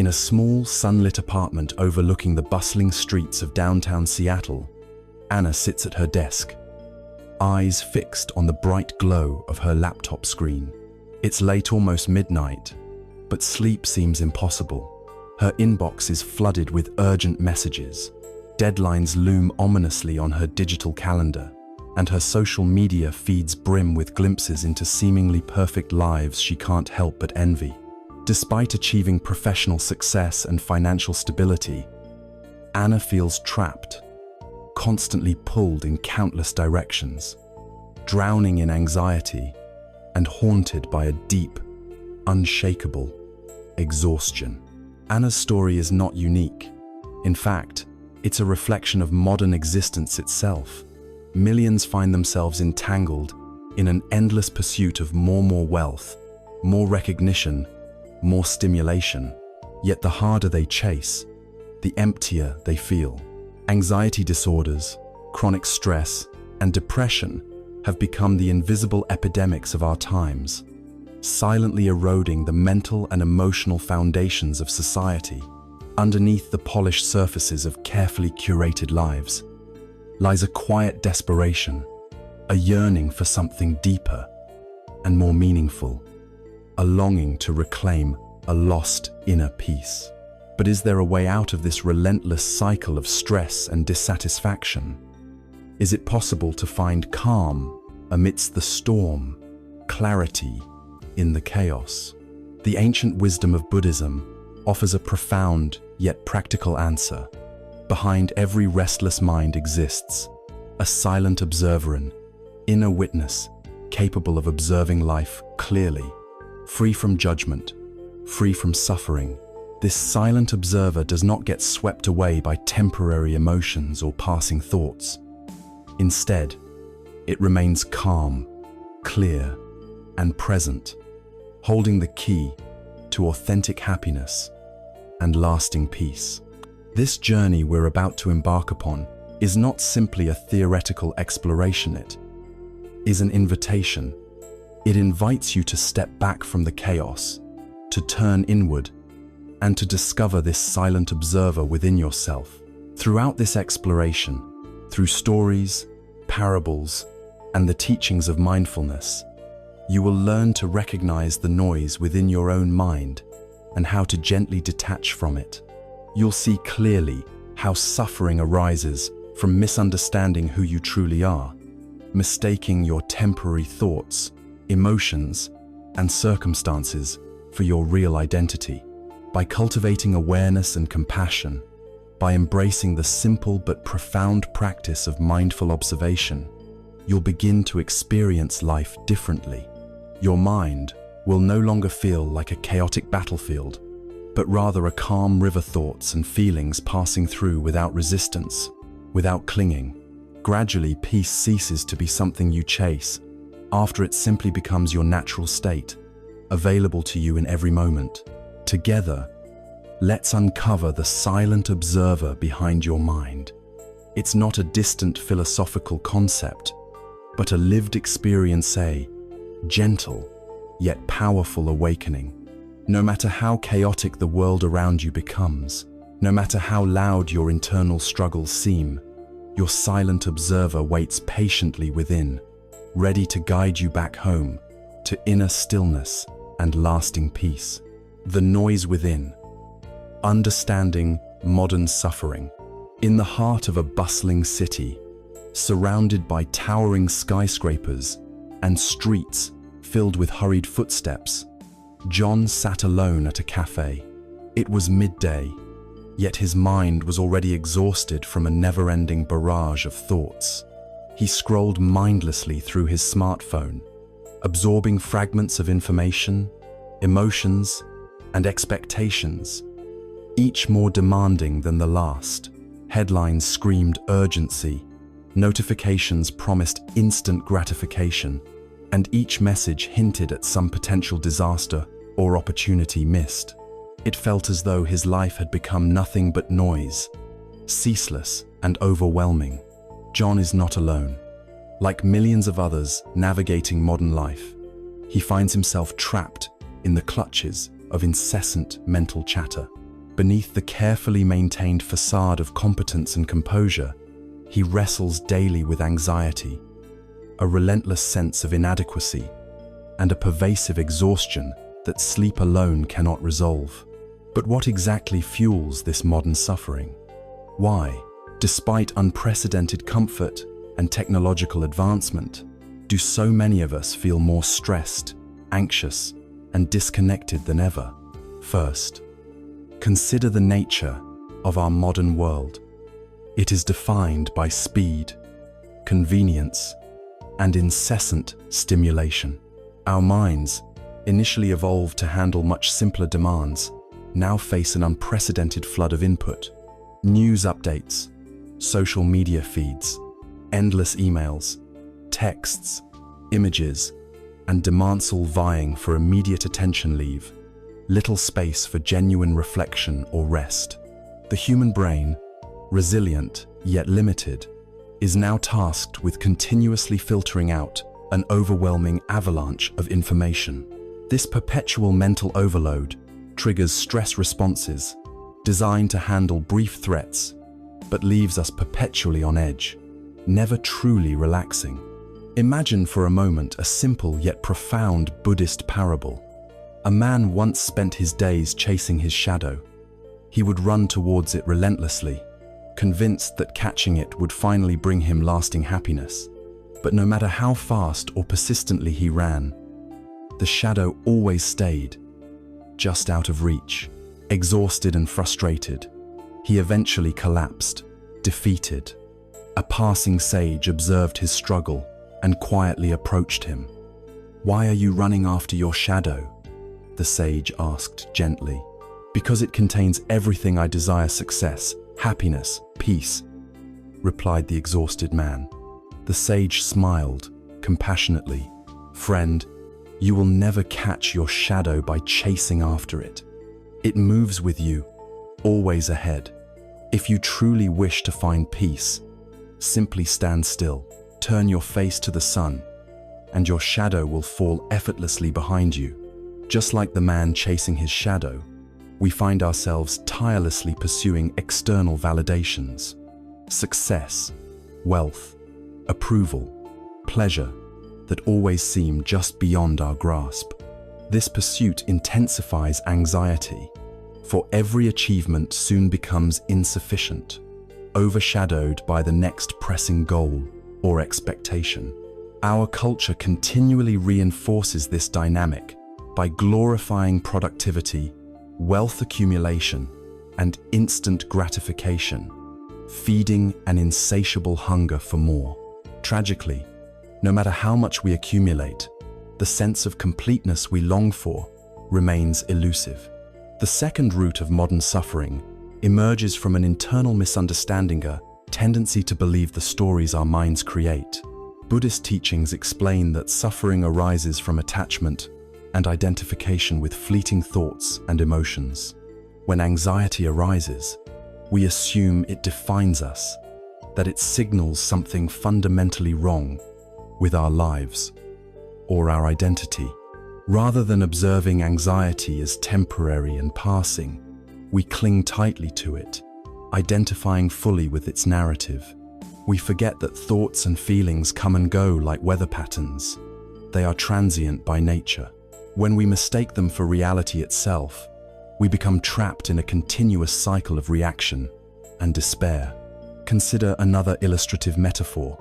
In a small, sunlit apartment overlooking the bustling streets of downtown Seattle, Anna sits at her desk, eyes fixed on the bright glow of her laptop screen. It's late, almost midnight, but sleep seems impossible. Her inbox is flooded with urgent messages. Deadlines loom ominously on her digital calendar, and her social media feeds brim with glimpses into seemingly perfect lives she can't help but envy. Despite achieving professional success and financial stability, Anna feels trapped, constantly pulled in countless directions, drowning in anxiety and haunted by a deep, unshakable exhaustion. Anna's story is not unique. In fact, it's a reflection of modern existence itself. Millions find themselves entangled in an endless pursuit of more wealth, more recognition, more stimulation. Yet the harder they chase, the emptier they feel. Anxiety disorders, chronic stress, and depression have become the invisible epidemics of our times, silently eroding the mental and emotional foundations of society. Underneath the polished surfaces of carefully curated lives lies a quiet desperation, a yearning for something deeper and more meaningful, a longing to reclaim a lost inner peace. But is there a way out of this relentless cycle of stress and dissatisfaction? Is it possible to find calm amidst the storm, clarity in the chaos? The ancient wisdom of Buddhism offers a profound yet practical answer. Behind every restless mind exists a silent observer, an inner witness capable of observing life clearly, free from judgment, free from suffering. This silent observer does not get swept away by temporary emotions or passing thoughts. Instead, it remains calm, clear, and present, holding the key to authentic happiness and lasting peace. This journey we're about to embark upon is not simply a theoretical exploration, it is an invitation. It invites you to step back from the chaos, to turn inward, and to discover this silent observer within yourself. Throughout this exploration, through stories, parables, and the teachings of mindfulness, you will learn to recognize the noise within your own mind and how to gently detach from it. You'll see clearly how suffering arises from misunderstanding who you truly are, mistaking your temporary thoughts, emotions, and circumstances for your real identity. By cultivating awareness and compassion, by embracing the simple but profound practice of mindful observation, you'll begin to experience life differently. Your mind will no longer feel like a chaotic battlefield, but rather a calm river, thoughts and feelings passing through without resistance, without clinging. Gradually, peace ceases to be something you chase, after it simply becomes your natural state, available to you in every moment. Together, let's uncover the silent observer behind your mind. It's not a distant philosophical concept, but a lived experience, a gentle yet powerful awakening. No matter how chaotic the world around you becomes, no matter how loud your internal struggles seem, your silent observer waits patiently within, ready to guide you back home to inner stillness and lasting peace. The noise within. Understanding modern suffering. In the heart of a bustling city, surrounded by towering skyscrapers and streets filled with hurried footsteps, John sat alone at a cafe. It was midday, yet his mind was already exhausted from a never-ending barrage of thoughts. He scrolled mindlessly through his smartphone, absorbing fragments of information, emotions, and expectations, each more demanding than the last. Headlines screamed urgency, notifications promised instant gratification, and each message hinted at some potential disaster or opportunity missed. It felt as though his life had become nothing but noise, ceaseless and overwhelming. John is not alone. Like millions of others navigating modern life, he finds himself trapped in the clutches of incessant mental chatter. Beneath the carefully maintained facade of competence and composure, he wrestles daily with anxiety, a relentless sense of inadequacy, and a pervasive exhaustion that sleep alone cannot resolve. But what exactly fuels this modern suffering? Why, despite unprecedented comfort and technological advancement, do so many of us feel more stressed, anxious, and disconnected than ever? First, consider the nature of our modern world. It is defined by speed, convenience, and incessant stimulation. Our minds, initially evolved to handle much simpler demands, now face an unprecedented flood of input. News updates, social media feeds, endless emails, texts, images, and demands all vying for immediate attention leave little space for genuine reflection or rest. The human brain, resilient yet limited, is now tasked with continuously filtering out an overwhelming avalanche of information. This perpetual mental overload triggers stress responses designed to handle brief threats, but leaves us perpetually on edge, never truly relaxing. Imagine for a moment a simple yet profound Buddhist parable. A man once spent his days chasing his shadow. He would run towards it relentlessly, convinced that catching it would finally bring him lasting happiness. But no matter how fast or persistently he ran, the shadow always stayed, just out of reach. Exhausted and frustrated, he eventually collapsed, defeated. A passing sage observed his struggle and quietly approached him. "Why are you running after your shadow?" the sage asked gently. "Because it contains everything I desire: success, happiness, peace," replied the exhausted man. The sage smiled compassionately. "Friend, you will never catch your shadow by chasing after it. It moves with you, always ahead. If you truly wish to find peace, simply stand still, turn your face to the sun, and your shadow will fall effortlessly behind you." Just like the man chasing his shadow, we find ourselves tirelessly pursuing external validations, success, wealth, approval, pleasure that always seem just beyond our grasp. This pursuit intensifies anxiety, for every achievement soon becomes insufficient, overshadowed by the next pressing goal or expectation. Our culture continually reinforces this dynamic by glorifying productivity, wealth accumulation, and instant gratification, feeding an insatiable hunger for more. Tragically, no matter how much we accumulate, the sense of completeness we long for remains elusive. The second root of modern suffering emerges from an internal misunderstanding, a tendency to believe the stories our minds create. Buddhist teachings explain that suffering arises from attachment and identification with fleeting thoughts and emotions. When anxiety arises, we assume it defines us, that it signals something fundamentally wrong with our lives or our identity. Rather than observing anxiety as temporary and passing, we cling tightly to it, identifying fully with its narrative. We forget that thoughts and feelings come and go like weather patterns. They are transient by nature. When we mistake them for reality itself, we become trapped in a continuous cycle of reaction and despair. Consider another illustrative metaphor.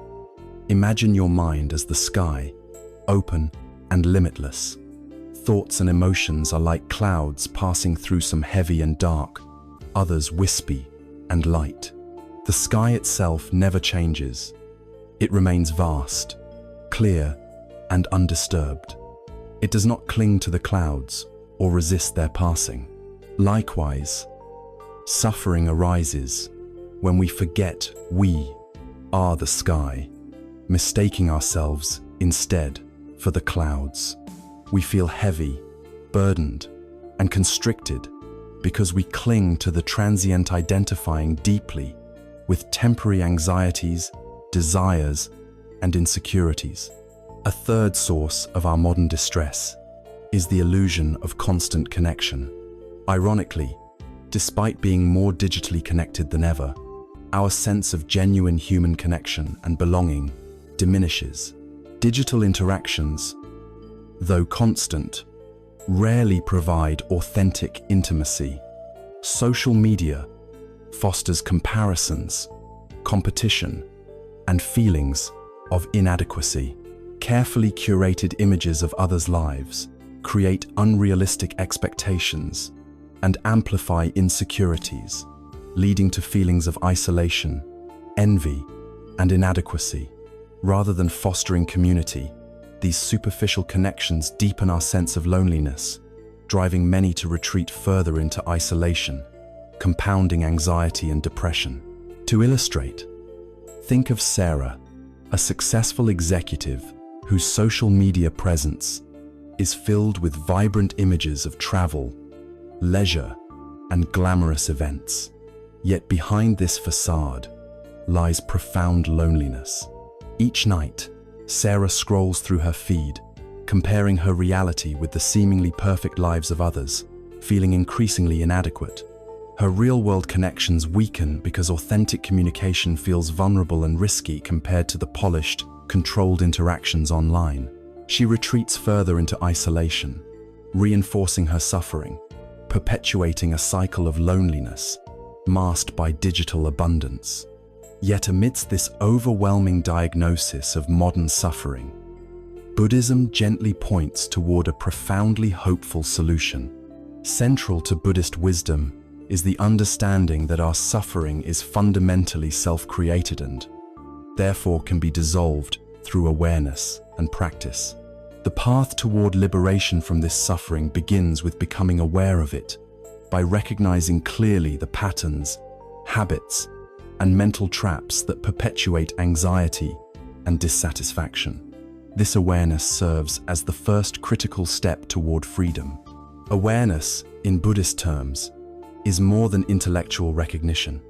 Imagine your mind as the sky, open and limitless. Thoughts and emotions are like clouds passing through, some heavy and dark, others wispy and light. The sky itself never changes. It remains vast, clear, and undisturbed. It does not cling to the clouds or resist their passing. Likewise, suffering arises when we forget we are the sky, mistaking ourselves instead for the clouds. We feel heavy, burdened, and constricted because we cling to the transient, identifying deeply with temporary anxieties, desires, and insecurities. A third source of our modern distress is the illusion of constant connection. Ironically, Despite being more digitally connected than ever, our sense of genuine human connection and belonging diminishes. Digital interactions, though constant, rarely provide authentic intimacy. Social media fosters comparisons, competition, and feelings of inadequacy. Carefully curated images of others' lives create unrealistic expectations and amplify insecurities, leading to feelings of isolation, envy, and inadequacy. Rather than fostering community, these superficial connections deepen our sense of loneliness, driving many to retreat further into isolation, compounding anxiety and depression. To illustrate, think of Sarah, a successful executive whose social media presence is filled with vibrant images of travel, leisure, and glamorous events. Yet behind this facade lies profound loneliness. Each night, Sarah scrolls through her feed, comparing her reality with the seemingly perfect lives of others, feeling increasingly inadequate. Her real-world connections weaken because authentic communication feels vulnerable and risky compared to the polished, controlled interactions online. She retreats further into isolation, reinforcing her suffering, perpetuating a cycle of loneliness, masked by digital abundance. Yet amidst this overwhelming diagnosis of modern suffering, Buddhism gently points toward a profoundly hopeful solution. Central to Buddhist wisdom is the understanding that our suffering is fundamentally self-created and, therefore, can be dissolved through awareness and practice. The path toward liberation from this suffering begins with becoming aware of it, by recognizing clearly the patterns, habits, and mental traps that perpetuate anxiety and dissatisfaction. This awareness serves as the first critical step toward freedom. Awareness, in Buddhist terms, is more than intellectual recognition.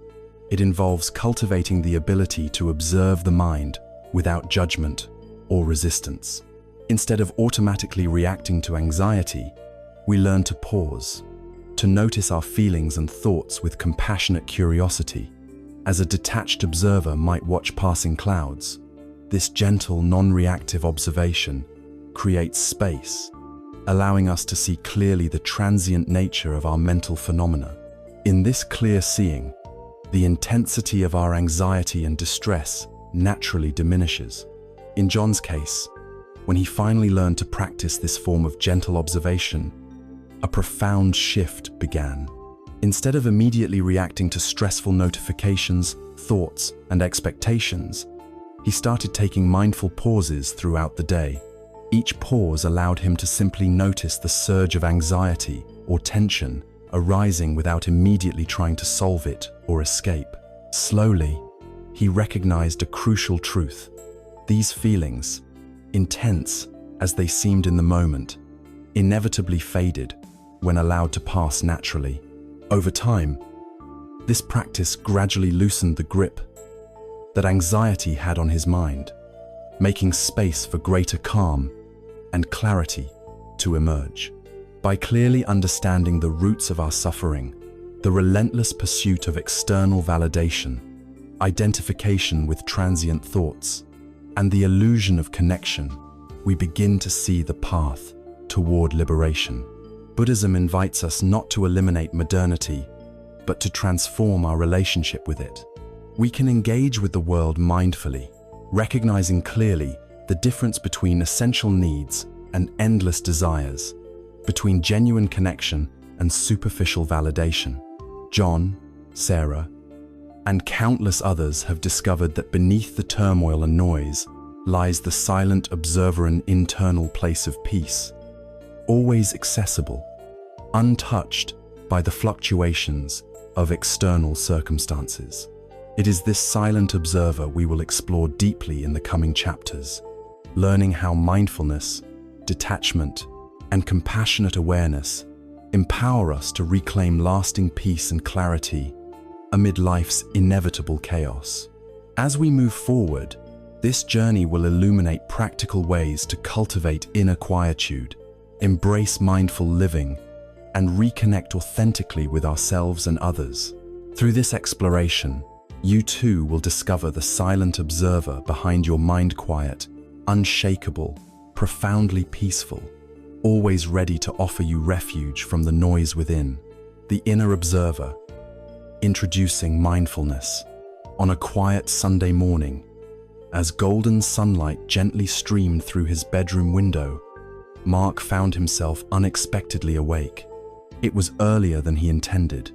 It involves cultivating the ability to observe the mind without judgment or resistance. Instead of automatically reacting to anxiety, we learn to pause, to notice our feelings and thoughts with compassionate curiosity, as a detached observer might watch passing clouds. This gentle, non-reactive observation creates space, allowing us to see clearly the transient nature of our mental phenomena. In this clear seeing, the intensity of our anxiety and distress naturally diminishes. In John's case, when he finally learned to practice this form of gentle observation, a profound shift began. Instead of immediately reacting to stressful notifications, thoughts, and expectations, he started taking mindful pauses throughout the day. Each pause allowed him to simply notice the surge of anxiety or tension arising without immediately trying to solve it or escape. Slowly, he recognized a crucial truth. These feelings, intense as they seemed in the moment, inevitably faded when allowed to pass naturally. Over time, this practice gradually loosened the grip that anxiety had on his mind, making space for greater calm and clarity to emerge. By clearly understanding the roots of our suffering, the relentless pursuit of external validation, identification with transient thoughts, and the illusion of connection, we begin to see the path toward liberation. Buddhism invites us not to eliminate modernity, but to transform our relationship with it. We can engage with the world mindfully, recognizing clearly the difference between essential needs and endless desires, between genuine connection and superficial validation. John, Sarah, and countless others have discovered that beneath the turmoil and noise lies the silent observer, an internal place of peace, always accessible, untouched by the fluctuations of external circumstances. It is this silent observer we will explore deeply in the coming chapters, learning how mindfulness, detachment, and compassionate awareness empower us to reclaim lasting peace and clarity amid life's inevitable chaos. As we move forward, this journey will illuminate practical ways to cultivate inner quietude, embrace mindful living, and reconnect authentically with ourselves and others. Through this exploration, you too will discover the silent observer behind your mind, quiet, unshakable, profoundly peaceful, always ready to offer you refuge from the noise within. The inner observer. Introducing mindfulness. On a quiet Sunday morning, as golden sunlight gently streamed through his bedroom window, Mark found himself unexpectedly awake. It was earlier than he intended.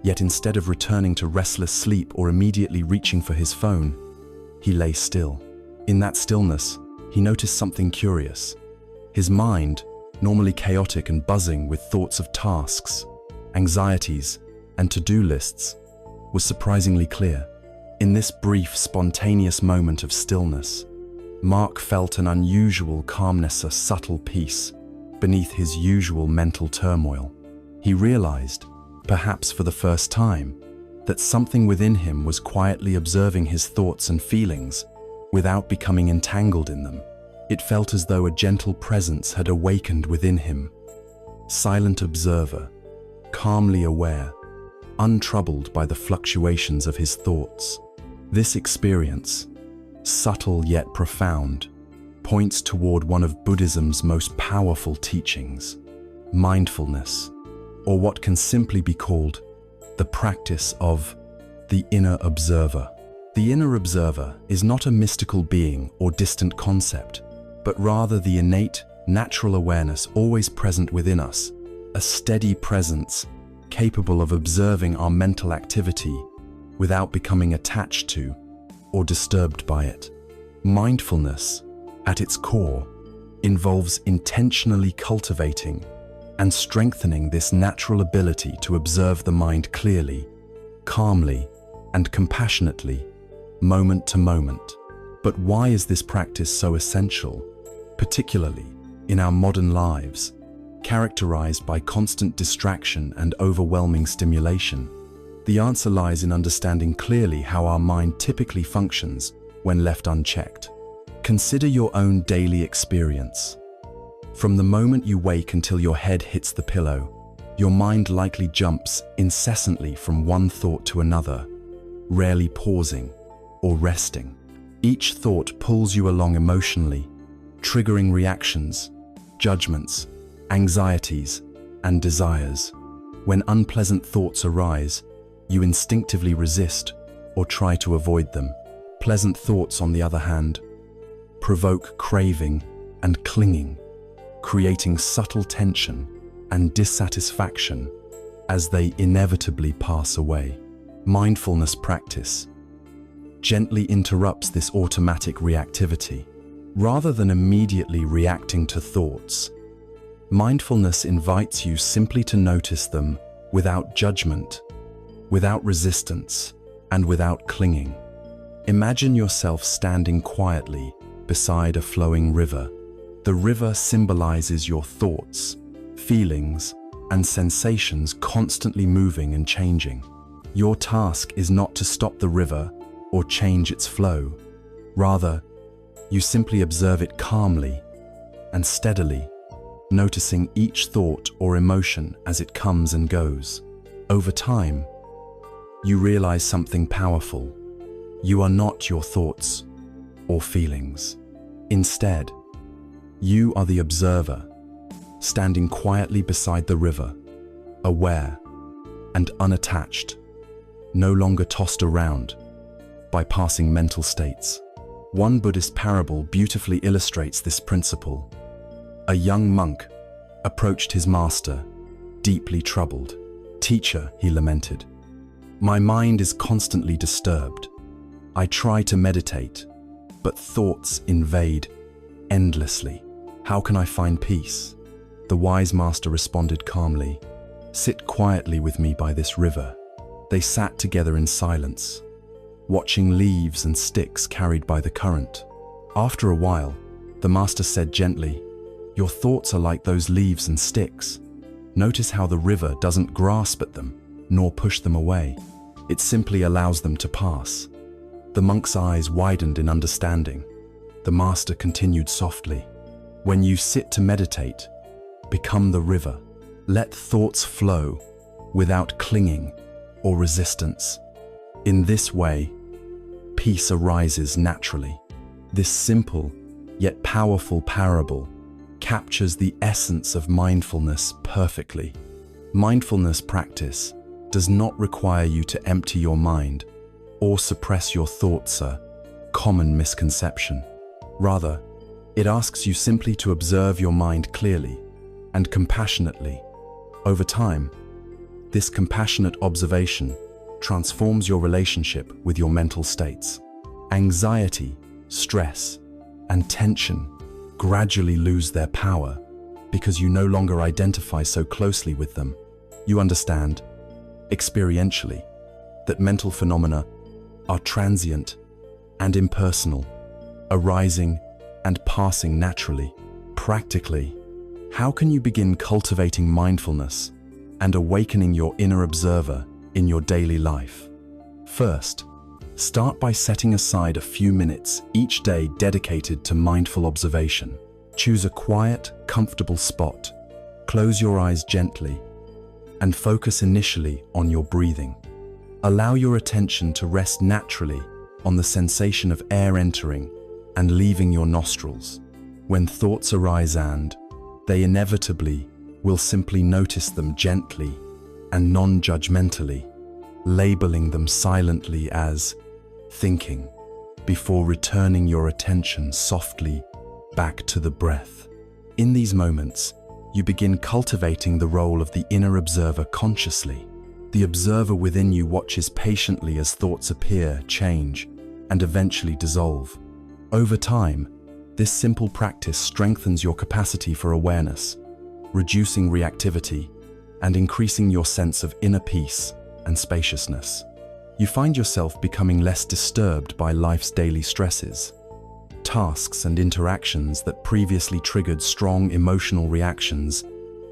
Yet instead of returning to restless sleep or immediately reaching for his phone, he lay still. In that stillness, he noticed something curious. His mind, normally chaotic and buzzing with thoughts of tasks, anxieties, and to-do lists, was surprisingly clear. In this brief, spontaneous moment of stillness, Mark felt an unusual calmness, a subtle peace beneath his usual mental turmoil. He realized, perhaps for the first time, that something within him was quietly observing his thoughts and feelings without becoming entangled in them. It felt as though a gentle presence had awakened within him. Silent observer, calmly aware, untroubled by the fluctuations of his thoughts. This experience, subtle yet profound, points toward one of Buddhism's most powerful teachings, mindfulness, or what can simply be called the practice of the inner observer. The inner observer is not a mystical being or distant concept, but rather the innate, natural awareness always present within us, a steady presence capable of observing our mental activity without becoming attached to or disturbed by it. Mindfulness, at its core, involves intentionally cultivating and strengthening this natural ability to observe the mind clearly, calmly, and compassionately, moment to moment. But why is this practice so essential, particularly in our modern lives, characterized by constant distraction and overwhelming stimulation? The answer lies in understanding clearly how our mind typically functions when left unchecked. Consider your own daily experience. From the moment you wake until your head hits the pillow, your mind likely jumps incessantly from one thought to another, rarely pausing or resting. Each thought pulls you along emotionally, triggering reactions, judgments, anxieties, and desires. When unpleasant thoughts arise, you instinctively resist or try to avoid them. Pleasant thoughts, on the other hand, provoke craving and clinging, creating subtle tension and dissatisfaction as they inevitably pass away. Mindfulness practice gently interrupts this automatic reactivity. Rather than immediately reacting to thoughts, mindfulness invites you simply to notice them without judgment, without resistance, and without clinging. Imagine yourself standing quietly beside a flowing river. The river symbolizes your thoughts, feelings, and sensations constantly moving and changing. Your task is not to stop the river or change its flow. Rather, you simply observe it calmly and steadily, noticing each thought or emotion as it comes and goes. Over time, you realize something powerful. You are not your thoughts or feelings. Instead, you are the observer, standing quietly beside the river, aware and unattached, no longer tossed around by passing mental states. One Buddhist parable beautifully illustrates this principle. A young monk approached his master, deeply troubled. "Teacher," he lamented, "my mind is constantly disturbed. I try to meditate, but thoughts invade endlessly. How can I find peace?" The wise master responded calmly, "Sit quietly with me by this river." They sat together in silence, watching leaves and sticks carried by the current. After a while, the master said gently, "Your thoughts are like those leaves and sticks. Notice how the river doesn't grasp at them, nor push them away. It simply allows them to pass." The monk's eyes widened in understanding. The master continued softly, "When you sit to meditate, become the river. Let thoughts flow without clinging or resistance. In this way, peace arises naturally. This simple yet powerful parable captures the essence of mindfulness perfectly. Mindfulness practice does not require you to empty your mind or suppress your thoughts, a common misconception. Rather, it asks you simply to observe your mind clearly and compassionately. Over time, this compassionate observation transforms your relationship with your mental states. Anxiety, stress, and tension gradually lose their power because you no longer identify so closely with them. You understand, experientially, that mental phenomena are transient and impersonal, arising and passing naturally. Practically, how can you begin cultivating mindfulness and awakening your inner observer in your daily life? First, start by setting aside a few minutes each day dedicated to mindful observation. Choose a quiet, comfortable spot. Close your eyes gently and focus initially on your breathing. Allow your attention to rest naturally on the sensation of air entering and leaving your nostrils. When thoughts arise, and they inevitably will, simply notice them gently and non-judgmentally, labeling them silently as thinking, before returning your attention softly back to the breath. In these moments, you begin cultivating the role of the inner observer consciously. The observer within you watches patiently as thoughts appear, change, and eventually dissolve. Over time, this simple practice strengthens your capacity for awareness, reducing reactivity and increasing your sense of inner peace and spaciousness. You find yourself becoming less disturbed by life's daily stresses. Tasks and interactions that previously triggered strong emotional reactions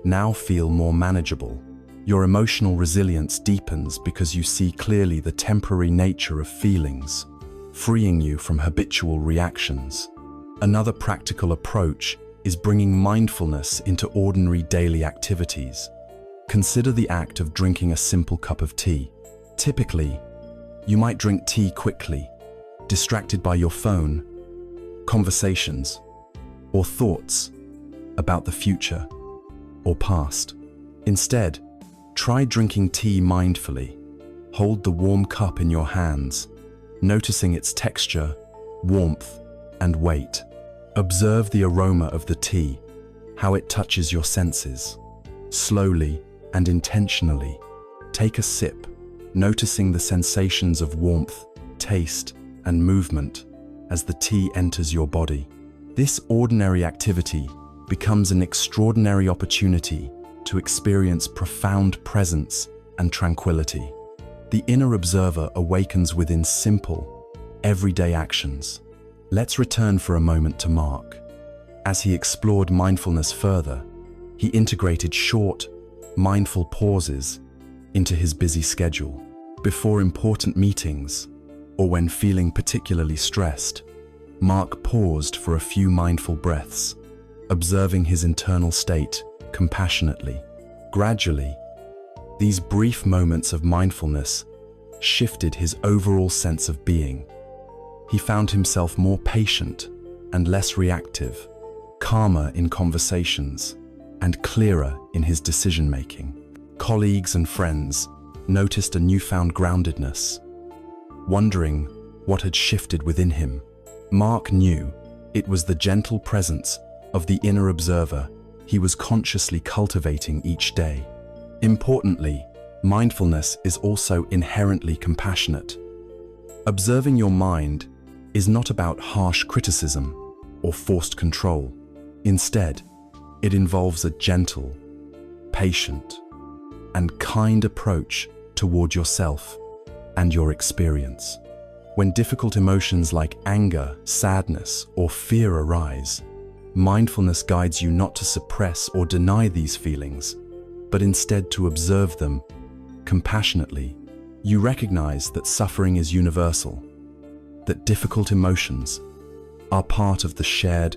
now feel more manageable. Your emotional resilience deepens because you see clearly the temporary nature of feelings, freeing you from habitual reactions. Another practical approach is bringing mindfulness into ordinary daily activities. Consider the act of drinking a simple cup of tea. Typically, you might drink tea quickly, distracted by your phone, conversations, or thoughts about the future or past. Instead, try drinking tea mindfully. Hold the warm cup in your hands, noticing its texture, warmth, and weight. Observe the aroma of the tea, how it touches your senses. Slowly and intentionally, take a sip, noticing the sensations of warmth, taste, and movement as the tea enters your body. This ordinary activity becomes an extraordinary opportunity to experience profound presence and tranquility. The inner observer awakens within simple, everyday actions. Let's return for a moment to Mark. As he explored mindfulness further, he integrated short, mindful pauses into his busy schedule. Before important meetings, or when feeling particularly stressed, Mark paused for a few mindful breaths, observing his internal state compassionately. Gradually, these brief moments of mindfulness shifted his overall sense of being. He found himself more patient and less reactive, calmer in conversations, and clearer in his decision-making. Colleagues and friends noticed a newfound groundedness, wondering what had shifted within him. Mark knew it was the gentle presence of the inner observer he was consciously cultivating each day. Importantly, mindfulness is also inherently compassionate. Observing your mind is not about harsh criticism or forced control. Instead, it involves a gentle, patient, and kind approach toward yourself and your experience. When difficult emotions like anger, sadness, or fear arise, mindfulness guides you not to suppress or deny these feelings, but instead to observe them compassionately. You recognize that suffering is universal, that difficult emotions are part of the shared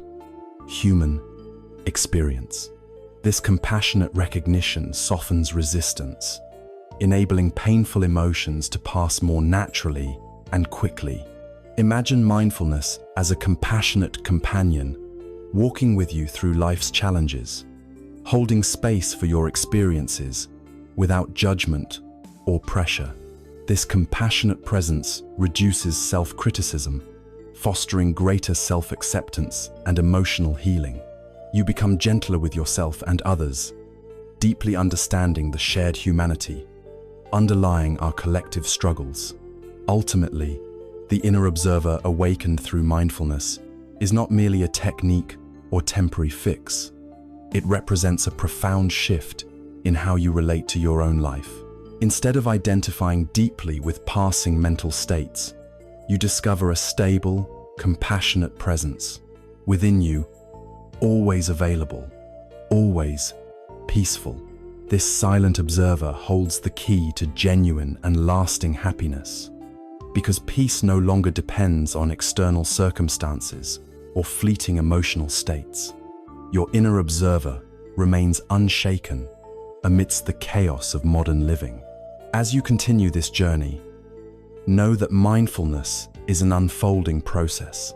human experience. This compassionate recognition softens resistance, enabling painful emotions to pass more naturally and quickly. Imagine mindfulness as a compassionate companion, walking with you through life's challenges, holding space for your experiences without judgment or pressure. This compassionate presence reduces self-criticism, fostering greater self-acceptance and emotional healing. You become gentler with yourself and others, deeply understanding the shared humanity underlying our collective struggles. Ultimately, the inner observer awakened through mindfulness is not merely a technique or temporary fix. It represents a profound shift in how you relate to your own life. Instead of identifying deeply with passing mental states, you discover a stable, compassionate presence within you, always available, always peaceful. This silent observer holds the key to genuine and lasting happiness, because peace no longer depends on external circumstances or fleeting emotional states. Your inner observer remains unshaken amidst the chaos of modern living. As you continue this journey, know that mindfulness is an unfolding process.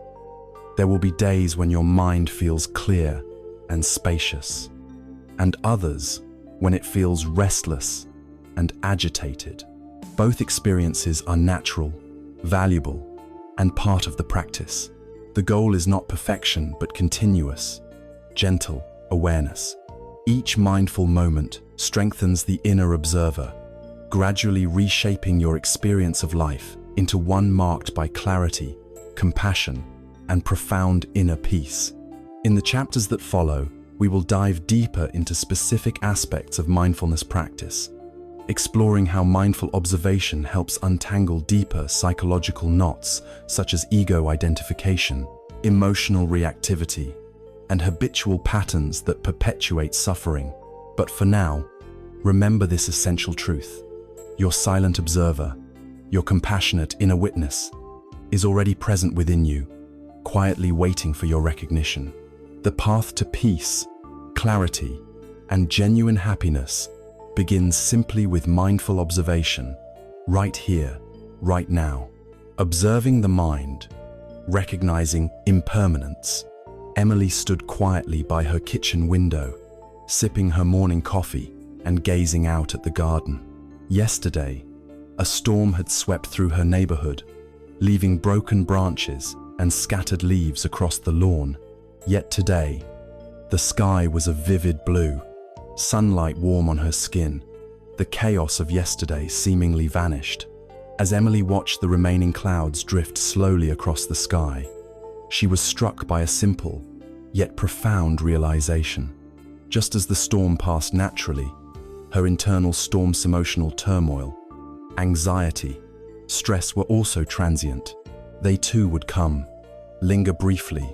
There will be days when your mind feels clear and spacious, and others when it feels restless and agitated. Both experiences are natural, valuable, and part of the practice. The goal is not perfection, but continuous, gentle awareness. Each mindful moment strengthens the inner observer, gradually reshaping your experience of life into one marked by clarity, compassion, and profound inner peace. In the chapters that follow, we will dive deeper into specific aspects of mindfulness practice, exploring how mindful observation helps untangle deeper psychological knots such as ego identification, emotional reactivity, and habitual patterns that perpetuate suffering. But for now, remember this essential truth. Your silent observer, your compassionate inner witness, is already present within you, quietly waiting for your recognition. The path to peace, clarity, and genuine happiness begins simply with mindful observation, right here, right now. Observing the mind, recognizing impermanence, Emily stood quietly by her kitchen window, sipping her morning coffee and gazing out at the garden. Yesterday, a storm had swept through her neighborhood, leaving broken branches and scattered leaves across the lawn. Yet today, the sky was a vivid blue, sunlight warm on her skin. The chaos of yesterday seemingly vanished. As Emily watched the remaining clouds drift slowly across the sky, she was struck by a simple, yet profound realization. Just as the storm passed naturally, her internal storm's emotional turmoil, anxiety, stress were also transient. They too would come, linger briefly,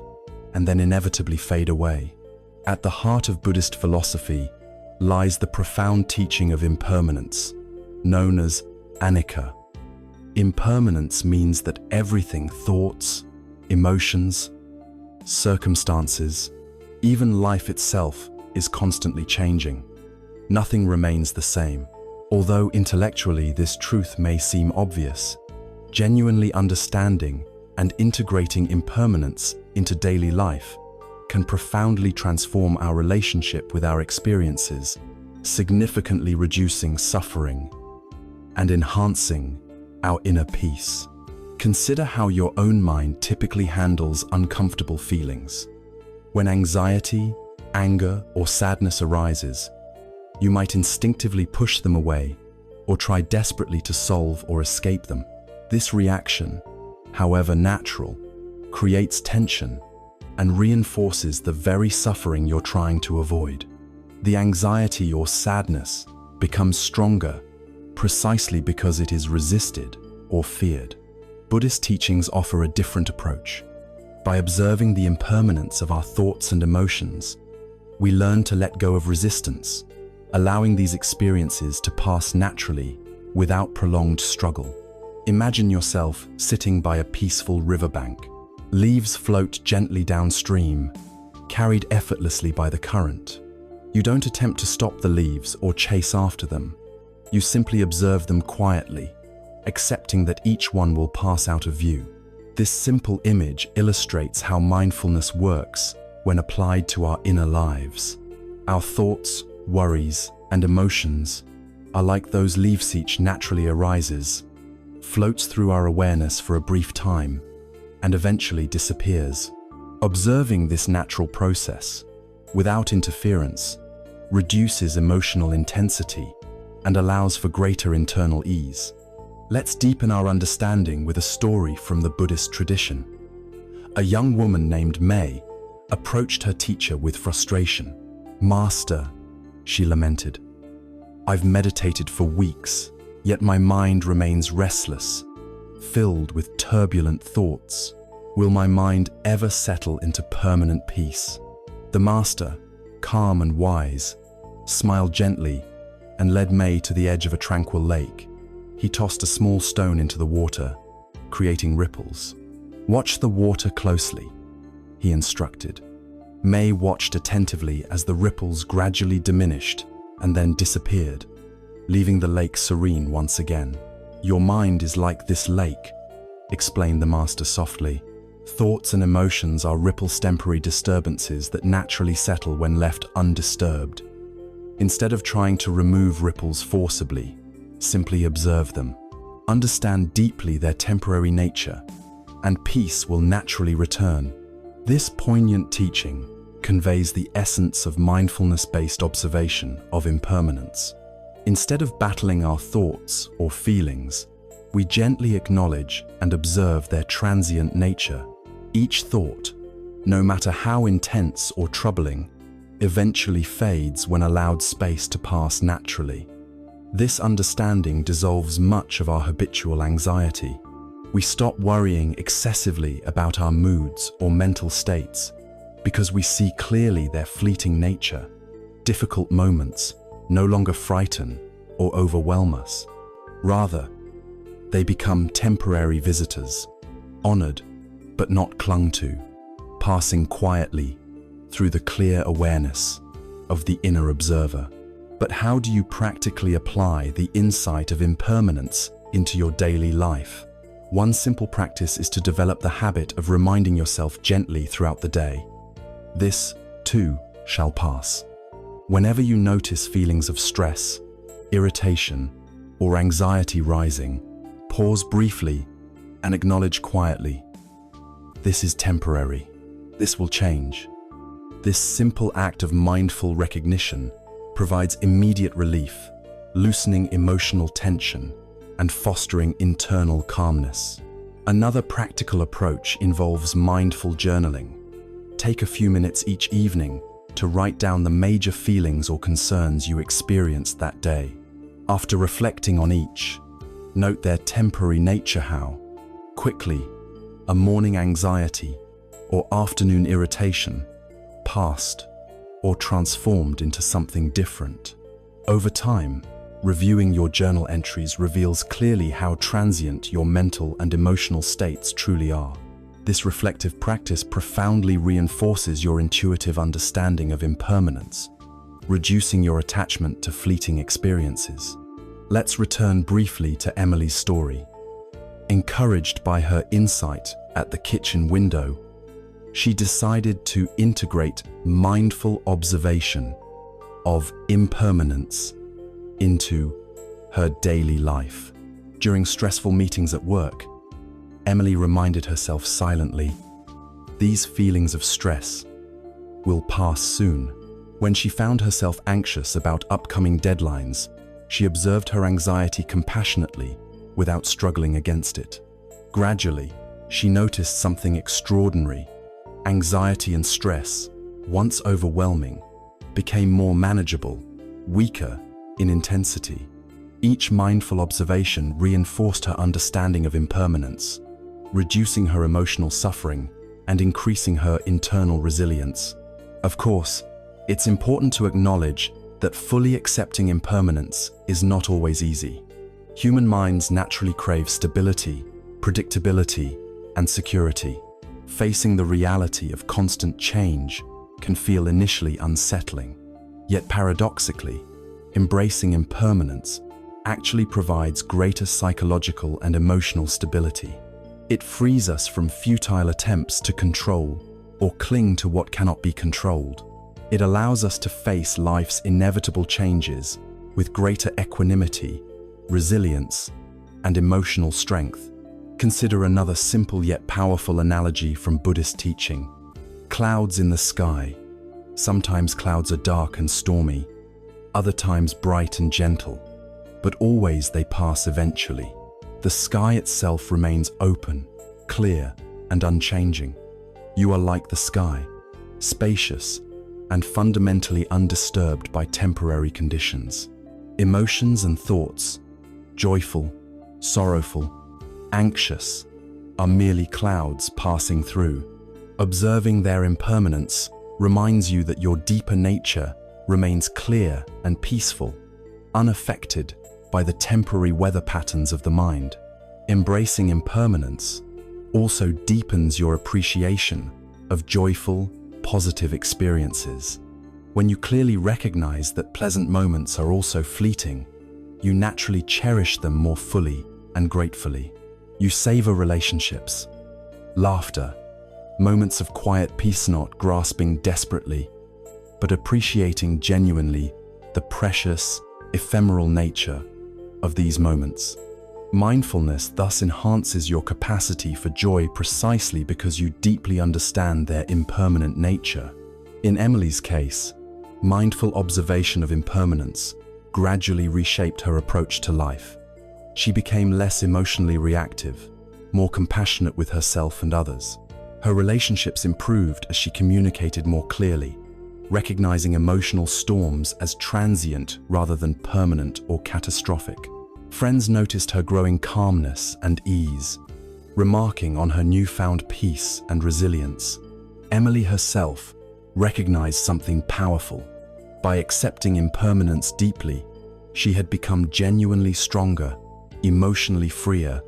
and then inevitably fade away. At the heart of Buddhist philosophy lies the profound teaching of impermanence, known as anicca. Impermanence means that everything, thoughts, emotions, circumstances, even life itself, is constantly changing. Nothing remains the same. Although intellectually this truth may seem obvious, genuinely understanding and integrating impermanence into daily life can profoundly transform our relationship with our experiences, significantly reducing suffering and enhancing our inner peace. Consider how your own mind typically handles uncomfortable feelings. When anxiety, anger, or sadness arises, you might instinctively push them away or try desperately to solve or escape them. This reaction, however natural, creates tension and reinforces the very suffering you're trying to avoid. The anxiety or sadness becomes stronger precisely because it is resisted or feared. Buddhist teachings offer a different approach. By observing the impermanence of our thoughts and emotions, we learn to let go of resistance, allowing these experiences to pass naturally without prolonged struggle. Imagine yourself sitting by a peaceful riverbank. Leaves float gently downstream, carried effortlessly by the current. You don't attempt to stop the leaves or chase after them. You simply observe them quietly, accepting that each one will pass out of view. This simple image illustrates how mindfulness works when applied to our inner lives. Our thoughts, worries, and emotions are like those leaves. Each naturally arises, floats through our awareness for a brief time, and eventually disappears. Observing this natural process, without interference, reduces emotional intensity and allows for greater internal ease. Let's deepen our understanding with a story from the Buddhist tradition. A young woman named May approached her teacher with frustration. "Master," she lamented, "I've meditated for weeks, yet my mind remains restless, filled with turbulent thoughts. Will my mind ever settle into permanent peace?" The master, calm and wise, smiled gently and led May to the edge of a tranquil lake. He tossed a small stone into the water, creating ripples. "Watch the water closely," he instructed. May watched attentively as the ripples gradually diminished and then disappeared, leaving the lake serene once again. "Your mind is like this lake," explained the master softly. "Thoughts and emotions are ripples, temporary disturbances that naturally settle when left undisturbed. Instead of trying to remove ripples forcibly, simply observe them. Understand deeply their temporary nature, and peace will naturally return." This poignant teaching conveys the essence of mindfulness-based observation of impermanence. Instead of battling our thoughts or feelings, we gently acknowledge and observe their transient nature. Each thought, no matter how intense or troubling, eventually fades when allowed space to pass naturally. This understanding dissolves much of our habitual anxiety. We stop worrying excessively about our moods or mental states because we see clearly their fleeting nature. Difficult moments no longer frighten or overwhelm us. Rather, they become temporary visitors, honored but not clung to, passing quietly through the clear awareness of the inner observer. But how do you practically apply the insight of impermanence into your daily life? One simple practice is to develop the habit of reminding yourself gently throughout the day, "This, too, shall pass." Whenever you notice feelings of stress, irritation, or anxiety rising, pause briefly and acknowledge quietly, "This is temporary. This will change." This simple act of mindful recognition provides immediate relief, loosening emotional tension and fostering internal calmness. Another practical approach involves mindful journaling. Take a few minutes each evening to write down the major feelings or concerns you experienced that day. After reflecting on each, note their temporary nature. How quickly a morning anxiety or afternoon irritation passed or transformed into something different. Over time, reviewing your journal entries reveals clearly how transient your mental and emotional states truly are. This reflective practice profoundly reinforces your intuitive understanding of impermanence, reducing your attachment to fleeting experiences. Let's return briefly to Emily's story. Encouraged by her insight at the kitchen window, she decided to integrate mindful observation of impermanence into her daily life. During stressful meetings at work, Emily reminded herself silently, "These feelings of stress will pass soon." When she found herself anxious about upcoming deadlines, she observed her anxiety compassionately without struggling against it. Gradually, she noticed something extraordinary. Anxiety and stress, once overwhelming, became more manageable, weaker in intensity. Each mindful observation reinforced her understanding of impermanence, reducing her emotional suffering and increasing her internal resilience. Of course, it's important to acknowledge that fully accepting impermanence is not always easy. Human minds naturally crave stability, predictability, and security. Facing the reality of constant change can feel initially unsettling. Yet paradoxically, embracing impermanence actually provides greater psychological and emotional stability. It frees us from futile attempts to control or cling to what cannot be controlled. It allows us to face life's inevitable changes with greater equanimity, resilience, and emotional strength. Consider another simple yet powerful analogy from Buddhist teaching. Clouds in the sky. Sometimes clouds are dark and stormy, other times bright and gentle, but always they pass eventually. The sky itself remains open, clear, and unchanging. You are like the sky, spacious, and fundamentally undisturbed by temporary conditions. Emotions and thoughts, joyful, sorrowful, anxious, are merely clouds passing through. Observing their impermanence reminds you that your deeper nature remains clear and peaceful, unaffected by the temporary weather patterns of the mind. Embracing impermanence also deepens your appreciation of joyful, positive experiences. When you clearly recognize that pleasant moments are also fleeting, you naturally cherish them more fully and gratefully. You savor relationships, laughter, moments of quiet peace, not grasping desperately, but appreciating genuinely the precious, ephemeral nature of these moments. Mindfulness thus enhances your capacity for joy precisely because you deeply understand their impermanent nature. In Emily's case, mindful observation of impermanence gradually reshaped her approach to life. She became less emotionally reactive, more compassionate with herself and others. Her relationships improved as she communicated more clearly, recognizing emotional storms as transient rather than permanent or catastrophic. Friends noticed her growing calmness and ease, remarking on her newfound peace and resilience. Emily herself recognized something powerful. By accepting impermanence deeply, she had become genuinely stronger, emotionally freer,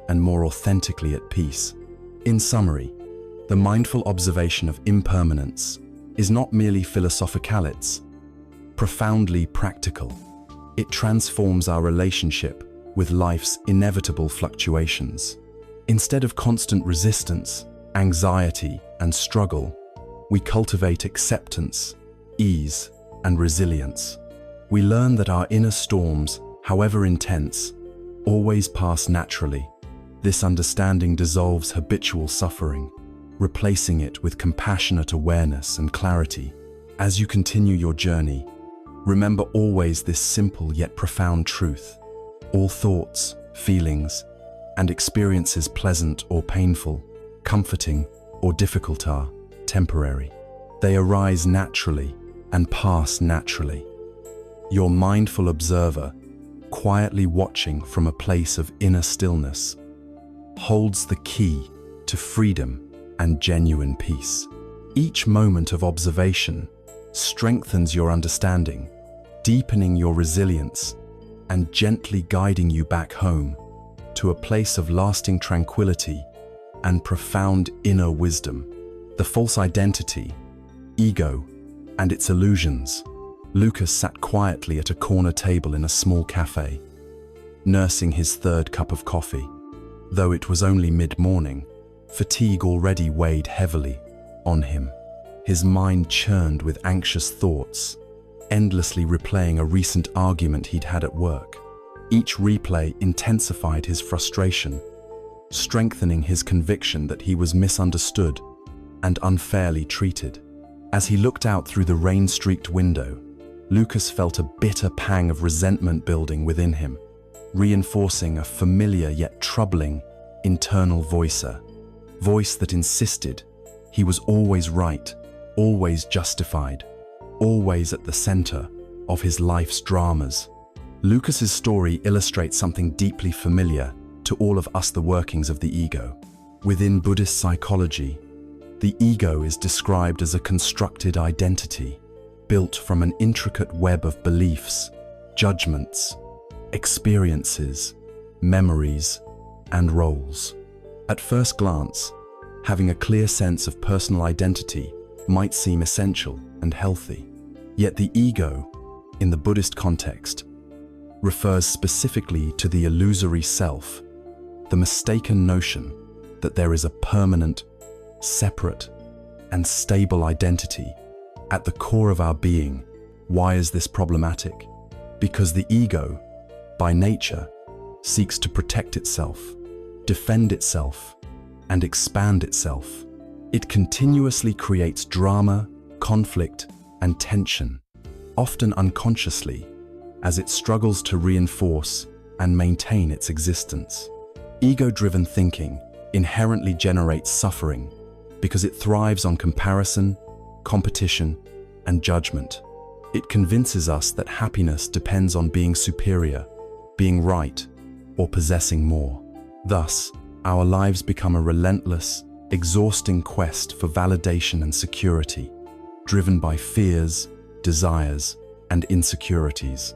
and more authentically at peace. In summary, the mindful observation of impermanence is not merely philosophical, it's profoundly practical. It transforms our relationship with life's inevitable fluctuations. Instead of constant resistance, anxiety, and struggle, we cultivate acceptance, ease, and resilience. We learn that our inner storms, however intense, always pass naturally. This understanding dissolves habitual suffering, replacing it with compassionate awareness and clarity. As you continue your journey, remember always this simple yet profound truth. All thoughts, feelings, and experiences, pleasant or painful, comforting or difficult, are temporary. They arise naturally and pass naturally. Your mindful observer, quietly watching from a place of inner stillness, holds the key to freedom and genuine peace. Each moment of observation strengthens your understanding, deepening your resilience, and gently guiding you back home to a place of lasting tranquility and profound inner wisdom. The false identity, ego, and its illusions. Lucas sat quietly at a corner table in a small cafe, nursing his third cup of coffee. Though it was only mid-morning, fatigue already weighed heavily on him. His mind churned with anxious thoughts, endlessly replaying a recent argument he'd had at work. Each replay intensified his frustration, strengthening his conviction that he was misunderstood and unfairly treated. As he looked out through the rain-streaked window, Lucas felt a bitter pang of resentment building within him, reinforcing a familiar yet troubling internal voice that insisted he was always right, always justified, always at the center of his life's dramas. Lucas's story illustrates something deeply familiar to all of us: the workings of the ego. Within Buddhist psychology, the ego is described as a constructed identity, built from an intricate web of beliefs, judgments, experiences, memories, and roles. At first glance, having a clear sense of personal identity might seem essential and healthy. Yet the ego, in the Buddhist context, refers specifically to the illusory self, the mistaken notion that there is a permanent, separate, and stable identity at the core of our being. Why is this problematic? Because the ego, by nature, seeks to protect itself, defend itself, and expand itself. It continuously creates drama, conflict, and tension, often unconsciously, as it struggles to reinforce and maintain its existence. Ego-driven thinking inherently generates suffering because it thrives on comparison, competition, and judgment. It convinces us that happiness depends on being superior, being right, or possessing more. Thus, our lives become a relentless, exhausting quest for validation and security, driven by fears, desires, and insecurities.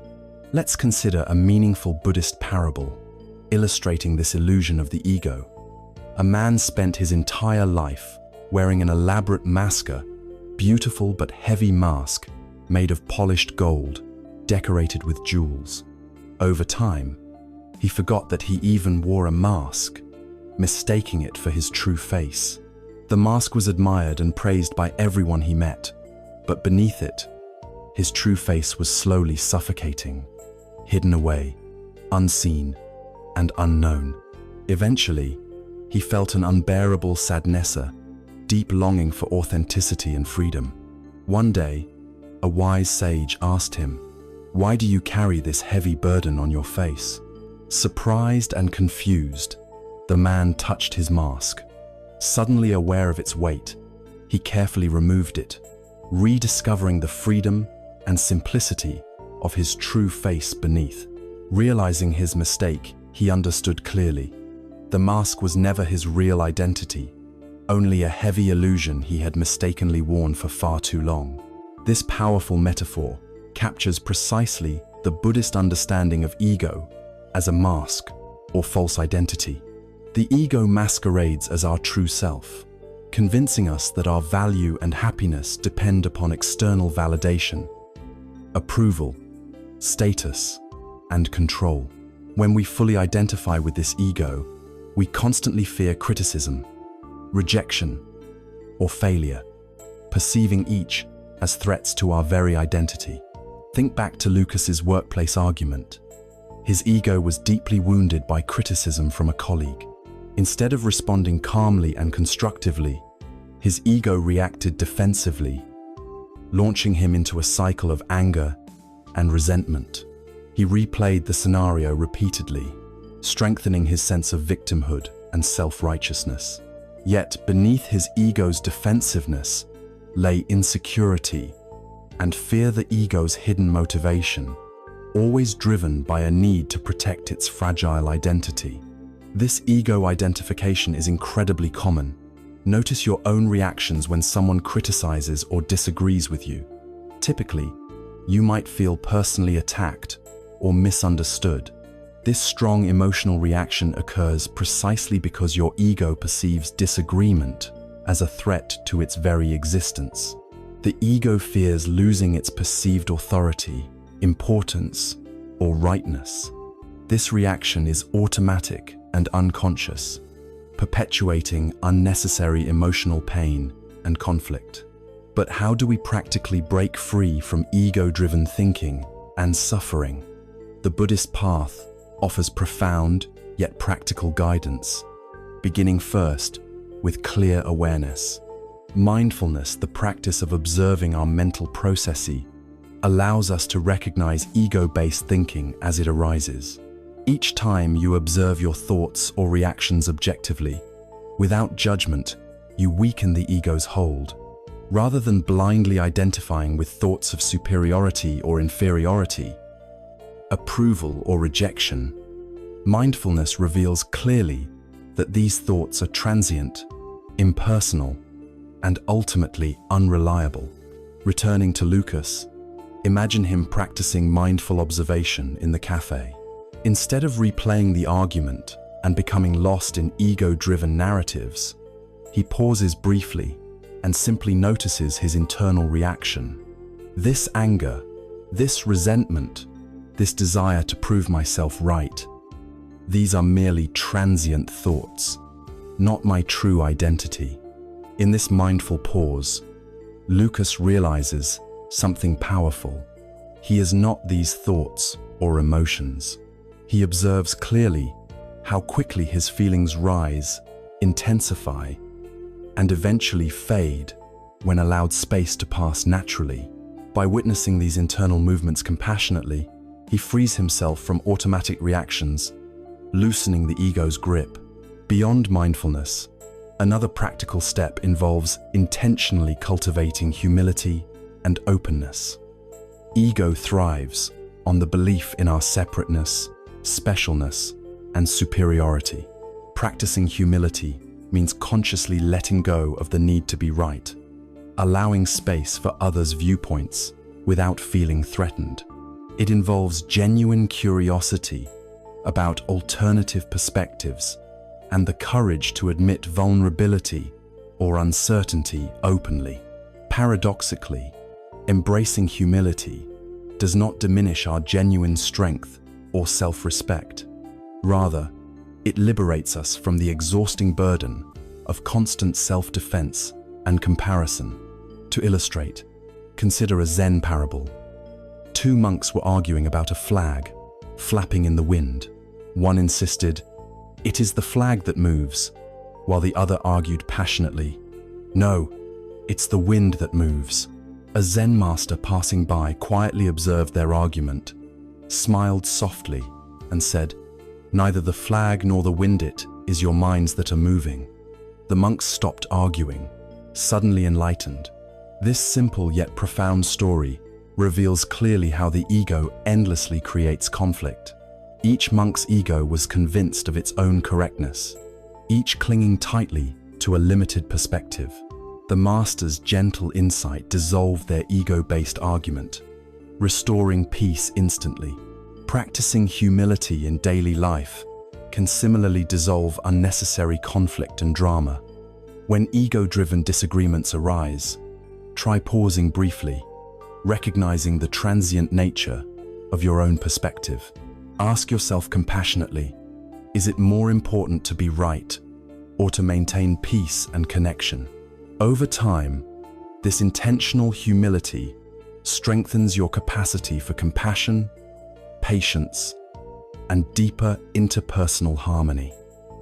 Let's consider a meaningful Buddhist parable illustrating this illusion of the ego. A man spent his entire life wearing an elaborate masker, beautiful but heavy mask made of polished gold, decorated with jewels. Over time, he forgot that he even wore a mask, mistaking it for his true face. The mask was admired and praised by everyone he met, but beneath it, his true face was slowly suffocating, hidden away, unseen, and unknown. Eventually, he felt an unbearable sadness, a deep longing for authenticity and freedom. One day, a wise sage asked him, "Why do you carry this heavy burden on your face?" Surprised and confused, the man touched his mask. Suddenly aware of its weight, he carefully removed it, rediscovering the freedom and simplicity of his true face beneath. Realizing his mistake, he understood clearly. The mask was never his real identity, only a heavy illusion he had mistakenly worn for far too long. This powerful metaphor captures precisely the Buddhist understanding of ego as a mask or false identity. The ego masquerades as our true self, convincing us that our value and happiness depend upon external validation, approval, status, and control. When we fully identify with this ego, we constantly fear criticism, rejection, or failure, perceiving each as threats to our very identity. Think back to Lucas's workplace argument. His ego was deeply wounded by criticism from a colleague. Instead of responding calmly and constructively, his ego reacted defensively, launching him into a cycle of anger and resentment. He replayed the scenario repeatedly, strengthening his sense of victimhood and self-righteousness. Yet beneath his ego's defensiveness lay insecurity and fear, the ego's hidden motivation, always driven by a need to protect its fragile identity. This ego identification is incredibly common. Notice your own reactions when someone criticizes or disagrees with you. Typically, you might feel personally attacked or misunderstood. This strong emotional reaction occurs precisely because your ego perceives disagreement as a threat to its very existence. The ego fears losing its perceived authority, importance, or rightness. This reaction is automatic and unconscious, perpetuating unnecessary emotional pain and conflict. But how do we practically break free from ego-driven thinking and suffering? The Buddhist path offers profound yet practical guidance, beginning first with clear awareness. Mindfulness, the practice of observing our mental processes, allows us to recognize ego-based thinking as it arises. Each time you observe your thoughts or reactions objectively, without judgment, you weaken the ego's hold. Rather than blindly identifying with thoughts of superiority or inferiority, approval or rejection, mindfulness reveals clearly that these thoughts are transient, impersonal, and ultimately unreliable. Returning to Lucas, imagine him practicing mindful observation in the cafe. Instead of replaying the argument and becoming lost in ego-driven narratives, he pauses briefly and simply notices his internal reaction. This anger, this resentment, this desire to prove myself right, these are merely transient thoughts, not my true identity. In this mindful pause, Lucas realizes something powerful. He is not these thoughts or emotions. He observes clearly how quickly his feelings rise, intensify, and eventually fade when allowed space to pass naturally. By witnessing these internal movements compassionately, he frees himself from automatic reactions, loosening the ego's grip. Beyond mindfulness, another practical step involves intentionally cultivating humility and openness. Ego thrives on the belief in our separateness, specialness, and superiority. Practicing humility means consciously letting go of the need to be right, allowing space for others' viewpoints without feeling threatened. It involves genuine curiosity about alternative perspectives and the courage to admit vulnerability or uncertainty openly. Paradoxically, embracing humility does not diminish our genuine strength or self-respect. Rather, it liberates us from the exhausting burden of constant self-defense and comparison. To illustrate, consider a Zen parable. Two monks were arguing about a flag flapping in the wind. One insisted, "It is the flag that moves," while the other argued passionately, "No, it's the wind that moves." A Zen master passing by quietly observed their argument, smiled softly, and said, "Neither the flag nor the wind it is your minds that are moving." The monks stopped arguing, suddenly enlightened. This simple yet profound story reveals clearly how the ego endlessly creates conflict. Each monk's ego was convinced of its own correctness, each clinging tightly to a limited perspective. The master's gentle insight dissolved their ego-based argument, restoring peace instantly. Practicing humility in daily life can similarly dissolve unnecessary conflict and drama. When ego-driven disagreements arise, try pausing briefly, recognizing the transient nature of your own perspective. Ask yourself compassionately, is it more important to be right or to maintain peace and connection? Over time, this intentional humility strengthens your capacity for compassion, patience, and deeper interpersonal harmony.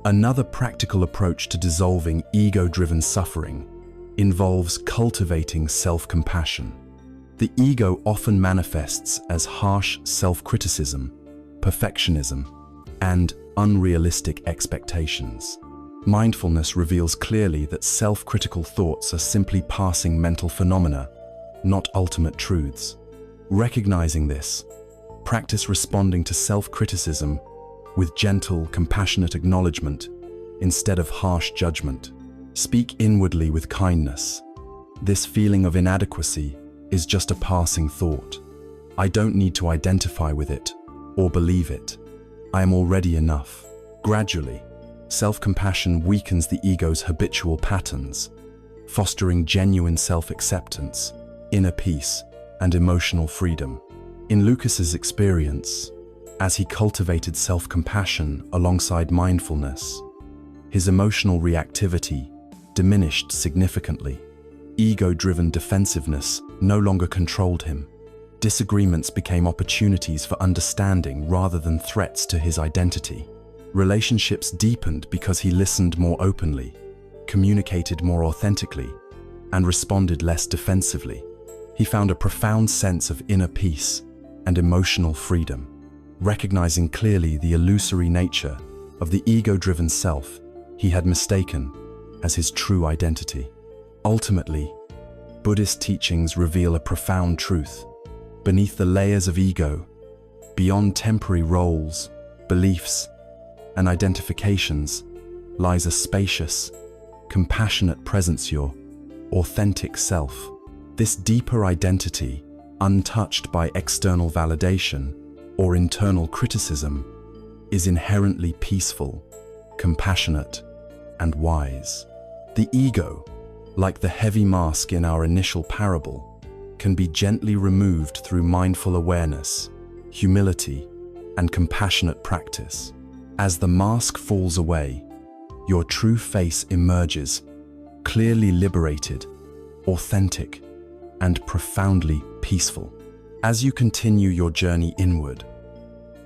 Another practical approach to dissolving ego-driven suffering involves cultivating self-compassion. The ego often manifests as harsh self-criticism, perfectionism, and unrealistic expectations. Mindfulness reveals clearly that self-critical thoughts are simply passing mental phenomena, not ultimate truths. Recognizing this, practice responding to self-criticism with gentle, compassionate acknowledgement instead of harsh judgment. Speak inwardly with kindness. This feeling of inadequacy is just a passing thought. I don't need to identify with it or believe it. I am already enough. Gradually, self-compassion weakens the ego's habitual patterns, fostering genuine self-acceptance, inner peace, and emotional freedom. In Lucas's experience, as he cultivated self-compassion alongside mindfulness, his emotional reactivity diminished significantly. Ego-driven defensiveness no longer controlled him. Disagreements became opportunities for understanding rather than threats to his identity. Relationships deepened because he listened more openly, communicated more authentically, and responded less defensively. He found a profound sense of inner peace and emotional freedom, recognizing clearly the illusory nature of the ego-driven self he had mistaken as his true identity. Ultimately, Buddhist teachings reveal a profound truth. Beneath the layers of ego, beyond temporary roles, beliefs, and identifications, lies a spacious, compassionate presence, your authentic self. This deeper identity, untouched by external validation or internal criticism, is inherently peaceful, compassionate, and wise. The ego, like the heavy mask in our initial parable, can be gently removed through mindful awareness, humility, and compassionate practice. As the mask falls away, your true face emerges, clearly liberated, authentic, and profoundly peaceful. As you continue your journey inward,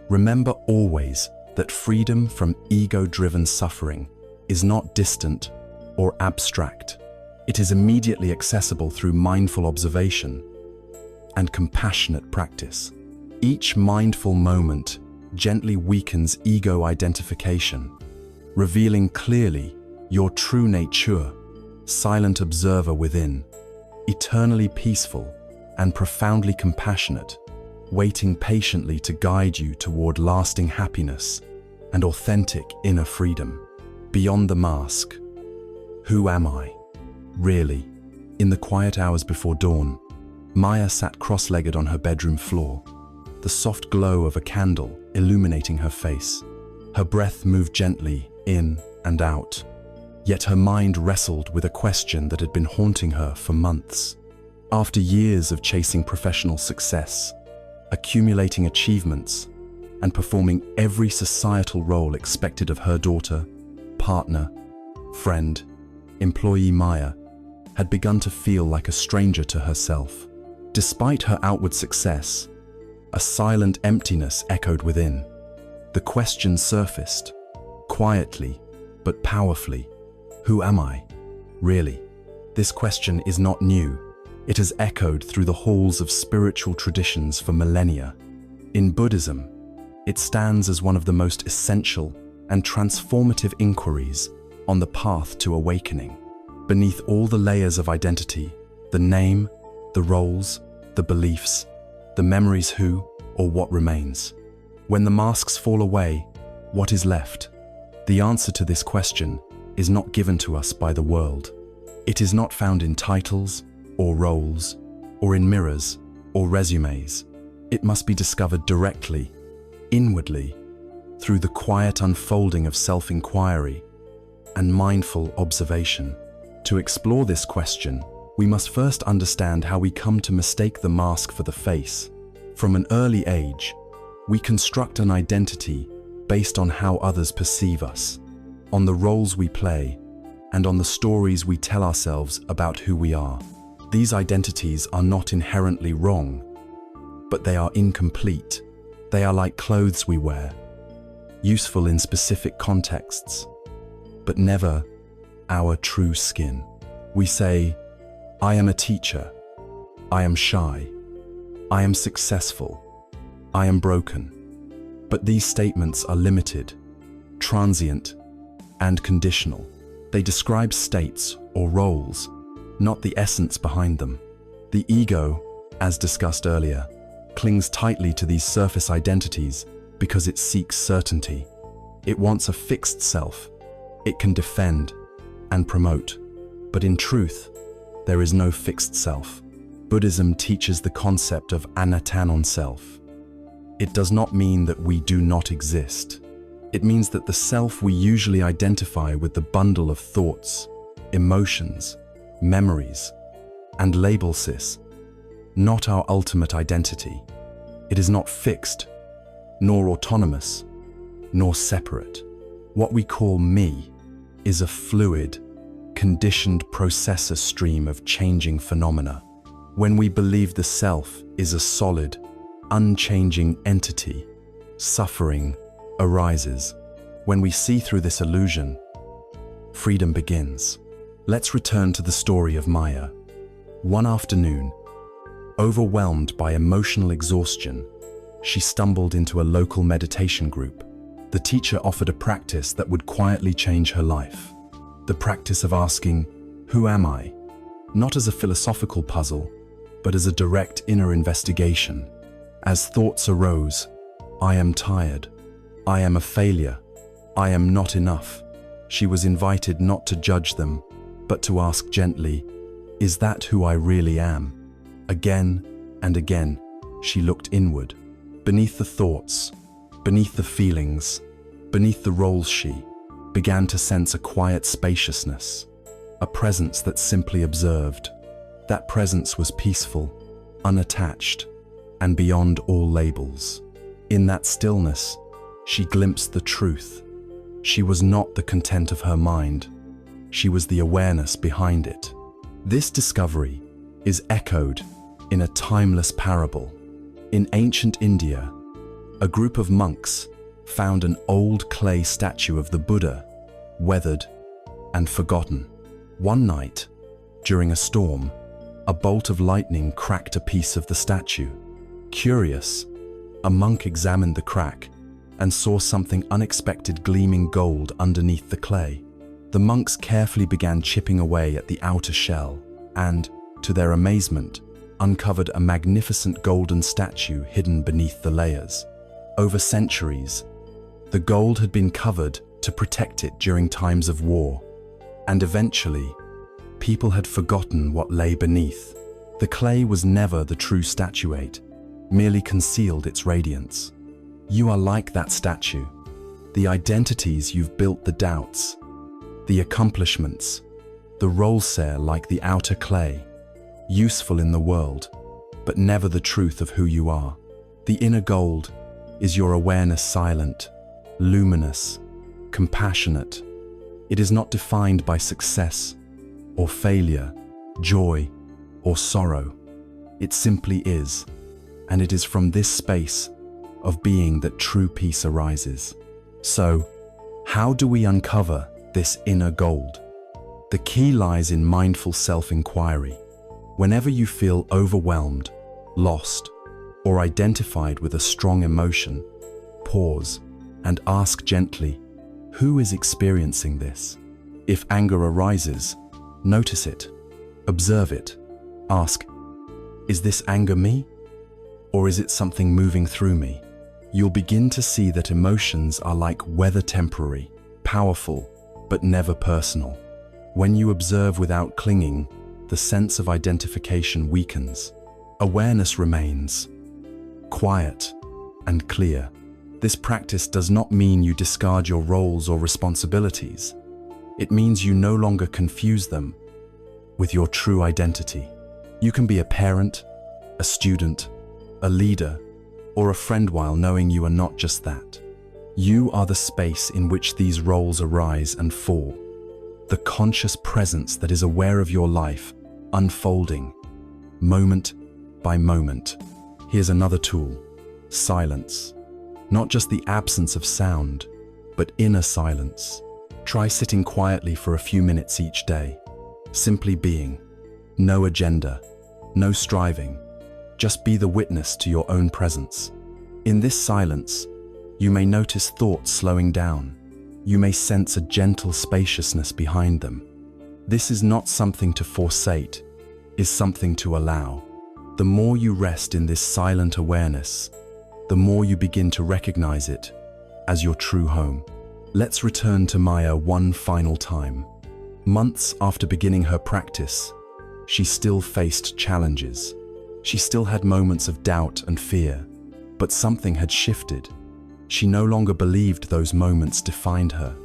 remember always that freedom from ego-driven suffering is not distant or abstract. It is immediately accessible through mindful observation and compassionate practice. Each mindful moment gently weakens ego identification, revealing clearly your true nature, silent observer within, eternally peaceful and profoundly compassionate, waiting patiently to guide you toward lasting happiness and authentic inner freedom. Beyond the mask, who am I, really? In the quiet hours before dawn, Maya sat cross-legged on her bedroom floor, the soft glow of a candle illuminating her face. Her breath moved gently in and out, yet her mind wrestled with a question that had been haunting her for months. After years of chasing professional success, accumulating achievements, and performing every societal role expected of her daughter, partner, friend, employee, Maya had begun to feel like a stranger to herself. Despite her outward success, a silent emptiness echoed within. The question surfaced, quietly but powerfully. Who am I, really? This question is not new. It has echoed through the halls of spiritual traditions for millennia. In Buddhism, it stands as one of the most essential and transformative inquiries on the path to awakening. Beneath all the layers of identity, the name, the roles, the beliefs, the memories, who or what remains? When the masks fall away, what is left? The answer to this question is not given to us by the world. It is not found in titles or roles, or in mirrors or resumes. It must be discovered directly, inwardly, through the quiet unfolding of self-inquiry and mindful observation. To explore this question, we must first understand how we come to mistake the mask for the face. From an early age, we construct an identity based on how others perceive us, on the roles we play, and on the stories we tell ourselves about who we are. These identities are not inherently wrong, but they are incomplete. They are like clothes we wear, useful in specific contexts, but never our true skin. We say, I am a teacher, I am shy, I am successful, I am broken. But these statements are limited, transient, and conditional. They describe states or roles, not the essence behind them. The ego, as discussed earlier, clings tightly to these surface identities because it seeks certainty. It wants a fixed self it can defend and promote. But in truth, there is no fixed self. Buddhism teaches the concept of anatta non-self. It does not mean that we do not exist. It means that the self we usually identify with the bundle of thoughts, emotions, memories, and labels is not our ultimate identity. It is not fixed, nor autonomous, nor separate. What we call me is a fluid, conditioned processor stream of changing phenomena. When we believe the self is a solid, unchanging entity, suffering arises. When we see through this illusion, freedom begins. Let's return to the story of Maya. One afternoon, overwhelmed by emotional exhaustion, she stumbled into a local meditation group. The teacher offered a practice that would quietly change her life. The practice of asking, who am I? Not as a philosophical puzzle, but as a direct inner investigation. As thoughts arose, I am tired, I am a failure, I am not enough, she was invited not to judge them, but to ask gently, is that who I really am? Again and again, she looked inward. Beneath the thoughts, beneath the feelings, beneath the roles, she began to sense a quiet spaciousness, a presence that simply observed. That presence was peaceful, unattached, and beyond all labels. In that stillness, she glimpsed the truth. She was not the content of her mind. She was the awareness behind it. This discovery is echoed in a timeless parable. In ancient India, a group of monks found an old clay statue of the Buddha, weathered and forgotten. One night, during a storm, a bolt of lightning cracked a piece of the statue. Curious, a monk examined the crack and saw something unexpected gleaming gold underneath the clay. The monks carefully began chipping away at the outer shell and, to their amazement, uncovered a magnificent golden statue hidden beneath the layers. Over centuries, the gold had been covered to protect it during times of war, and eventually, people had forgotten what lay beneath. The clay was never the true statuette, merely concealed its radiance. You are like that statue. The identities you've built, the doubts, the accomplishments, the roles are like the outer clay, useful in the world, but never the truth of who you are. The inner gold is your awareness, silent, luminous, compassionate. It is not defined by success or failure, joy or sorrow. It simply is, and it is from this space of being that true peace arises. So, how do we uncover this inner gold? The key lies in mindful self-inquiry. Whenever you feel overwhelmed, lost, or identified with a strong emotion, pause and ask gently, who is experiencing this? If anger arises, notice it, observe it, ask, is this anger me? Or is it something moving through me? You'll begin to see that emotions are like weather, temporary, powerful, but never personal. When you observe without clinging, the sense of identification weakens. Awareness remains quiet and clear. This practice does not mean you discard your roles or responsibilities. It means you no longer confuse them with your true identity. You can be a parent, a student, a leader, or a friend while knowing you are not just that. You are the space in which these roles arise and fall. The conscious presence that is aware of your life unfolding, moment by moment. Here's another tool: silence. Not just the absence of sound, but inner silence. Try sitting quietly for a few minutes each day, simply being. No agenda, no striving. Just be the witness to your own presence. In this silence, you may notice thoughts slowing down. You may sense a gentle spaciousness behind them. This is not something to forsake, is something to allow. The more you rest in this silent awareness, the more you begin to recognize it as your true home. Let's return to Maya one final time. Months after beginning her practice, she still faced challenges. She still had moments of doubt and fear, but something had shifted. She no longer believed those moments defined her.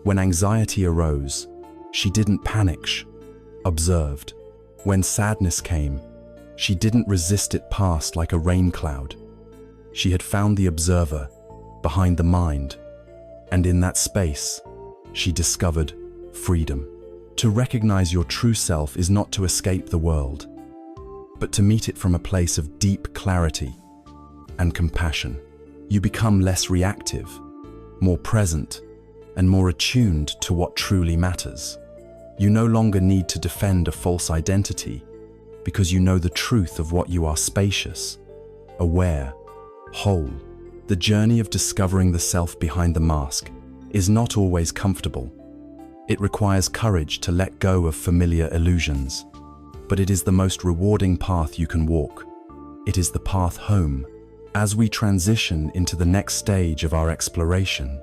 When anxiety arose, she didn't panic, she observed. When sadness came, she didn't resist it past like a rain cloud. She had found the observer behind the mind, and in that space, she discovered freedom. To recognize your true self is not to escape the world, but to meet it from a place of deep clarity and compassion. You become less reactive, more present, and more attuned to what truly matters. You no longer need to defend a false identity because you know the truth of what you are: spacious, aware, whole. The journey of discovering the self behind the mask is not always comfortable. It requires courage to let go of familiar illusions, but it is the most rewarding path you can walk. It is the path home. As we transition into the next stage of our exploration,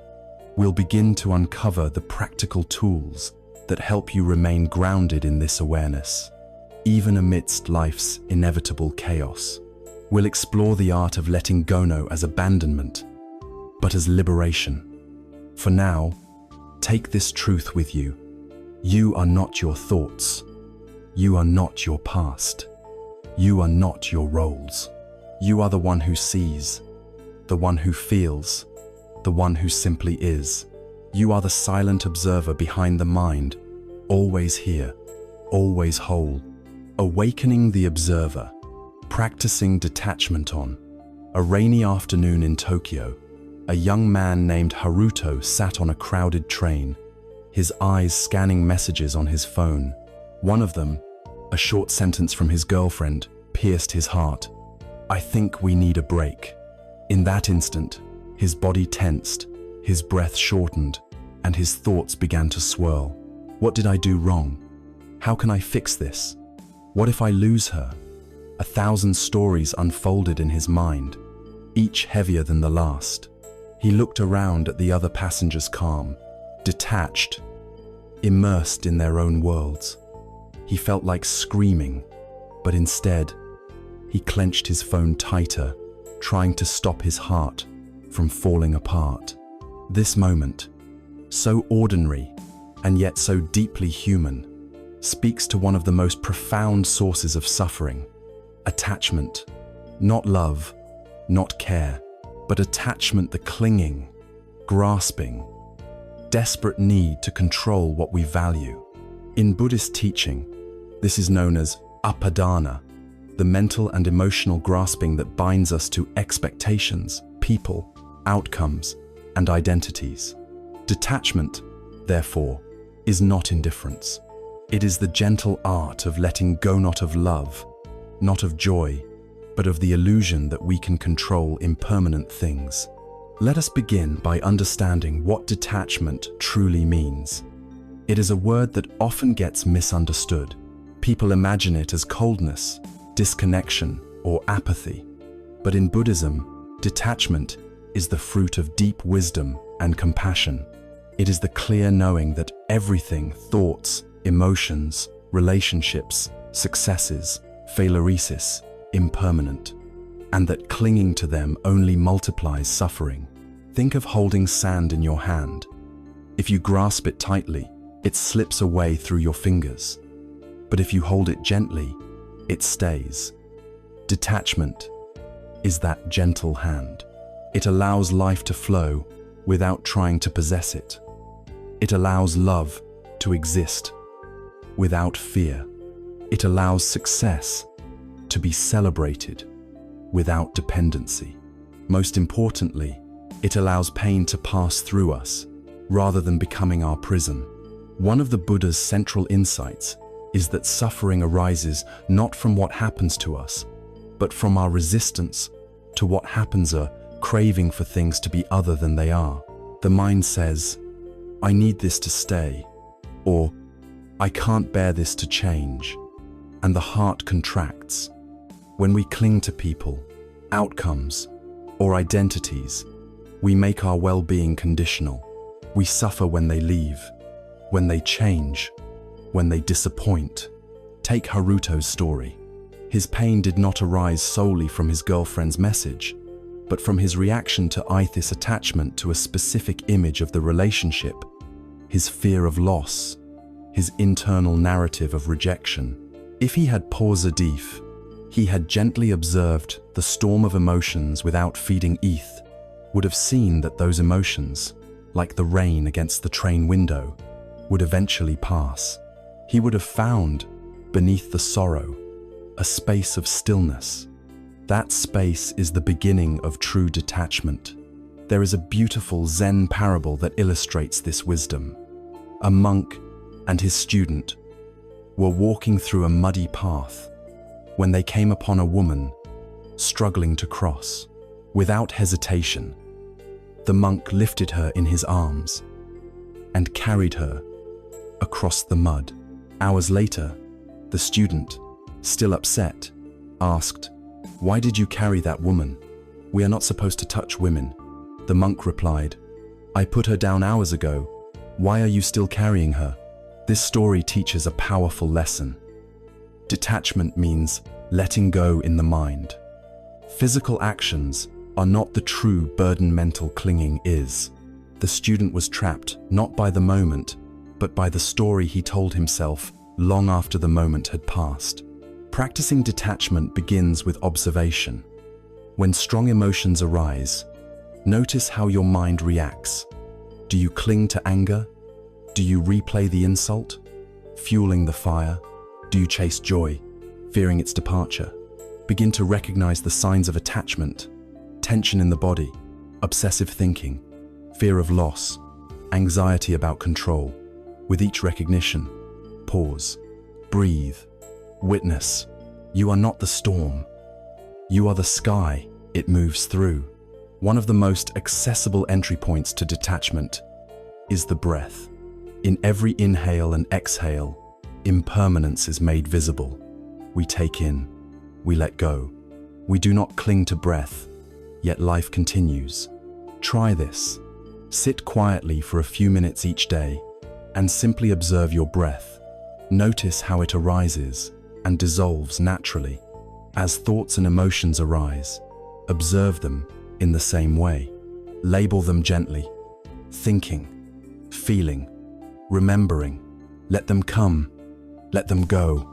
we'll begin to uncover the practical tools that help you remain grounded in this awareness, even amidst life's inevitable chaos. We'll explore the art of letting go, not as abandonment, but as liberation. For now, take this truth with you. You are not your thoughts. You are not your past. You are not your roles. You are the one who sees, the one who feels, the one who simply is. You are the silent observer behind the mind, always here, always whole. Awakening the observer, practicing detachment. On a rainy afternoon in Tokyo, a young man named Haruto sat on a crowded train, his eyes scanning messages on his phone. One of them, a short sentence from his girlfriend, pierced his heart. "I think we need a break." In that instant, his body tensed, his breath shortened, and his thoughts began to swirl. What did I do wrong? How can I fix this? What if I lose her? 1,000 stories unfolded in his mind, each heavier than the last. He looked around at the other passengers, calm, detached, immersed in their own worlds. He felt like screaming, but instead, he clenched his phone tighter, trying to stop his heart from falling apart. This moment, so ordinary and yet so deeply human, speaks to one of the most profound sources of suffering: attachment. Not love, not care, but attachment, the clinging, grasping, desperate need to control what we value. In Buddhist teaching, this is known as upadana, the mental and emotional grasping that binds us to expectations, people, outcomes, and identities. Detachment, therefore, is not indifference. It is the gentle art of letting go, not of love, not of joy, but of the illusion that we can control impermanent things. Let us begin by understanding what detachment truly means. It is a word that often gets misunderstood. People imagine it as coldness, disconnection, or apathy. But in Buddhism, detachment is the fruit of deep wisdom and compassion. It is the clear knowing that everything, thoughts, emotions, relationships, successes, phaleresis, impermanent, and that clinging to them only multiplies suffering. Think of holding sand in your hand. If you grasp it tightly, it slips away through your fingers. But if you hold it gently, it stays. Detachment is that gentle hand. It allows life to flow without trying to possess it. It allows love to exist without fear. It allows success to be celebrated without dependency. Most importantly, it allows pain to pass through us rather than becoming our prison. One of the Buddha's central insights is that suffering arises not from what happens to us, but from our resistance to what happens, a craving for things to be other than they are. The mind says, "I need this to stay," or "I can't bear this to change," and the heart contracts. When we cling to people, outcomes, or identities, we make our well-being conditional. We suffer when they leave, when they change, when they disappoint. Take Haruto's story. His pain did not arise solely from his girlfriend's message, but from his reaction to this attachment to a specific image of the relationship, his fear of loss, his internal narrative of rejection. If he had paused, if he had gently observed the storm of emotions without feeding eth, would have seen that those emotions, like the rain against the train window, would eventually pass. He would have found, beneath the sorrow, a space of stillness. That space is the beginning of true detachment. There is a beautiful Zen parable that illustrates this wisdom. A monk and his student were walking through a muddy path when they came upon a woman struggling to cross. Without hesitation, the monk lifted her in his arms and carried her across the mud. Hours later, the student, still upset, asked, "Why did you carry that woman? We are not supposed to touch women." The monk replied, "I put her down hours ago. Why are you still carrying her?" This story teaches a powerful lesson. Detachment means letting go in the mind. Physical actions are not the true burden, mental clinging is. The student was trapped not by the moment, but by the story he told himself long after the moment had passed. Practicing detachment begins with observation. When strong emotions arise, notice how your mind reacts. Do you cling to anger? Do you replay the insult, fueling the fire? Do you chase joy, fearing its departure? Begin to recognize the signs of attachment: tension in the body, obsessive thinking, fear of loss, anxiety about control. With each recognition, pause, breathe, witness. You are not the storm. You are the sky it moves through. One of the most accessible entry points to detachment is the breath. In every inhale and exhale, impermanence is made visible. We take in, we let go. We do not cling to breath, yet life continues. Try this. Sit quietly for a few minutes each day and simply observe your breath. Notice how it arises and dissolves naturally. As thoughts and emotions arise, observe them in the same way. Label them gently. Thinking, feeling, remembering. Let them come, let them go.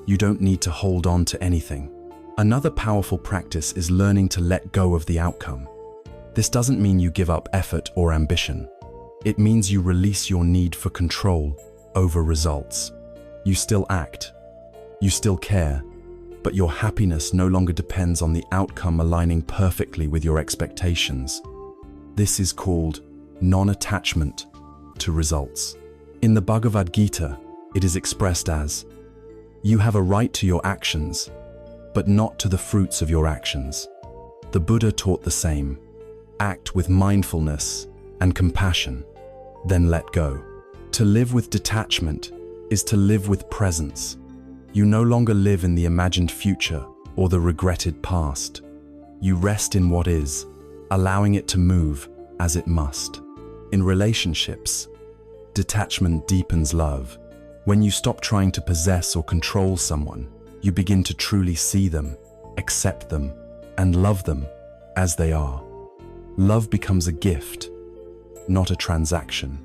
You don't need to hold on to anything. Another powerful practice is learning to let go of the outcome. This doesn't mean you give up effort or ambition. It means you release your need for control over results. You still act, you still care, but your happiness no longer depends on the outcome aligning perfectly with your expectations. This is called non-attachment to results. In the Bhagavad Gita, it is expressed as, "You have a right to your actions, but not to the fruits of your actions." The Buddha taught the same. Act with mindfulness and compassion, then let go. To live with detachment is to live with presence. You no longer live in the imagined future or the regretted past. You rest in what is, allowing it to move as it must. In relationships, detachment deepens love. When you stop trying to possess or control someone, you begin to truly see them, accept them, and love them as they are. Love becomes a gift, not a transaction.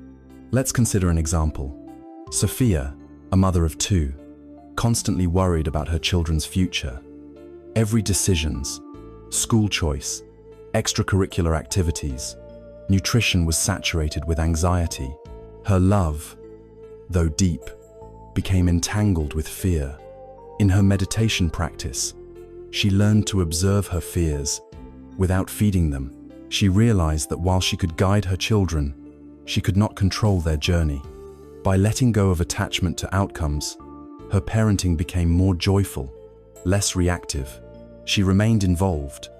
Let's consider an example. Sophia, a mother of two, constantly worried about her children's future. Every decisions, school choice, extracurricular activities, nutrition was saturated with anxiety. Her love, though deep, became entangled with fear. In her meditation practice, she learned to observe her fears without feeding them. She realized that while she could guide her children, she could not control their journey. By letting go of attachment to outcomes, her parenting became more joyful, less reactive. She remained involved,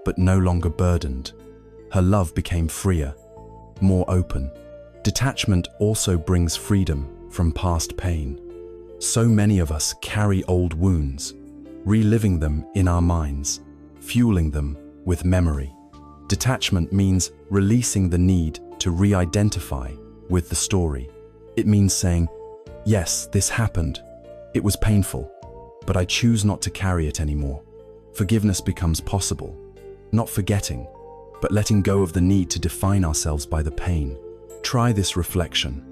but no longer burdened. Her love became freer, more open. Detachment also brings freedom from past pain. So many of us carry old wounds, reliving them in our minds, fueling them with memory. Detachment means releasing the need to re-identify with the story. It means saying, yes, this happened. It was painful, but I choose not to carry it anymore. Forgiveness becomes possible, not forgetting, but letting go of the need to define ourselves by the pain. Try this reflection.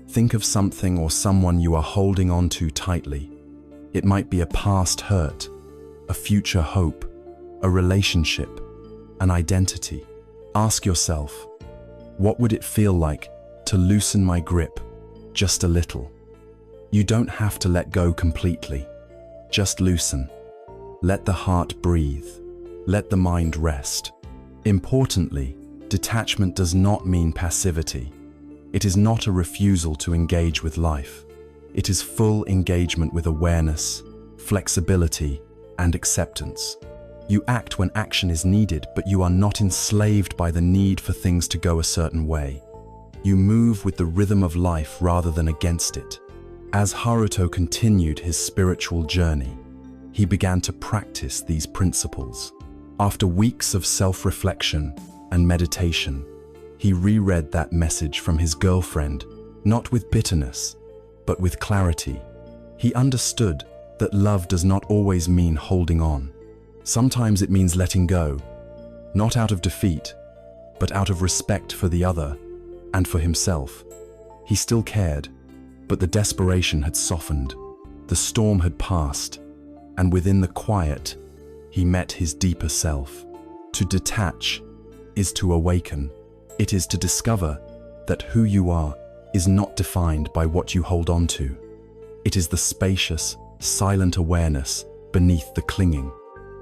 Think of something or someone you are holding on to tightly. It might be a past hurt, a future hope, a relationship, an identity. Ask yourself, what would it feel like to loosen my grip just a little? You don't have to let go completely. Just loosen. Let the heart breathe. Let the mind rest. Importantly, detachment does not mean passivity. It is not a refusal to engage with life. It is full engagement with awareness, flexibility, and acceptance. You act when action is needed, but you are not enslaved by the need for things to go a certain way. You move with the rhythm of life rather than against it. As Haruto continued his spiritual journey, he began to practice these principles. After weeks of self-reflection and meditation, he reread that message from his girlfriend, not with bitterness, but with clarity. He understood that love does not always mean holding on. Sometimes it means letting go, not out of defeat, but out of respect for the other and for himself. He still cared, but the desperation had softened. The storm had passed, and within the quiet, he met his deeper self. To detach is to awaken. It is to discover that who you are is not defined by what you hold on to. It is the spacious, silent awareness beneath the clinging.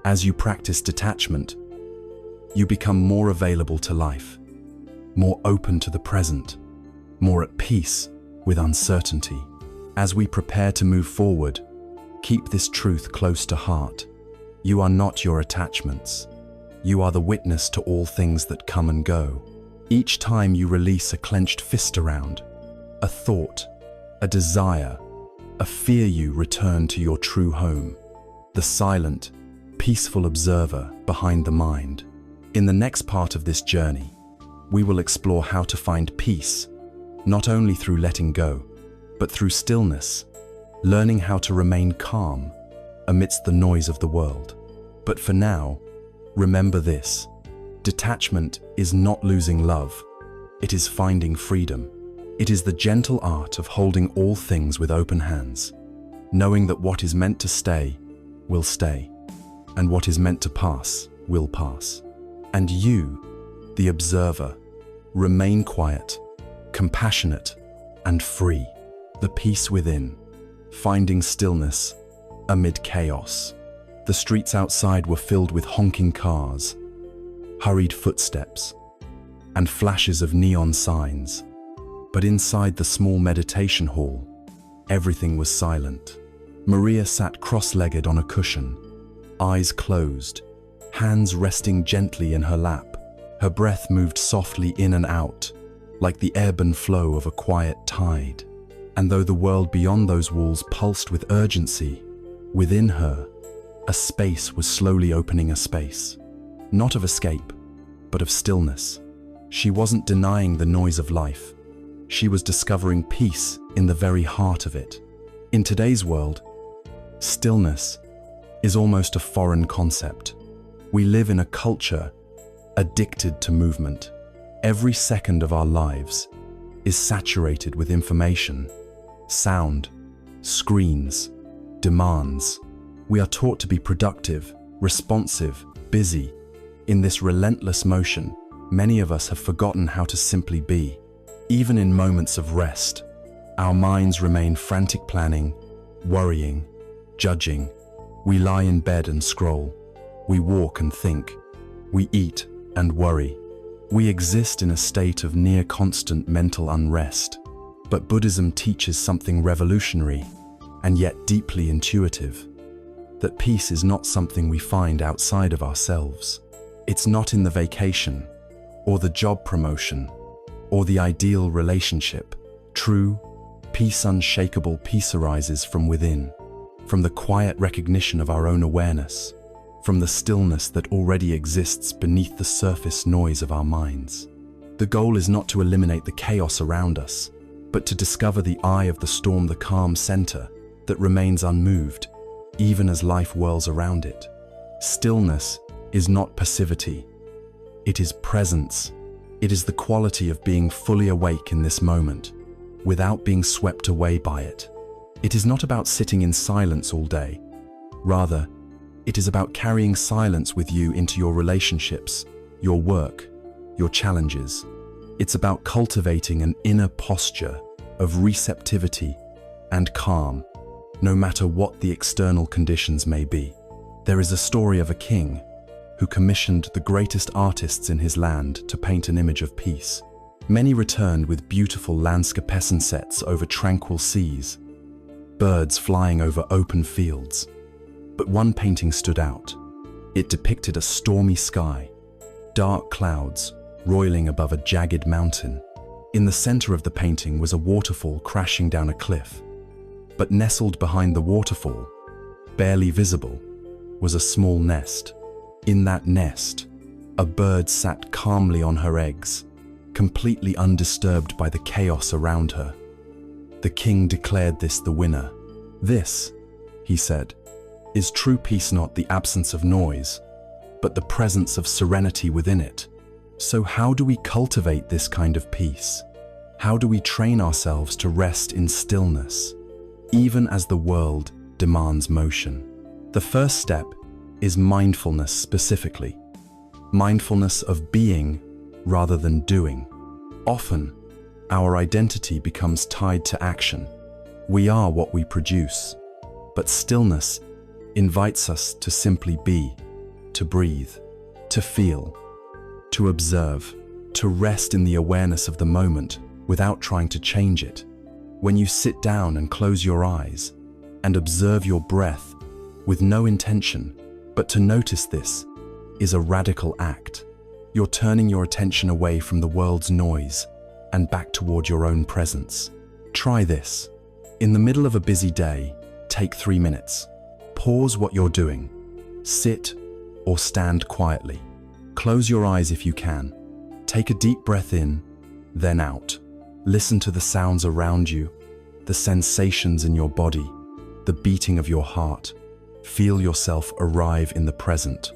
As you practice detachment, you become more available to life, more open to the present, more at peace with uncertainty. As we prepare to move forward, keep this truth close to heart. You are not your attachments. You are the witness to all things that come and go. Each time you release a clenched fist around, a thought, a desire, a fear, you return to your true home, the silent, peaceful observer behind the mind. In the next part of this journey, we will explore how to find peace, not only through letting go, but through stillness, learning how to remain calm amidst the noise of the world. But for now, remember this: detachment is not losing love, it is finding freedom. It is the gentle art of holding all things with open hands, knowing that what is meant to stay will stay, and what is meant to pass will pass. And you, the observer, remain quiet, compassionate, and free. The peace within, finding stillness amid chaos. The streets outside were filled with honking cars, hurried footsteps, and flashes of neon signs. But inside the small meditation hall, everything was silent. Maria sat cross-legged on a cushion, eyes closed, hands resting gently in her lap. Her breath moved softly in and out, like the ebb and flow of a quiet tide. And though the world beyond those walls pulsed with urgency, within her, a space was slowly opening, a space, not of escape, but of stillness. She wasn't denying the noise of life. She was discovering peace in the very heart of it. In today's world, stillness is almost a foreign concept. We live in a culture addicted to movement. Every second of our lives is saturated with information, sound, screens, demands. We are taught to be productive, responsive, busy. In this relentless motion, many of us have forgotten how to simply be. Even in moments of rest, our minds remain frantic, planning, worrying, judging. We lie in bed and scroll. We walk and think. We eat and worry. We exist in a state of near constant mental unrest. But Buddhism teaches something revolutionary and yet deeply intuitive: that peace is not something we find outside of ourselves. It's not in the vacation, or the job promotion, or the ideal relationship. True peace, unshakable peace, arises from within, from the quiet recognition of our own awareness, from the stillness that already exists beneath the surface noise of our minds. The goal is not to eliminate the chaos around us, but to discover the eye of the storm, the calm center that remains unmoved, even as life whirls around it. Stillness is not passivity. It is presence. It is the quality of being fully awake in this moment, without being swept away by it. It is not about sitting in silence all day. Rather, it is about carrying silence with you into your relationships, your work, your challenges. It's about cultivating an inner posture of receptivity and calm, no matter what the external conditions may be. There is a story of a king who commissioned the greatest artists in his land to paint an image of peace. Many returned with beautiful landscape sets over tranquil seas, birds flying over open fields. But one painting stood out. It depicted a stormy sky, dark clouds roiling above a jagged mountain. In the center of the painting was a waterfall crashing down a cliff. But nestled behind the waterfall, barely visible, was a small nest. In that nest, a bird sat calmly on her eggs, completely undisturbed by the chaos around her. The king declared this the winner. "This," he said, "is true peace, not the absence of noise, but the presence of serenity within it." So how do we cultivate this kind of peace? How do we train ourselves to rest in stillness, even as the world demands motion? The first step is mindfulness specifically. Mindfulness of being rather than doing. Often, our identity becomes tied to action. We are what we produce. But stillness invites us to simply be, to breathe, to feel, to observe, to rest in the awareness of the moment without trying to change it. When you sit down and close your eyes and observe your breath with no intention, but to notice this is a radical act. You're turning your attention away from the world's noise and back toward your own presence. Try this. In the middle of a busy day, take 3 minutes. Pause what you're doing. Sit or stand quietly. Close your eyes if you can. Take a deep breath in, then out. Listen to the sounds around you, the sensations in your body, the beating of your heart. Feel yourself arrive in the present.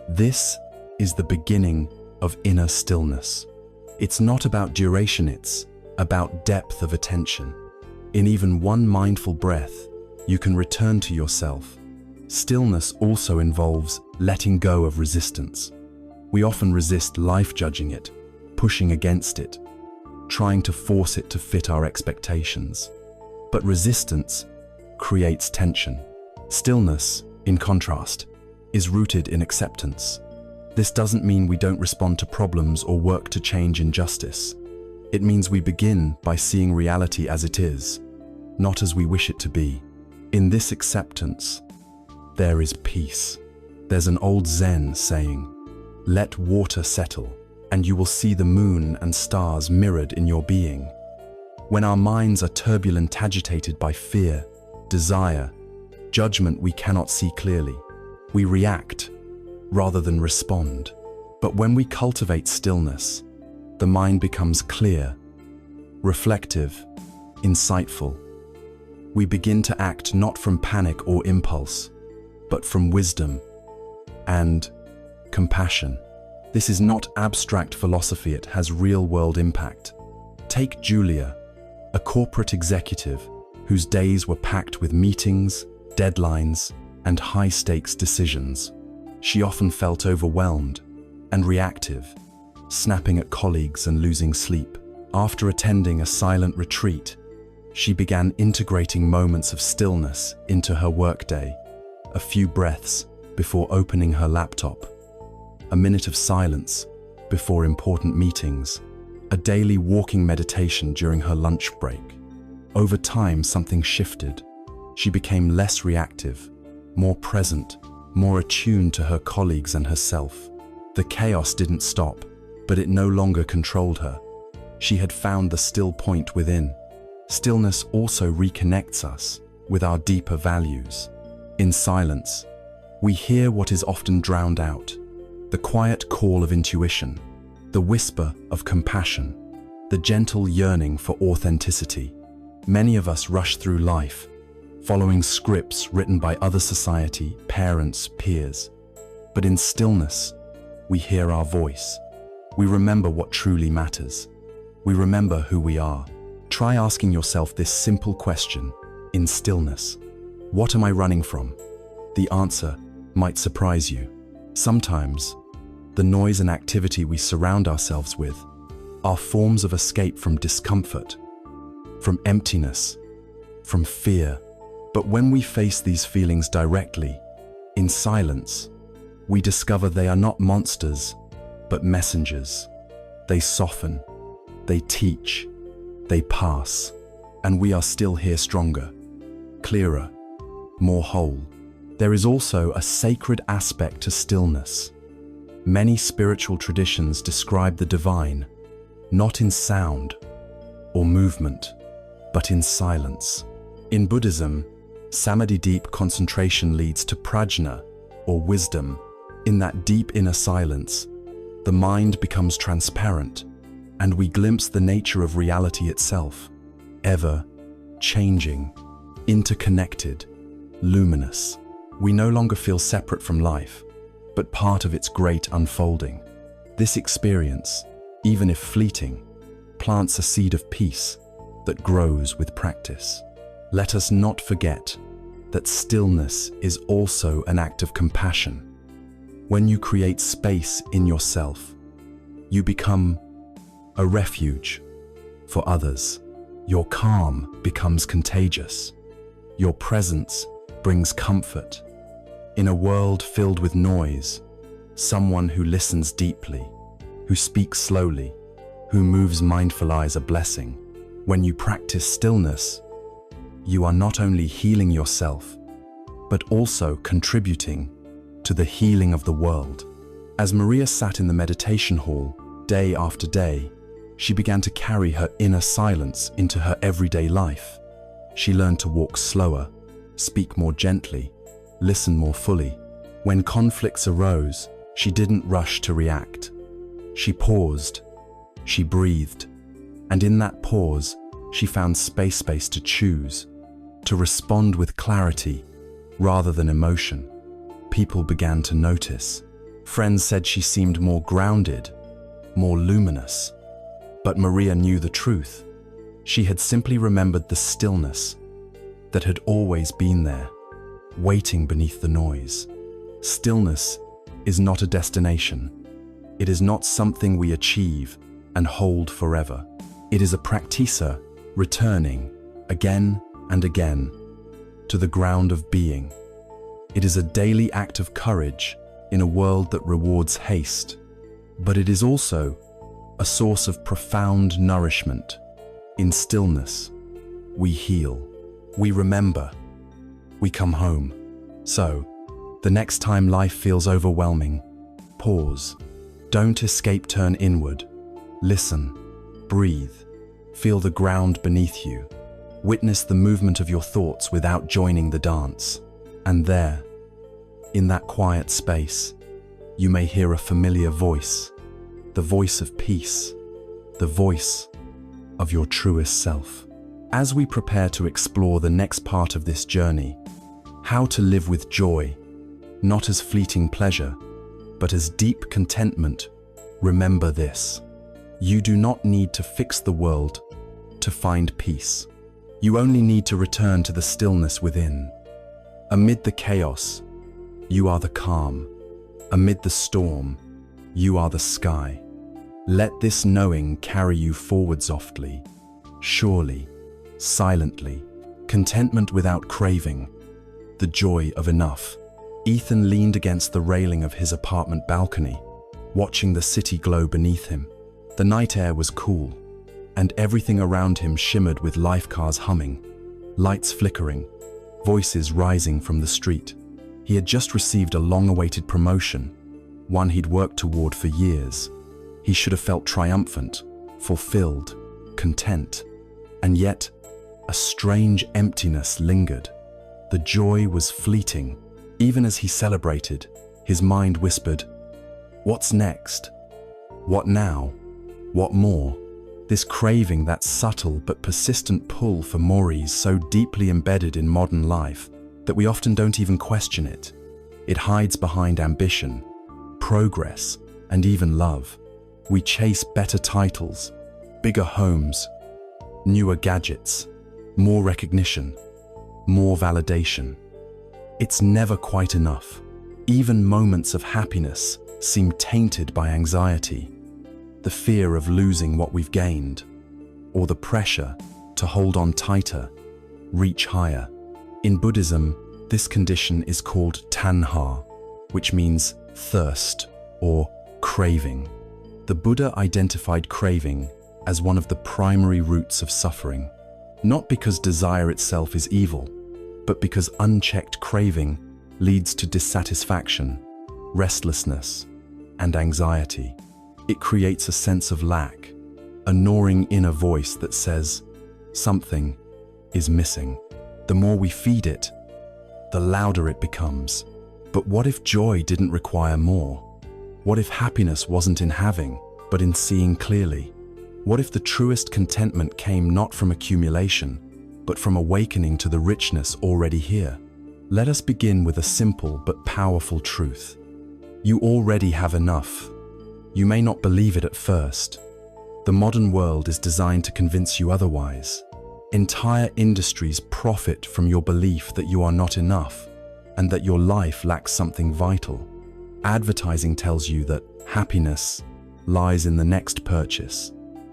This is the beginning of inner stillness. It's not about duration, it's about depth of attention. In even one mindful breath, you can return to yourself. Stillness also involves letting go of resistance. We often resist life, judging it, pushing against it, trying to force it to fit our expectations. But resistance creates tension. Stillness, in contrast, is rooted in acceptance. This doesn't mean we don't respond to problems or work to change injustice. It means we begin by seeing reality as it is, not as we wish it to be. In this acceptance, there is peace. There's an old Zen saying, "Let water settle, and you will see the moon and stars mirrored in your being." When our minds are turbulent, agitated by fear, desire, judgment we cannot see clearly, we react rather than respond. But when we cultivate stillness, the mind becomes clear, reflective, insightful. We begin to act not from panic or impulse, but from wisdom and compassion. This is not abstract philosophy, it has real-world impact. Take Julia, a corporate executive whose days were packed with meetings, deadlines, and high-stakes decisions. She often felt overwhelmed and reactive, snapping at colleagues and losing sleep. After attending a silent retreat, she began integrating moments of stillness into her workday. A few breaths before opening her laptop, a minute of silence before important meetings, a daily walking meditation during her lunch break. Over time, something shifted. She became less reactive, more present, more attuned to her colleagues and herself. The chaos didn't stop, but it no longer controlled her. She had found the still point within. Stillness also reconnects us with our deeper values. In silence, we hear what is often drowned out, the quiet call of intuition, the whisper of compassion, the gentle yearning for authenticity. Many of us rush through life, following scripts written by other society, parents, peers. But in stillness, we hear our voice. We remember what truly matters. We remember who we are. Try asking yourself this simple question in stillness. What am I running from? The answer might surprise you. Sometimes, the noise and activity we surround ourselves with are forms of escape from discomfort, from emptiness, from fear. But when we face these feelings directly, in silence, we discover they are not monsters, but messengers. They soften, they teach, they pass, and we are still here stronger, clearer, more whole. There is also a sacred aspect to stillness. Many spiritual traditions describe the divine, not in sound or movement, but in silence. In Buddhism, samadhi, deep concentration, leads to prajna, or wisdom. In that deep inner silence, the mind becomes transparent, and we glimpse the nature of reality itself, ever changing, interconnected, luminous. We no longer feel separate from life, but part of its great unfolding. This experience, even if fleeting, plants a seed of peace that grows with practice. Let us not forget that stillness is also an act of compassion. When you create space in yourself, you become a refuge for others. Your calm becomes contagious. Your presence brings comfort. In a world filled with noise, someone who listens deeply, who speaks slowly, who moves mindfully is a blessing. When you practice stillness, you are not only healing yourself, but also contributing to the healing of the world. As Maria sat in the meditation hall, day after day, she began to carry her inner silence into her everyday life. She learned to walk slower, speak more gently, listen more fully. When conflicts arose, she didn't rush to react. She paused, she breathed, and in that pause, she found space to choose, to respond with clarity rather than emotion. People began to notice. Friends said she seemed more grounded, more luminous. But Maria knew the truth. She had simply remembered the stillness that had always been there, waiting beneath the noise. Stillness is not a destination. It is not something we achieve and hold forever. It is a practicer returning again and again to the ground of being. It is a daily act of courage in a world that rewards haste, but it is also a source of profound nourishment. In stillness, we heal, we remember, we come home. So, the next time life feels overwhelming, pause. Don't escape, turn inward. Listen, breathe, feel the ground beneath you. Witness the movement of your thoughts without joining the dance. And there, in that quiet space, you may hear a familiar voice, the voice of peace, the voice of your truest self. As we prepare to explore the next part of this journey, how to live with joy, not as fleeting pleasure, but as deep contentment, remember this: you do not need to fix the world to find peace. You only need to return to the stillness within. Amid the chaos, you are the calm. Amid the storm, you are the sky. Let this knowing carry you forward softly, surely, silently. Contentment without craving, the joy of enough. Ethan leaned against the railing of his apartment balcony, watching the city glow beneath him. The night air was cool, and everything around him shimmered with life cars humming, lights flickering, voices rising from the street. He had just received a long-awaited promotion, one he'd worked toward for years. He should have felt triumphant, fulfilled, content, and yet a strange emptiness lingered. The joy was fleeting. Even as he celebrated, his mind whispered, "What's next? What now? What more?" This craving, that subtle but persistent pull for more, is so deeply embedded in modern life that we often don't even question it. It hides behind ambition, progress, and even love. We chase better titles, bigger homes, newer gadgets, more recognition, more validation. It's never quite enough. Even moments of happiness seem tainted by anxiety, the fear of losing what we've gained, or the pressure to hold on tighter, reach higher. In Buddhism, this condition is called tanha, which means thirst or craving. The Buddha identified craving as one of the primary roots of suffering, not because desire itself is evil, but because unchecked craving leads to dissatisfaction, restlessness, and anxiety. It creates a sense of lack, a gnawing inner voice that says, something is missing. The more we feed it, the louder it becomes. But what if joy didn't require more? What if happiness wasn't in having, but in seeing clearly? What if the truest contentment came not from accumulation, but from awakening to the richness already here? Let us begin with a simple but powerful truth. You already have enough. You may not believe it at first. The modern world is designed to convince you otherwise. Entire industries profit from your belief that you are not enough and that your life lacks something vital. Advertising tells you that happiness lies in the next purchase,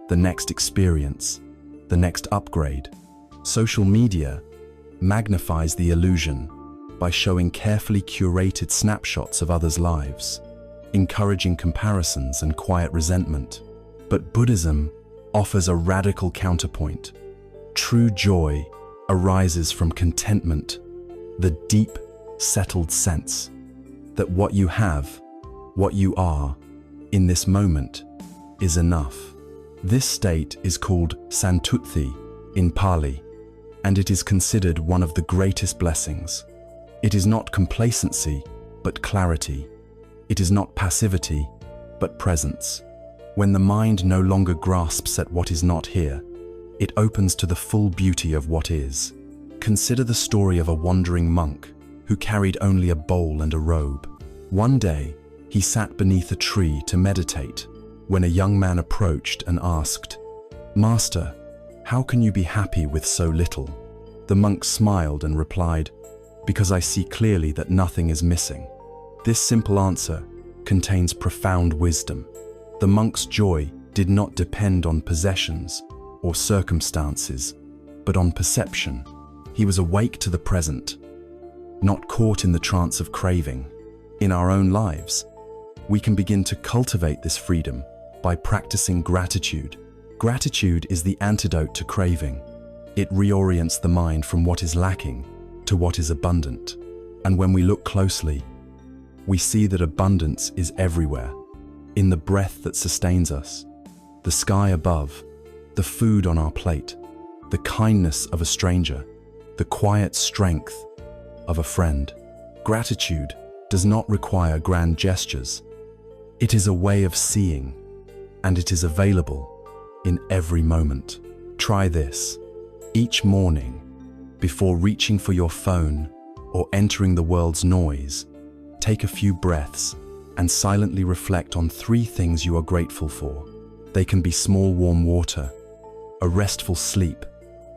the next experience, the next upgrade. Social media magnifies the illusion by showing carefully curated snapshots of others' lives, encouraging comparisons and quiet resentment. But Buddhism offers a radical counterpoint. True joy arises from contentment, the deep, settled sense that what you have, what you are, in this moment, is enough. This state is called santuthi in Pali, and it is considered one of the greatest blessings. It is not complacency, but clarity. It is not passivity, but presence. When the mind no longer grasps at what is not here, it opens to the full beauty of what is. Consider the story of a wandering monk who carried only a bowl and a robe. One day, he sat beneath a tree to meditate when a young man approached and asked, "Master, how can you be happy with so little?" The monk smiled and replied, "Because I see clearly that nothing is missing." This simple answer contains profound wisdom. The monk's joy did not depend on possessions or circumstances, but on perception. He was awake to the present, not caught in the trance of craving. In our own lives, we can begin to cultivate this freedom by practicing gratitude. Gratitude is the antidote to craving. It reorients the mind from what is lacking to what is abundant. And when we look closely, we see that abundance is everywhere, in the breath that sustains us, the sky above, the food on our plate, the kindness of a stranger, the quiet strength of a friend. Gratitude does not require grand gestures. It is a way of seeing, and it is available in every moment. Try this. Each morning, before reaching for your phone or entering the world's noise, take a few breaths and silently reflect on 3 things you are grateful for. They can be small warm water, a restful sleep,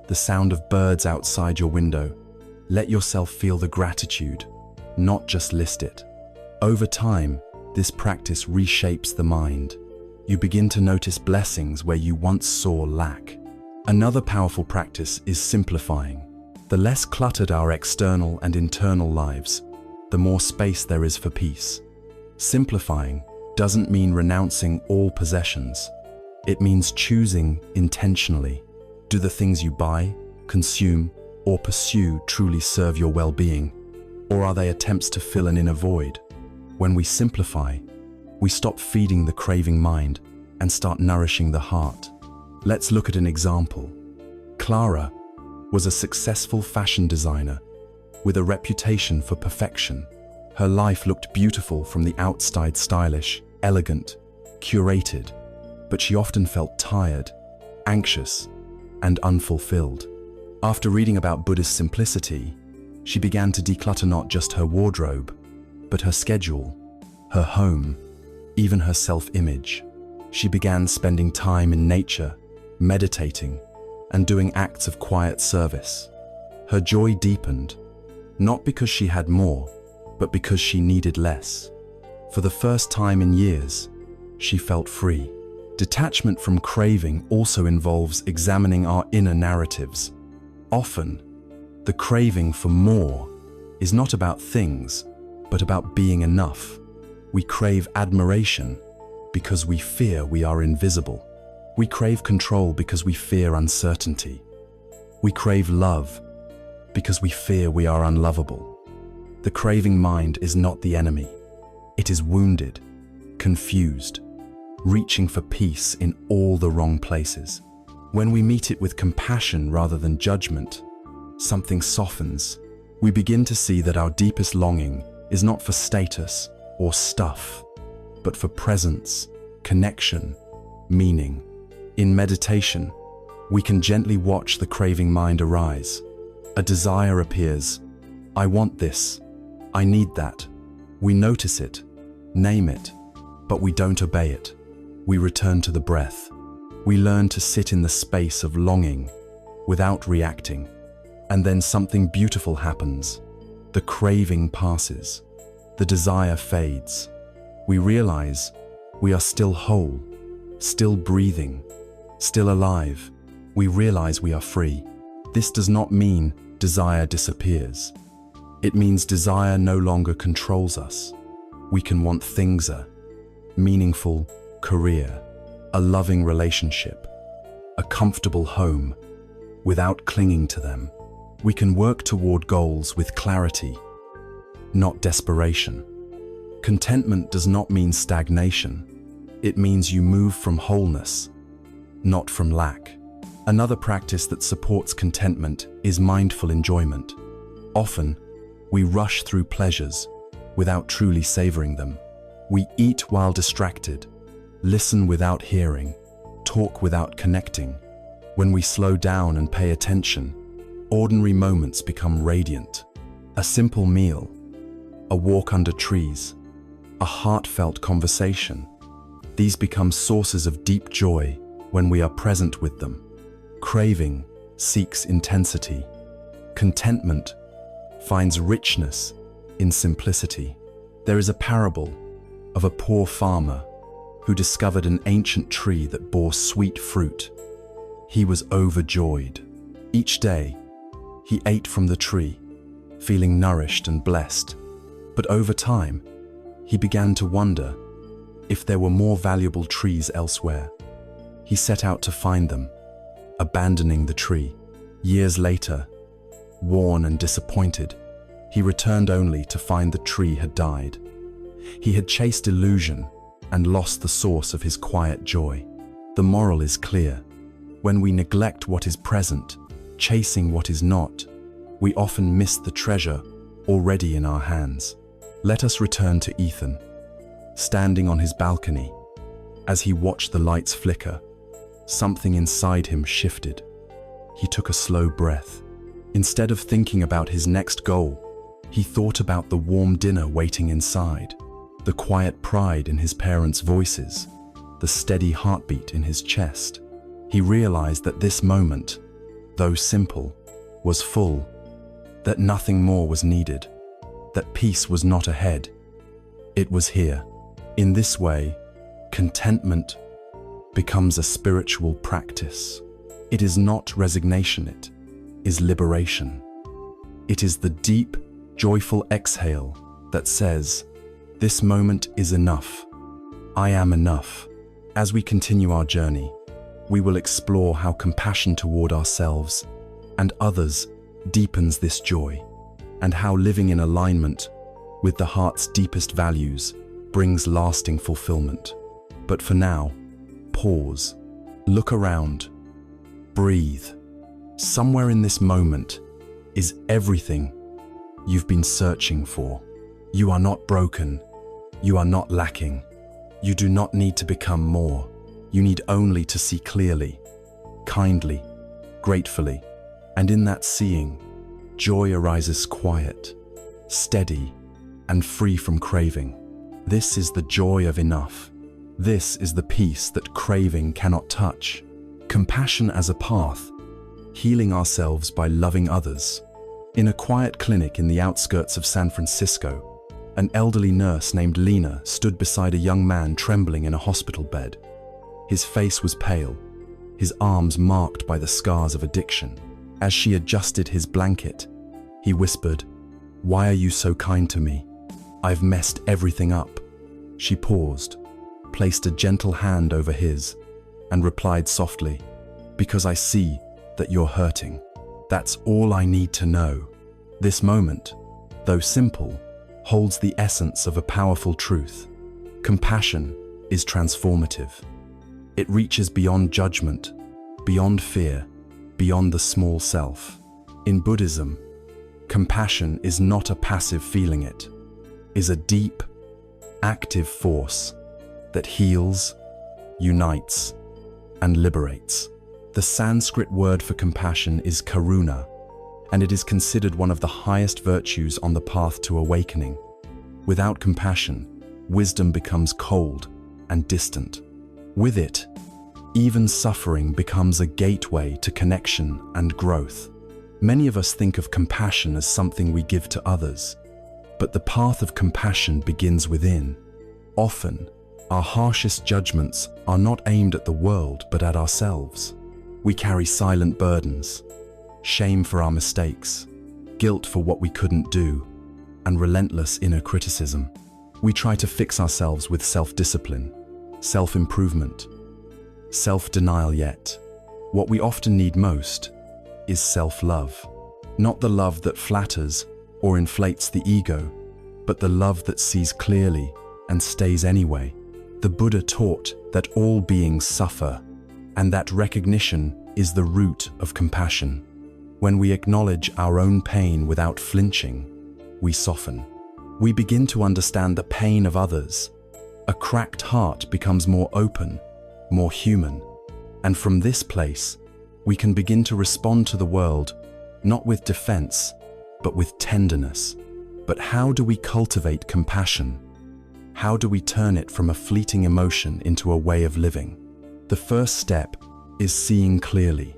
the sound of birds outside your window. Let yourself feel the gratitude, not just list it. Over time, this practice reshapes the mind. You begin to notice blessings where you once saw lack. Another powerful practice is simplifying. The less cluttered our external and internal lives, the more space there is for peace. Simplifying doesn't mean renouncing all possessions. It means choosing intentionally. Do the things you buy, consume, or pursue truly serve your well-being? Or are they attempts to fill an inner void? When we simplify, we stop feeding the craving mind and start nourishing the heart. Let's look at an example. Clara was a successful fashion designer with a reputation for perfection. Her life looked beautiful from the outside, stylish, elegant, curated, but she often felt tired, anxious, and unfulfilled. After reading about Buddhist simplicity, she began to declutter not just her wardrobe, but her schedule, her home, even her self-image. She began spending time in nature, meditating, and doing acts of quiet service. Her joy deepened, not because she had more, but because she needed less. For the first time in years, she felt free. Detachment from craving also involves examining our inner narratives. Often, the craving for more is not about things, but about being enough. We crave admiration because we fear we are invisible. We crave control because we fear uncertainty. We crave love because we fear we are unlovable. The craving mind is not the enemy. It is wounded, confused, reaching for peace in all the wrong places. When we meet it with compassion rather than judgment, something softens. We begin to see that our deepest longing is not for status or stuff, but for presence, connection, meaning. In meditation, we can gently watch the craving mind arise. A desire appears. I want this. I need that. We notice it, name it, but we don't obey it. We return to the breath. We learn to sit in the space of longing, without reacting. And then something beautiful happens. The craving passes. The desire fades. We realize we are still whole, still breathing, still alive. We realize we are free. This does not mean desire disappears. It means desire no longer controls us. We can want things, a meaningful career, a loving relationship, a comfortable home, without clinging to them. We can work toward goals with clarity, not desperation. Contentment does not mean stagnation. It means you move from wholeness, not from lack. Another practice that supports contentment is mindful enjoyment. Often, we rush through pleasures without truly savoring them. We eat while distracted, listen without hearing, talk without connecting. When we slow down and pay attention, ordinary moments become radiant. A simple meal, a walk under trees, a heartfelt conversation. These become sources of deep joy when we are present with them. Craving seeks intensity. Contentment finds richness in simplicity. There is a parable of a poor farmer who discovered an ancient tree that bore sweet fruit. He was overjoyed. Each day, he ate from the tree, feeling nourished and blessed. But over time, he began to wonder if there were more valuable trees elsewhere. He set out to find them, abandoning the tree. Years later, worn and disappointed, he returned only to find the tree had died. He had chased illusion and lost the source of his quiet joy. The moral is clear. When we neglect what is present, chasing what is not, we often miss the treasure already in our hands. Let us return to Ethan, standing on his balcony. As he watched the lights flicker, something inside him shifted. He took a slow breath. Instead of thinking about his next goal, he thought about the warm dinner waiting inside, the quiet pride in his parents' voices, the steady heartbeat in his chest. He realized that this moment, though simple, was full, that nothing more was needed, that peace was not ahead. It was here. In this way, contentment becomes a spiritual practice. It is not resignation, it is liberation. It is the deep, joyful exhale that says, "This moment is enough. I am enough." As we continue our journey, we will explore how compassion toward ourselves and others deepens this joy, and how living in alignment with the heart's deepest values brings lasting fulfillment. But for now, pause, look around, breathe. Somewhere in this moment is everything you've been searching for. You are not broken. You are not lacking. You do not need to become more. You need only to see clearly, kindly, gratefully. And in that seeing, joy arises quiet, steady, and free from craving. This is the joy of enough. This is the peace that craving cannot touch. Compassion as a path, healing ourselves by loving others. In a quiet clinic in the outskirts of San Francisco, an elderly nurse named Lena stood beside a young man trembling in a hospital bed. His face was pale, his arms marked by the scars of addiction. As she adjusted his blanket, he whispered, "Why are you so kind to me? I've messed everything up." She paused, placed a gentle hand over his, and replied softly, "Because I see that you're hurting. That's all I need to know." This moment, though simple, holds the essence of a powerful truth. Compassion is transformative. It reaches beyond judgment, beyond fear, beyond the small self. In Buddhism, compassion is not a passive feeling, it is a deep, active force that heals, unites, and liberates. The Sanskrit word for compassion is karuna, and it is considered one of the highest virtues on the path to awakening. Without compassion, wisdom becomes cold and distant. With it, Even suffering becomes a gateway to connection and growth. Many of us think of compassion as something we give to others, but the path of compassion begins within. Often, our harshest judgments are not aimed at the world but at ourselves. We carry silent burdens, shame for our mistakes, guilt for what we couldn't do, and relentless inner criticism. We try to fix ourselves with self-discipline, self-improvement, self-denial, yet what we often need most is self-love. Not the love that flatters or inflates the ego, but the love that sees clearly and stays anyway. The Buddha taught that all beings suffer, and that recognition is the root of compassion. When we acknowledge our own pain without flinching, we soften. We begin to understand the pain of others. A cracked heart becomes more open, more human, and from this place, we can begin to respond to the world, not with defense, but with tenderness. But how do we cultivate compassion? How do we turn it from a fleeting emotion into a way of living? The first step is seeing clearly.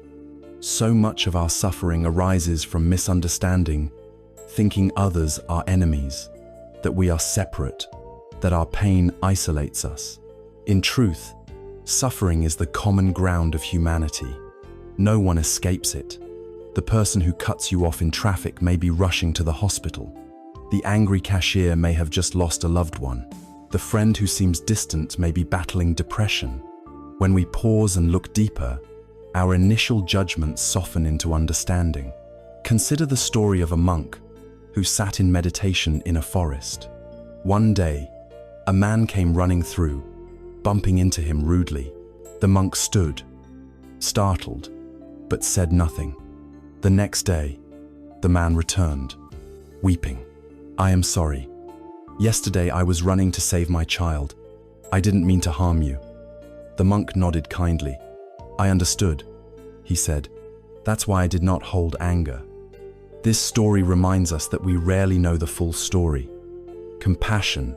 So much of our suffering arises from misunderstanding, thinking others are enemies, that we are separate, that our pain isolates us. In truth, suffering is the common ground of humanity. No one escapes it. The person who cuts you off in traffic may be rushing to the hospital. The angry cashier may have just lost a loved one. The friend who seems distant may be battling depression. When we pause and look deeper, our initial judgments soften into understanding. Consider the story of a monk who sat in meditation in a forest. One day, a man came running through, bumping into him rudely. The monk stood, startled, but said nothing. The next day, the man returned, weeping. "I am sorry. Yesterday I was running to save my child. I didn't mean to harm you." The monk nodded kindly. "I understood," he said. "That's why I did not hold anger." This story reminds us that we rarely know the full story. Compassion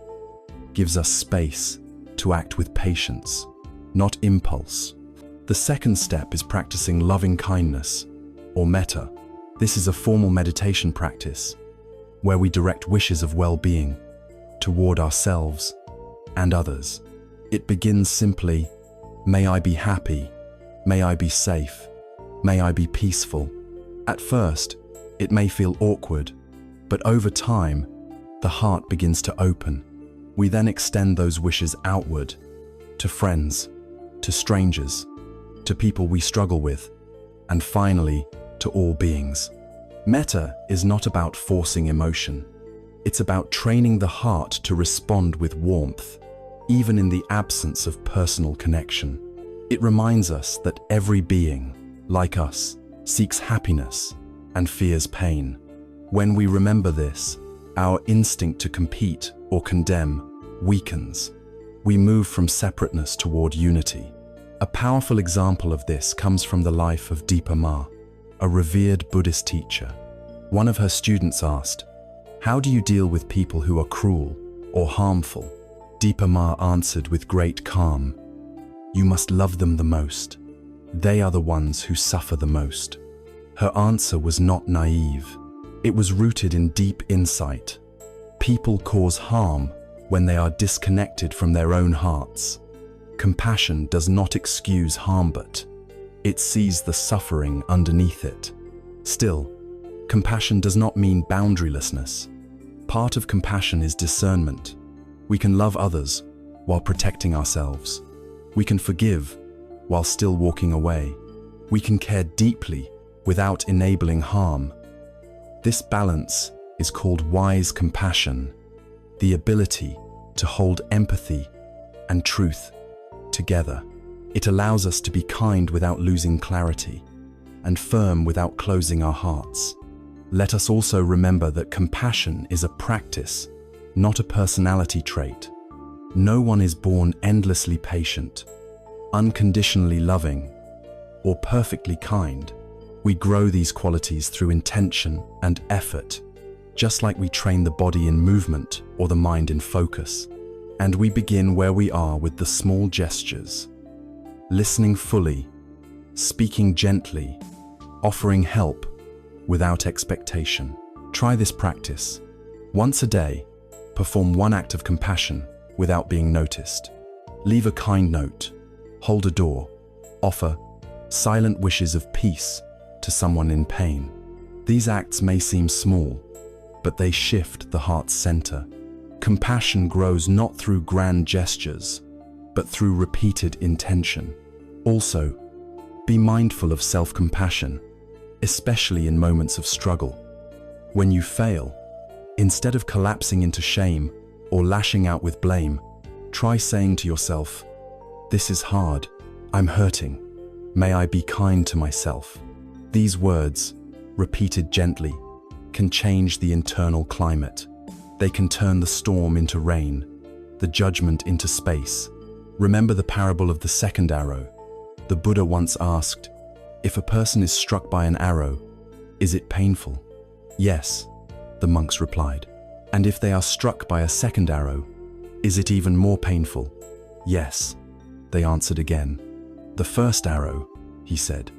gives us space to act with patience, not impulse. The second step is practicing loving kindness, or metta. This is a formal meditation practice where we direct wishes of well-being toward ourselves and others. It begins simply, "May I be happy, may I be safe, may I be peaceful." At first, it may feel awkward, but over time, the heart begins to open. We then extend those wishes outward, to friends, to strangers, to people we struggle with, and finally, to all beings. Metta is not about forcing emotion. It's about training the heart to respond with warmth, even in the absence of personal connection. It reminds us that every being, like us, seeks happiness and fears pain. When we remember this, our instinct to compete or condemn weakens. We move from separateness toward unity. A powerful example of this comes from the life of Dipa Ma, a revered Buddhist teacher. One of her students asked, "How do you deal with people who are cruel or harmful?" Dipa Ma answered with great calm, "You must love them the most. They are the ones who suffer the most." Her answer was not naive. It was rooted in deep insight. People cause harm when they are disconnected from their own hearts. Compassion does not excuse harm, but it sees the suffering underneath it. Still, compassion does not mean boundarylessness. Part of compassion is discernment. We can love others while protecting ourselves. We can forgive while still walking away. We can care deeply without enabling harm. This balance is called wise compassion, the ability to hold empathy and truth together. It allows us to be kind without losing clarity and firm without closing our hearts. Let us also remember that compassion is a practice, not a personality trait. No one is born endlessly patient, unconditionally loving, or perfectly kind. We grow these qualities through intention and effort, just like we train the body in movement or the mind in focus. And we begin where we are with the small gestures. listening fully, speaking gently, offering help without expectation. Try this practice. Once a day, perform one act of compassion without being noticed. Leave a kind note, hold a door, offer silent wishes of peace to someone in pain. These acts may seem small, but they shift the heart's center. Compassion grows not through grand gestures, but through repeated intention. Also, be mindful of self-compassion, especially in moments of struggle. When you fail, instead of collapsing into shame or lashing out with blame, try saying to yourself, "This is hard, I'm hurting, may I be kind to myself." These words, repeated gently, can change the internal climate. They can turn the storm into rain, the judgment into space. Remember the parable of the second arrow. The Buddha once asked, "If a person is struck by an arrow, is it painful?" "Yes," the monks replied. "And if they are struck by a second arrow, is it even more painful?" "Yes," they answered again. "The first arrow," he said,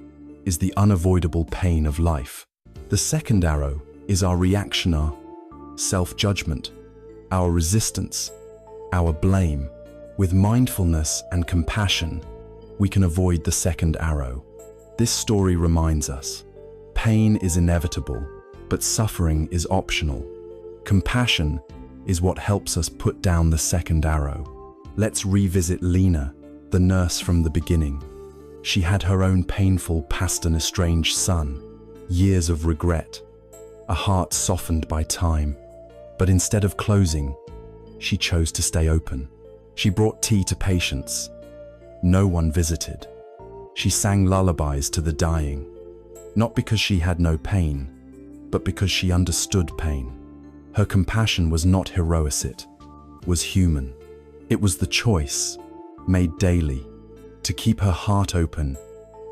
"is the unavoidable pain of life. The second arrow is our reaction, our self-judgment, our resistance, our blame. With mindfulness and compassion, we can avoid the second arrow." This story reminds us, pain is inevitable, but suffering is optional. Compassion is what helps us put down the second arrow. Let's revisit Lena, the nurse from the beginning. She had her own painful past, an estranged son, years of regret, a heart softened by time. But instead of closing, she chose to stay open. She brought tea to patients. No one visited. She sang lullabies to the dying, not because she had no pain, but because she understood pain. Her compassion was not heroic, it was human. It was the choice, made daily, to keep her heart open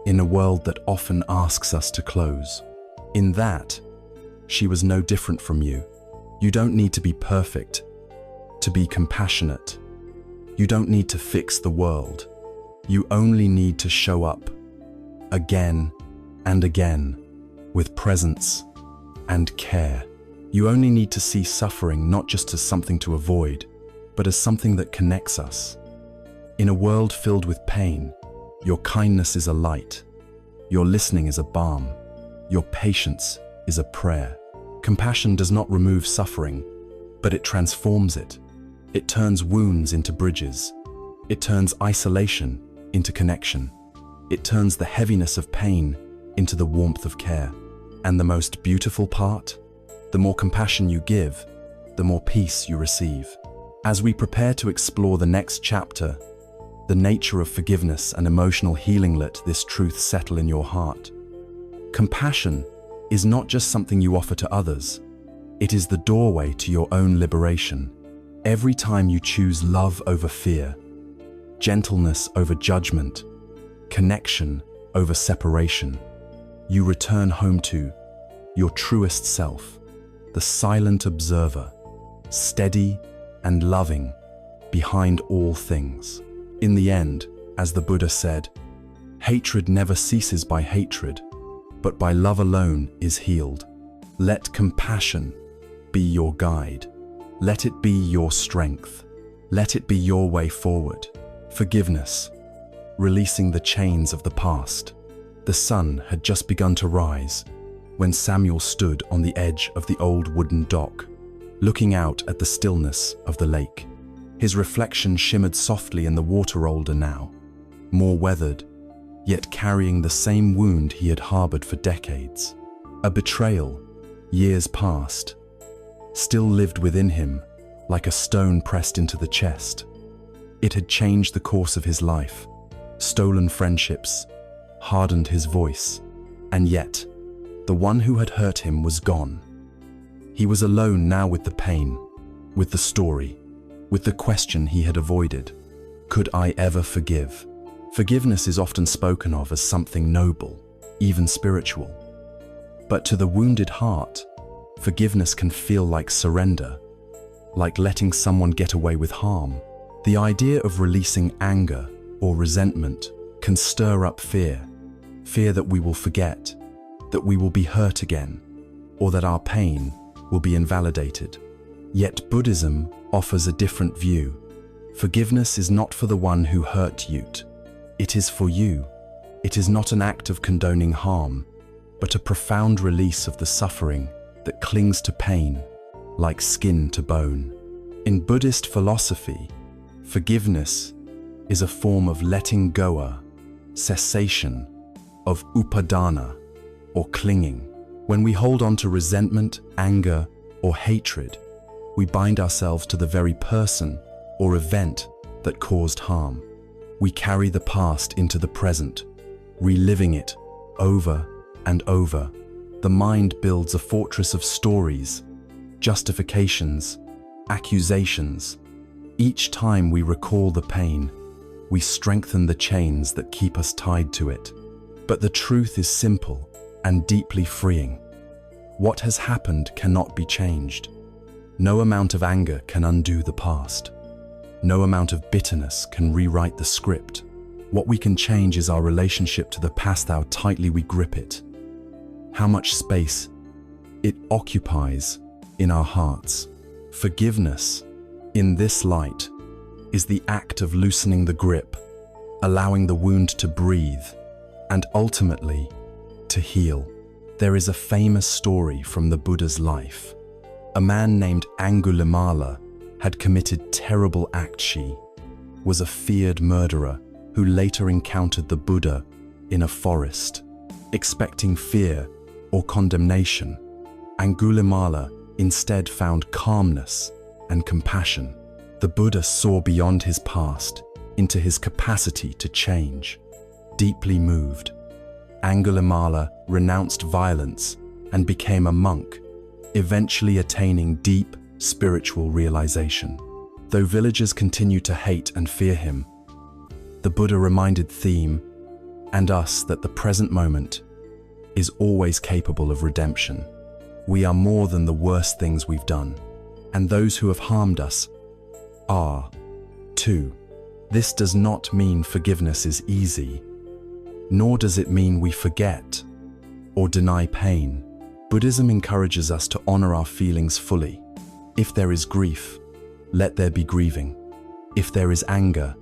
in a world that often asks us to close. In that, she was no different from you. You don't need to be perfect to be compassionate. You don't need to fix the world. You only need to show up again and again with presence and care. You only need to see suffering not just as something to avoid, but as something that connects us. In a world filled with pain, your kindness is a light. Your listening is a balm. Your patience is a prayer. Compassion does not remove suffering, but it transforms it. It turns wounds into bridges. It turns isolation into connection. It turns the heaviness of pain into the warmth of care. And the most beautiful part? The more compassion you give, the more peace you receive. As we prepare to explore the next chapter, the nature of forgiveness and emotional healing, let this truth settle in your heart. Compassion is not just something you offer to others. It is the doorway to your own liberation. Every time you choose love over fear, gentleness over judgment, connection over separation, you return home to your truest self, the silent observer, steady and loving behind all things. In the end, as the Buddha said, hatred never ceases by hatred, but by love alone is healed. Let compassion be your guide. Let it be your strength. Let it be your way forward. Forgiveness, releasing the chains of the past. The sun had just begun to rise when Samuel stood on the edge of the old wooden dock, looking out at the stillness of the lake. His reflection shimmered softly in the water, older now, more weathered, yet carrying the same wound he had harbored for decades. A betrayal, years past, still lived within him like a stone pressed into the chest. It had changed the course of his life. Stolen friendships hardened his voice, and yet the one who had hurt him was gone. He was alone now with the pain, with the story, with the question he had avoided. Could I ever forgive? Forgiveness is often spoken of as something noble, even spiritual. But to the wounded heart, forgiveness can feel like surrender, like letting someone get away with harm. The idea of releasing anger or resentment can stir up fear. Fear that we will forget, that we will be hurt again, or that our pain will be invalidated. Yet Buddhism offers a different view. Forgiveness is not for the one who hurt you. It is for you. It is not an act of condoning harm, but a profound release of the suffering that clings to pain, like skin to bone. In Buddhist philosophy, forgiveness is a form of letting go, cessation, of upadana, or clinging. When we hold on to resentment, anger, or hatred, we bind ourselves to the very person or event that caused harm. We carry the past into the present, reliving it over and over. The mind builds a fortress of stories, justifications, accusations. Each time we recall the pain, we strengthen the chains that keep us tied to it. But the truth is simple and deeply freeing. What has happened cannot be changed. No amount of anger can undo the past. No amount of bitterness can rewrite the script. What we can change is our relationship to the past, how tightly we grip it, how much space it occupies in our hearts. Forgiveness, in this light, is the act of loosening the grip, allowing the wound to breathe, and ultimately, to heal. There is a famous story from the Buddha's life. A man named Angulimala had committed terrible acts. He was a feared murderer who later encountered the Buddha in a forest. Expecting fear or condemnation, Angulimala instead found calmness and compassion. The Buddha saw beyond his past into his capacity to change. Deeply moved, Angulimala renounced violence and became a monk, eventually attaining deep spiritual realization. Though villagers continued to hate and fear him, the Buddha reminded them and us that the present moment is always capable of redemption. We are more than the worst things we've done, and those who have harmed us are, too. This does not mean forgiveness is easy, nor does it mean we forget or deny pain. Buddhism encourages us to honor our feelings fully. If there is grief, let there be grieving. If there is anger,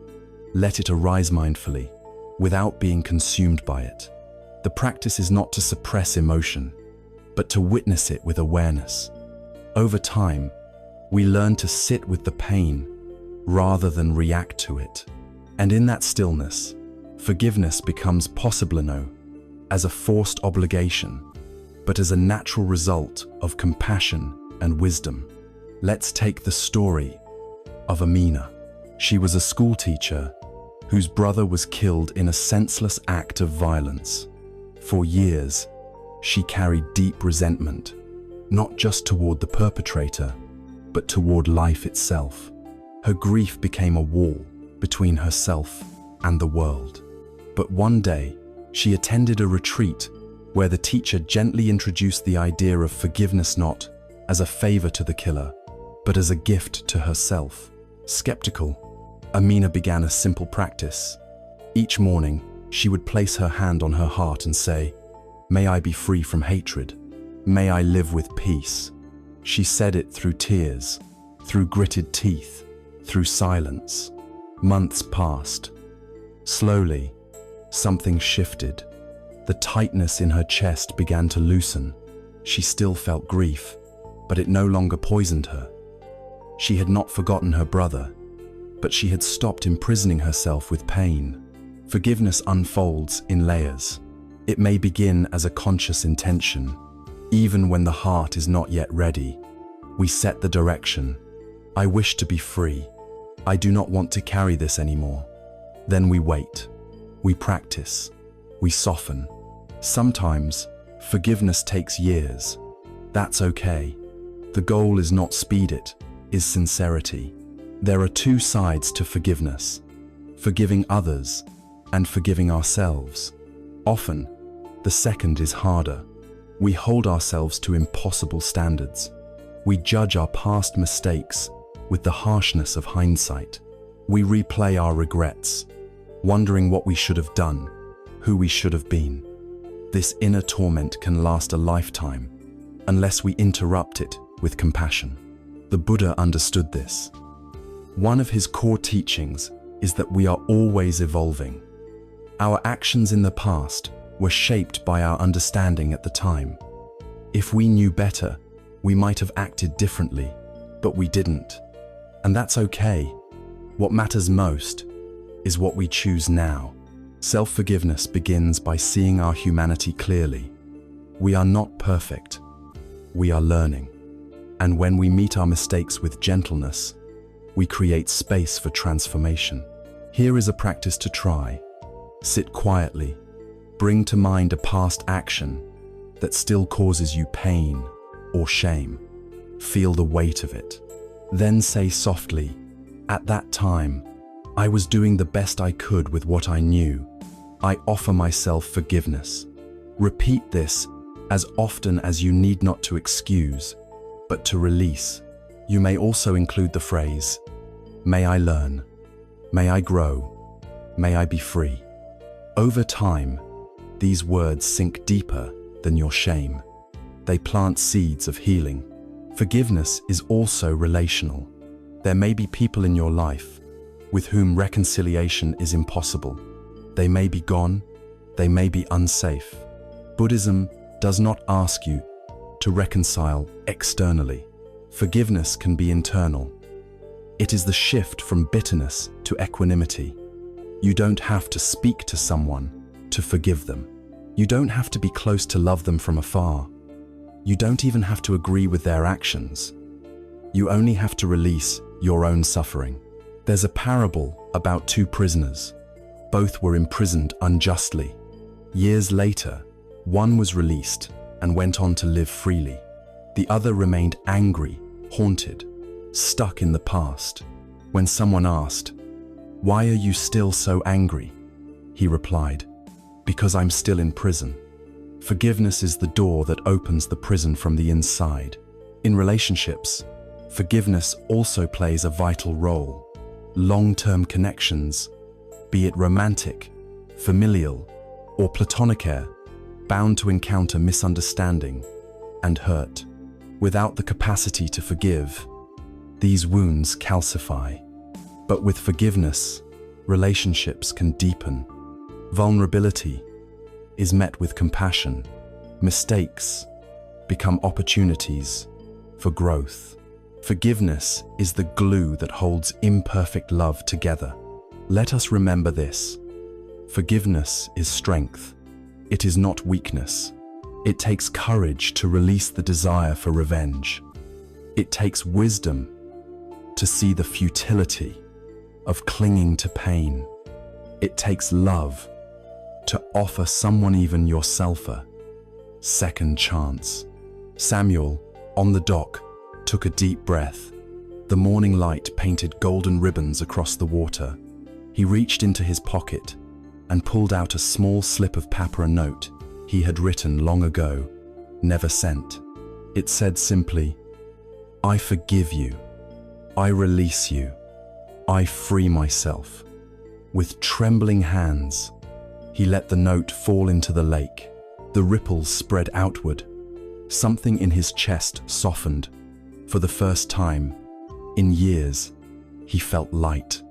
let it arise mindfully, without being consumed by it. The practice is not to suppress emotion, but to witness it with awareness. Over time, we learn to sit with the pain rather than react to it. And in that stillness, forgiveness becomes possible no as a forced obligation, but as a natural result of compassion and wisdom. Let's take the story of Amina. She was a school teacher whose brother was killed in a senseless act of violence. For years, she carried deep resentment, not just toward the perpetrator, but toward life itself. Her grief became a wall between herself and the world. But one day, she attended a retreat where the teacher gently introduced the idea of forgiveness not as a favor to the killer, but as a gift to herself. Skeptical, Amina began a simple practice. Each morning, she would place her hand on her heart and say, "May I be free from hatred. May I live with peace." She said it through tears, through gritted teeth, through silence. Months passed. Slowly, something shifted. The tightness in her chest began to loosen. She still felt grief, but it no longer poisoned her. She had not forgotten her brother, but she had stopped imprisoning herself with pain. Forgiveness unfolds in layers. It may begin as a conscious intention. Even when the heart is not yet ready, we set the direction. I wish to be free. I do not want to carry this anymore. Then we wait. We practice. We soften. Sometimes, forgiveness takes years. That's okay. The goal is not speed, it is sincerity. There are two sides to forgiveness: forgiving others and forgiving ourselves. Often, the second is harder. We hold ourselves to impossible standards. We judge our past mistakes with the harshness of hindsight. We replay our regrets, wondering what we should have done, who we should have been. This inner torment can last a lifetime unless we interrupt it with compassion. The Buddha understood this. One of his core teachings is that we are always evolving. Our actions in the past were shaped by our understanding at the time. If we knew better, we might have acted differently, but we didn't. And that's okay. What matters most is what we choose now. Self-forgiveness begins by seeing our humanity clearly. We are not perfect. We are learning. And when we meet our mistakes with gentleness, we create space for transformation. Here is a practice to try. Sit quietly. Bring to mind a past action that still causes you pain or shame. Feel the weight of it. Then say softly, "At that time, I was doing the best I could with what I knew. I offer myself forgiveness." Repeat this as often as you need, not to excuse, but to release. You may also include the phrase, "May I learn, may I grow, may I be free." Over time, these words sink deeper than your shame. They plant seeds of healing. Forgiveness is also relational. There may be people in your life with whom reconciliation is impossible. They may be gone, they may be unsafe. Buddhism does not ask you to reconcile externally. Forgiveness can be internal. It is the shift from bitterness to equanimity. You don't have to speak to someone to forgive them. You don't have to be close to love them from afar. You don't even have to agree with their actions. You only have to release your own suffering. There's a parable about two prisoners. Both were imprisoned unjustly. Years later, one was released and went on to live freely. The other remained angry, haunted, stuck in the past. When someone asked, "Why are you still so angry?" he replied, "Because I'm still in prison." Forgiveness is the door that opens the prison from the inside. In relationships, forgiveness also plays a vital role. Long-term connections, be it romantic, familial, or platonic, are bound to encounter misunderstanding and hurt. Without the capacity to forgive, these wounds calcify. But with forgiveness, relationships can deepen. Vulnerability is met with compassion. Mistakes become opportunities for growth. Forgiveness is the glue that holds imperfect love together. Let us remember this. Forgiveness is strength. It is not weakness. It takes courage to release the desire for revenge. It takes wisdom to see the futility of clinging to pain. It takes love to offer someone, even yourself, a second chance. Samuel, on the dock, took a deep breath. The morning light painted golden ribbons across the water. He reached into his pocket and pulled out a small slip of paper, a note he had written long ago, never sent. It said simply, "I forgive you. I release you. I free myself." With trembling hands, he let the note fall into the lake. The ripples spread outward. Something in his chest softened. For the first time in years, he felt light.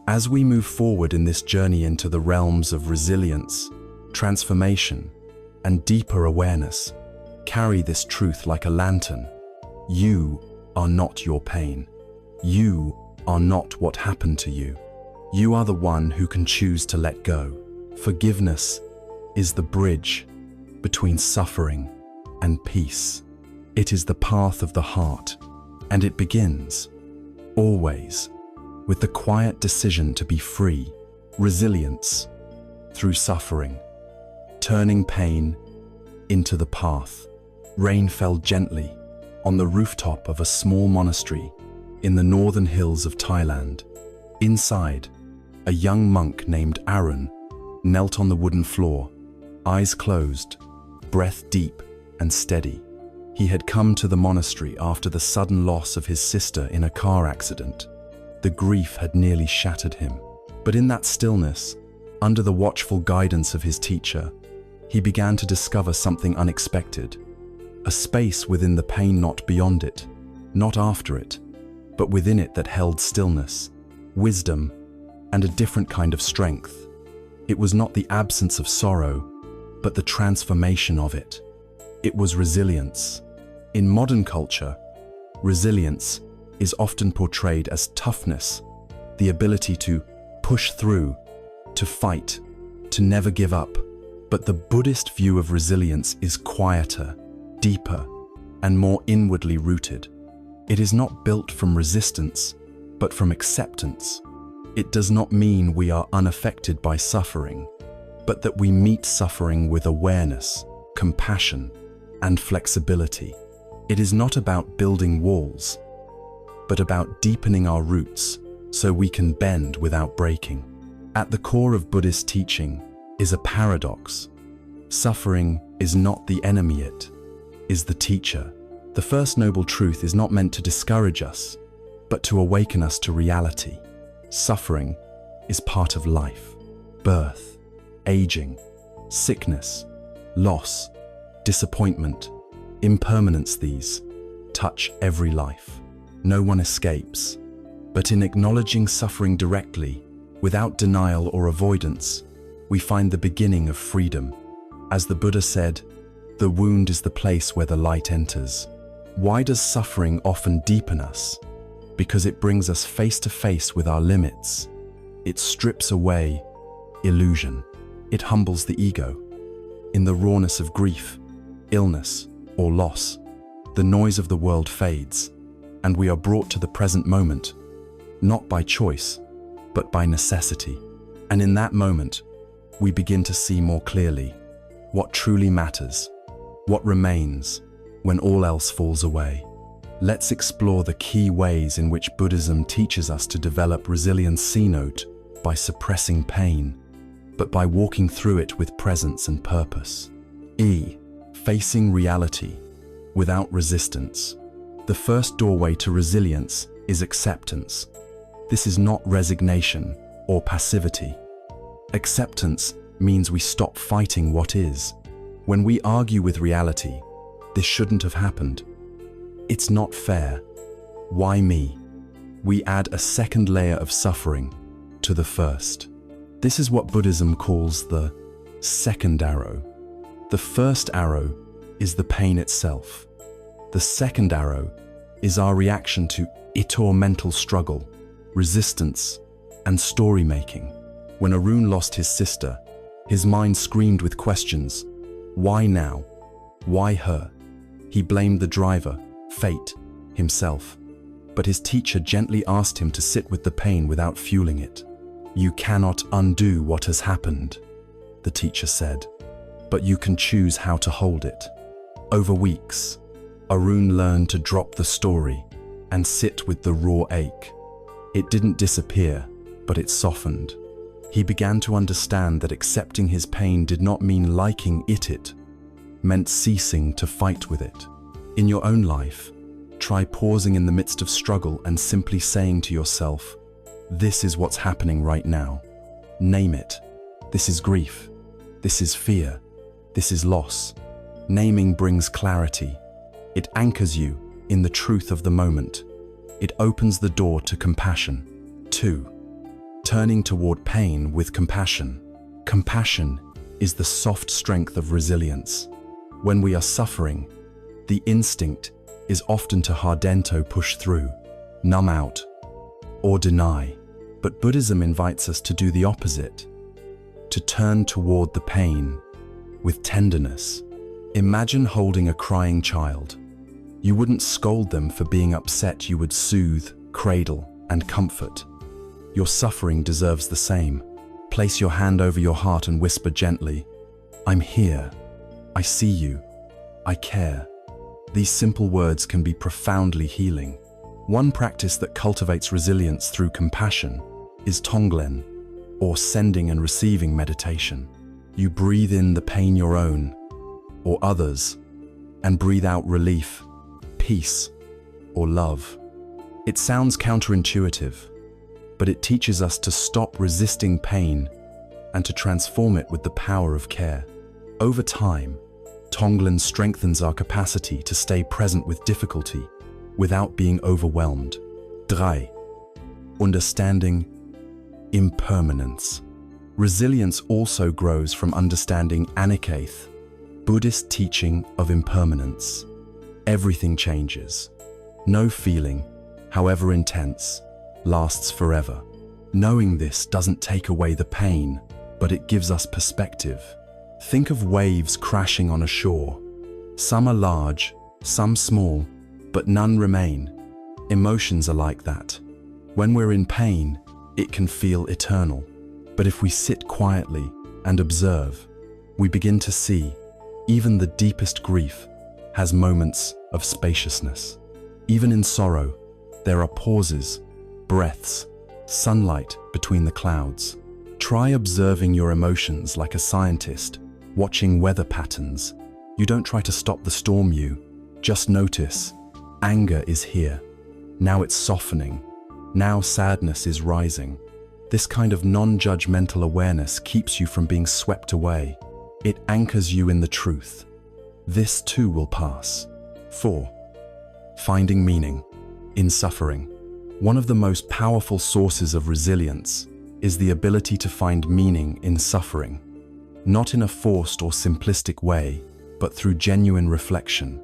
As we move forward in this journey into the realms of resilience, transformation, and deeper awareness, carry this truth like a lantern. You are not your pain. You are not what happened to you. You are the one who can choose to let go. Forgiveness is the bridge between suffering and peace. It is the path of the heart, and it begins, always, with the quiet decision to be free. Resilience through suffering, turning pain into the path. Rain fell gently on the rooftop of a small monastery in the northern hills of Thailand. Inside, a young monk named Arun knelt on the wooden floor, eyes closed, breath deep and steady. He had come to the monastery after the sudden loss of his sister in a car accident. The grief had nearly shattered him. But in that stillness, Under the watchful guidance of his teacher, he began to discover something unexpected, a space within the pain, not beyond it, not after it, but within it that held stillness, wisdom, and a different kind of strength. It was not the absence of sorrow, but the transformation of it. It was resilience. In modern culture, resilience is often portrayed as toughness, the ability to push through, to fight, to never give up. But the Buddhist view of resilience is quieter, deeper, and more inwardly rooted. It is not built from resistance, but from acceptance. It does not mean we are unaffected by suffering, but that we meet suffering with awareness, compassion, and flexibility. It is not about building walls, but about deepening our roots so we can bend without breaking. At the core of Buddhist teaching is a paradox. Suffering is not the enemy, it is the teacher. The first noble truth is not meant to discourage us, but to awaken us to reality. Suffering is part of life. Birth, aging, sickness, loss, disappointment, impermanence, these touch every life. No one escapes. But in acknowledging suffering directly, without denial or avoidance, we find the beginning of freedom. As the Buddha said, the wound is the place where the light enters. Why does suffering often deepen us? Because it brings us face to face with our limits. It strips away illusion. It humbles the ego. In the rawness of grief, illness, or loss, the noise of the world fades, and we are brought to the present moment, not by choice, but by necessity. And in that moment, we begin to see more clearly what truly matters, what remains when all else falls away. Let's explore the key ways in which Buddhism teaches us to develop resilience. C-note, by suppressing pain, but by walking through it with presence and purpose. E. Facing reality without resistance. The first doorway to resilience is acceptance. This is not resignation or passivity. Acceptance means we stop fighting what is. When we argue with reality, this shouldn't have happened. It's not fair. Why me? We add a second layer of suffering to the first. This is what Buddhism calls the second arrow. The first arrow is the pain itself. The second arrow is our reaction to it, or mental struggle, resistance, and story-making. When Arun lost his sister, his mind screamed with questions. Why now? Why her? He blamed the driver, fate, himself. But his teacher gently asked him to sit with the pain without fueling it. You cannot undo what has happened, the teacher said, but you can choose how to hold it. Over weeks, Arun learned to drop the story and sit with the raw ache. It didn't disappear, but it softened. He began to understand that accepting his pain did not mean liking it meant ceasing to fight with it. In your own life, try pausing in the midst of struggle and simply saying to yourself, this is what's happening right now. Name it. This is grief. This is fear. This is loss. Naming brings clarity. It anchors you in the truth of the moment. It opens the door to compassion. 2. Turning toward pain with compassion. Compassion is the soft strength of resilience. When we are suffering, the instinct is often to hardento, push through, numb out, or deny. But Buddhism invites us to do the opposite, to turn toward the pain with tenderness. Imagine holding a crying child. You wouldn't scold them for being upset, you would soothe, cradle, and comfort. Your suffering deserves the same. Place your hand over your heart and whisper gently, I'm here. I see you. I care. These simple words can be profoundly healing. One practice that cultivates resilience through compassion is tonglen, or sending and receiving meditation. You breathe in the pain your own or others, and breathe out relief, peace, or love. It sounds counterintuitive, but it teaches us to stop resisting pain and to transform it with the power of care. Over time, Tonglen strengthens our capacity to stay present with difficulty without being overwhelmed. 3. Understanding impermanence. Resilience also grows from understanding Anacath, Buddhist teaching of impermanence. Everything changes. No feeling, however intense, lasts forever. Knowing this doesn't take away the pain, but it gives us perspective. Think of waves crashing on a shore. Some are large, some small, but none remain. Emotions are like that. When we're in pain, it can feel eternal. But if we sit quietly and observe, we begin to see even the deepest grief has moments of spaciousness. Even in sorrow, there are pauses, breaths, sunlight between the clouds. Try observing your emotions like a scientist, watching weather patterns. You don't try to stop the storm, you just notice. Anger is here. Now it's softening. Now sadness is rising. This kind of non-judgmental awareness keeps you from being swept away. It anchors you in the truth. This too will pass. 4. Finding meaning in suffering. One of the most powerful sources of resilience is the ability to find meaning in suffering. Not in a forced or simplistic way, but through genuine reflection.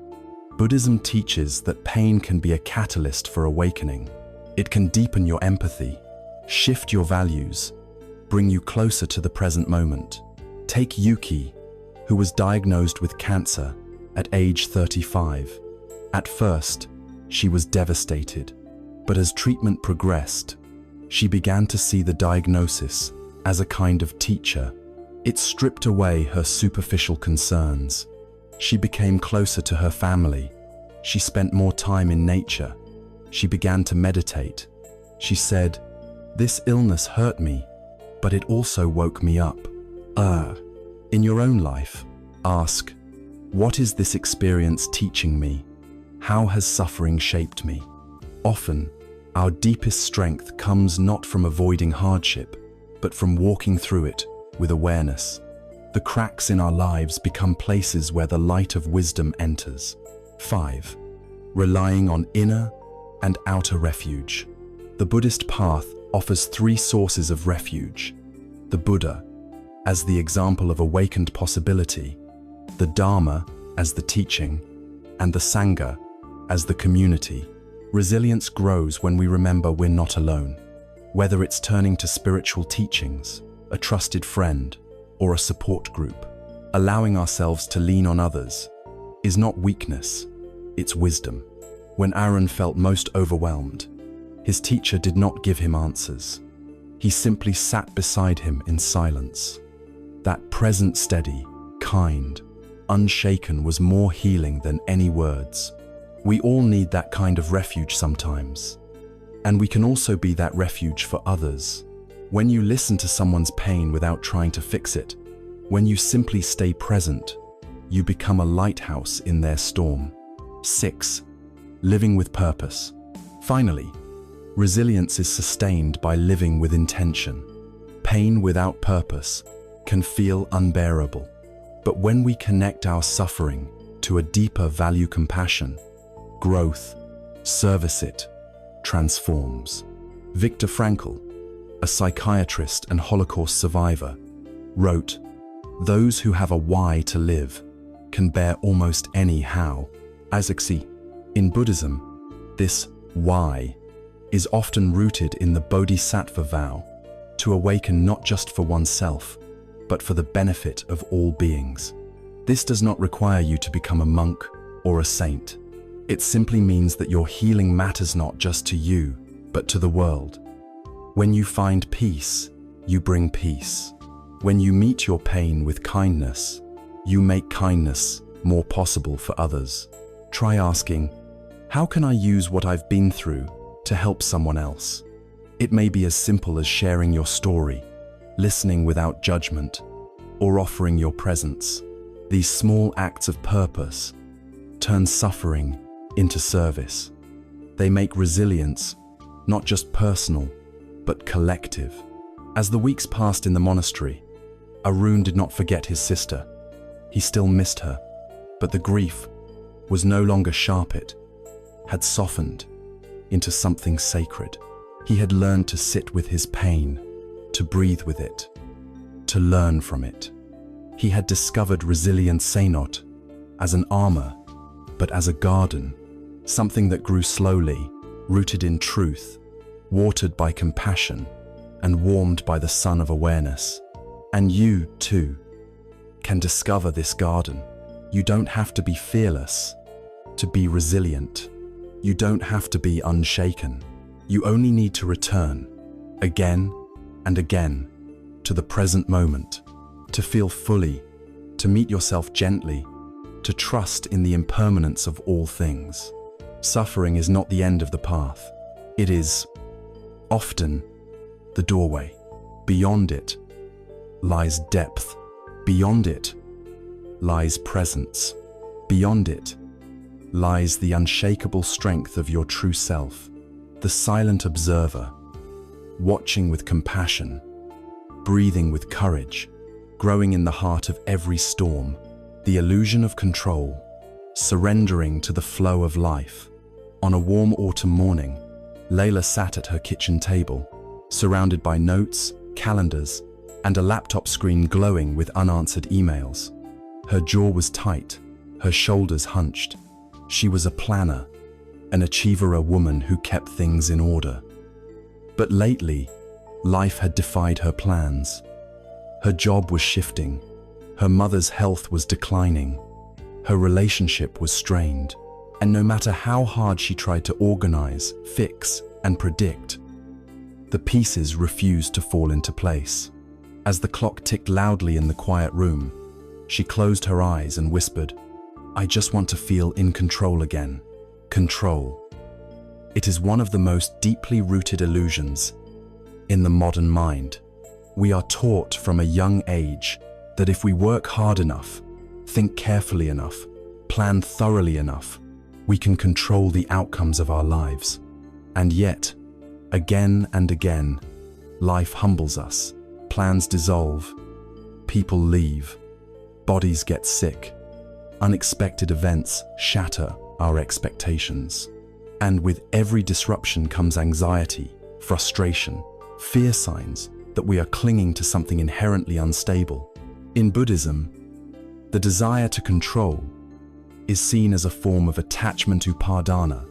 Buddhism teaches that pain can be a catalyst for awakening. It can deepen your empathy, shift your values, bring you closer to the present moment. Take Yuki, who was diagnosed with cancer at age 35. At first, she was devastated, but as treatment progressed, she began to see the diagnosis as a kind of teacher. It stripped away her superficial concerns. She became closer to her family. She spent more time in nature. She began to meditate. She said, "This illness hurt me, but it also woke me up." In your own life, ask, what is this experience teaching me? How has suffering shaped me? Often, our deepest strength comes not from avoiding hardship, but from walking through it with awareness. The cracks in our lives become places where the light of wisdom enters. 5. Relying on inner and outer refuge. The Buddhist path offers 3 sources of refuge. The Buddha, as the example of awakened possibility, the Dharma as the teaching, and the Sangha as the community. Resilience grows when we remember we're not alone. Whether it's turning to spiritual teachings, a trusted friend, or a support group, allowing ourselves to lean on others is not weakness, it's wisdom. When Aaron felt most overwhelmed, his teacher did not give him answers. He simply sat beside him in silence. That present, steady, kind, unshaken was more healing than any words. We all need that kind of refuge sometimes. And we can also be that refuge for others. When you listen to someone's pain without trying to fix it, when you simply stay present, you become a lighthouse in their storm. 6. Living with purpose. Finally, resilience is sustained by living with intention. Pain without purpose can feel unbearable. But when we connect our suffering to a deeper value compassion, growth, service it, transforms. Viktor Frankl, a psychiatrist and Holocaust survivor, wrote, "Those who have a why to live can bear almost any how." In Buddhism, this why is often rooted in the bodhisattva vow, to awaken not just for oneself, but for the benefit of all beings. This does not require you to become a monk or a saint. It simply means that your healing matters not just to you, but to the world. When you find peace, you bring peace. When you meet your pain with kindness, you make kindness more possible for others. Try asking, how can I use what I've been through to help someone else? It may be as simple as sharing your story, listening without judgment, or offering your presence. These small acts of purpose turn suffering into service. They make resilience not just personal, but collective. As the weeks passed in the monastery, Arun did not forget his sister. He still missed her, but the grief was no longer sharp. It had softened into something sacred. He had learned to sit with his pain, to breathe with it, to learn from it. He had discovered resilience not as an armor, but as a garden, something that grew slowly, rooted in truth, watered by compassion, and warmed by the sun of awareness. And you, too, can discover this garden. You don't have to be fearless to be resilient. You don't have to be unshaken. You only need to return, again and again, to the present moment, to feel fully, to meet yourself gently, to trust in the impermanence of all things. Suffering is not the end of the path. It is often the doorway. Beyond it lies depth. Beyond it lies presence. Beyond it lies the unshakable strength of your true self, the silent observer, watching with compassion, breathing with courage, growing in the heart of every storm, the illusion of control, surrendering to the flow of life. On a warm autumn morning, Layla sat at her kitchen table, surrounded by notes, calendars, and a laptop screen glowing with unanswered emails. Her jaw was tight, her shoulders hunched. She was a planner, an achiever, a woman who kept things in order. But lately, life had defied her plans. Her job was shifting, her mother's health was declining, her relationship was strained, and no matter how hard she tried to organize, fix, and predict, the pieces refused to fall into place. As the clock ticked loudly in the quiet room, she closed her eyes and whispered, "I just want to feel in control again." Control. It is one of the most deeply rooted illusions in the modern mind. We are taught from a young age that if we work hard enough, think carefully enough, plan thoroughly enough, we can control the outcomes of our lives. And yet, again and again, life humbles us. Plans dissolve, people leave, bodies get sick, unexpected events shatter our expectations. And with every disruption comes anxiety, frustration, fear, signs that we are clinging to something inherently unstable. In Buddhism, the desire to control is seen as a form of attachment upadana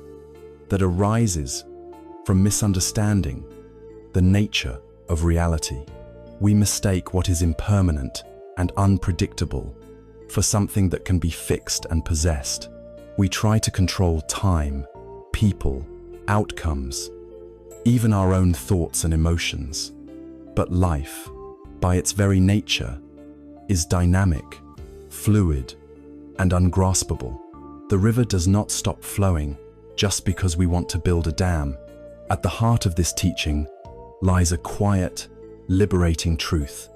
that arises from misunderstanding the nature of reality. We mistake what is impermanent and unpredictable for something that can be fixed and possessed. We try to control time, people, outcomes, even our own thoughts and emotions. But life, by its very nature, is dynamic, fluid, and ungraspable. The river does not stop flowing just because we want to build a dam. At the heart of this teaching lies a quiet, liberating truth.